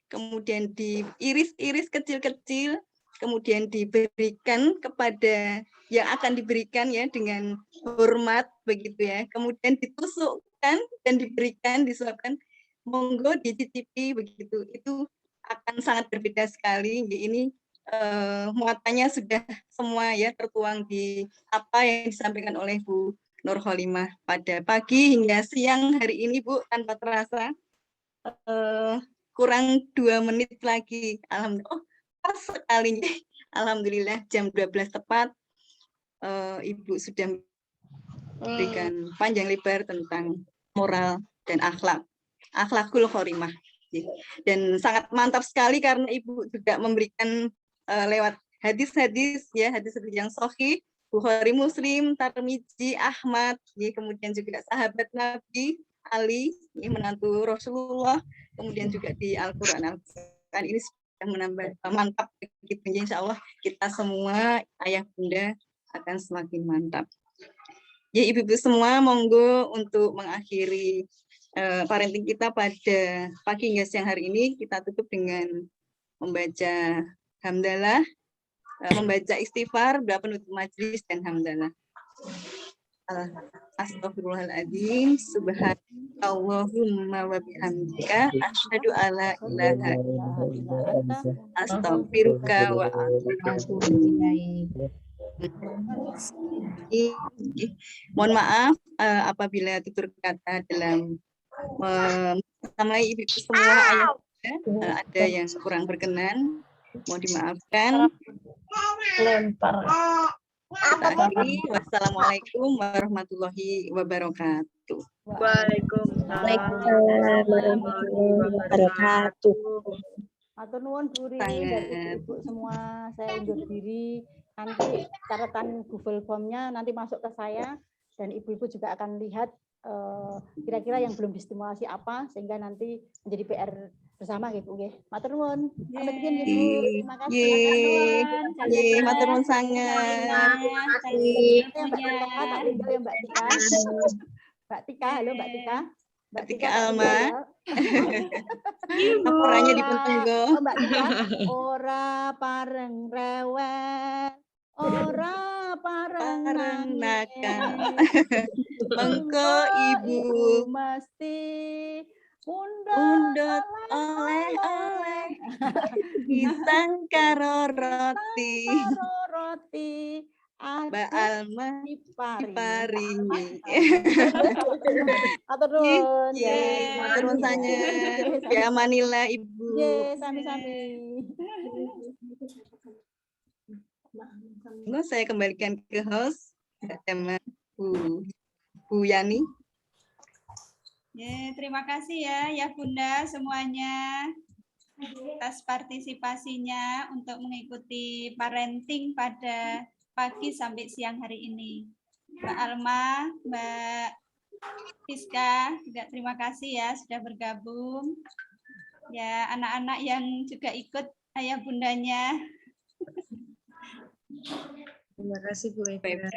kemudian diiris-iris kecil-kecil, kemudian diberikan kepada yang akan diberikan ya dengan hormat begitu ya, kemudian ditusukkan dan diberikan, disuapkan, monggo dicicipi begitu. Itu akan sangat berbeda sekali. Ini muatannya sudah semua ya tertuang di apa yang disampaikan oleh Bu Nur Kholimah pada pagi hingga siang hari ini Bu, tanpa terasa kurang 2 menit lagi. Alhamdulillah, pas sekali. Alhamdulillah jam 12 tepat Ibu sudah memberikan panjang lebar tentang moral dan akhlakul khorimah. Dan sangat mantap sekali karena Ibu juga memberikan lewat hadis-hadis ya, hadis-hadis yang sahih, Bukhari, Muslim, Tirmidzi, Ahmad, kemudian juga sahabat Nabi Ali, menantu Rasulullah, kemudian juga di Al-Qur'an. Ini sudah menambah mantap begitu. Insya Allah kita semua ayah bunda akan semakin mantap. Ya ibu-ibu semua, monggo untuk mengakhiri parenting kita pada pagi hingga siang hari ini, kita tutup dengan membaca hamdalah, membaca istighfar, doa penutup majelis, dan hamdalah. Astagfirullahaladzim, subhanallahumma wa bihamdika, asyhadu alla ilaha illa anta, astaghfiruka wa atubu ilaik. Mohon maaf apabila tutur kata dalam menyamai ibu semua ayah ada yang kurang berkenan, mohon dimaafkan. Wassalamualaikum warahmatullahi wabarakatuh. Waalaikumsalam warahmatullahi wabarakatuh. Matur nuwun Bu Rini dan ibu semua, saya undur diri. Nanti catatan Google Form-nya nanti masuk ke saya dan ibu-ibu juga akan lihat kira-kira yang belum distimulasi apa sehingga nanti menjadi PR bersama gitu nggih. Matur nuwun. Pamit izin nggih Bu. Terima kasih. Matur nuwun sangat. Terima kasih. Tak tinggal ya Mbak Tika. Mbak Tika, halo Mbak Tika. Mbak Tika Alma. Laporannya di Pentenggo. Mbak Tika, ora pareng rewel, ora pareng nakal. Mengko ibu mesti undut oleh-oleh pisang karo roti. Mbak Alma diparingi. Matur nuwun. Matur nuwun sangat. Ya Manila Ibu. Sami-sami. Saya kembalikan ke host sama Bu Yani. Terima kasih ya Bunda semuanya atas partisipasinya untuk mengikuti parenting pada pagi sampai siang hari ini. Mbak Alma, Mbak Fiska juga terima kasih ya sudah bergabung. Ya anak-anak yang juga ikut ayah bundanya. Terima kasih Bu Eka.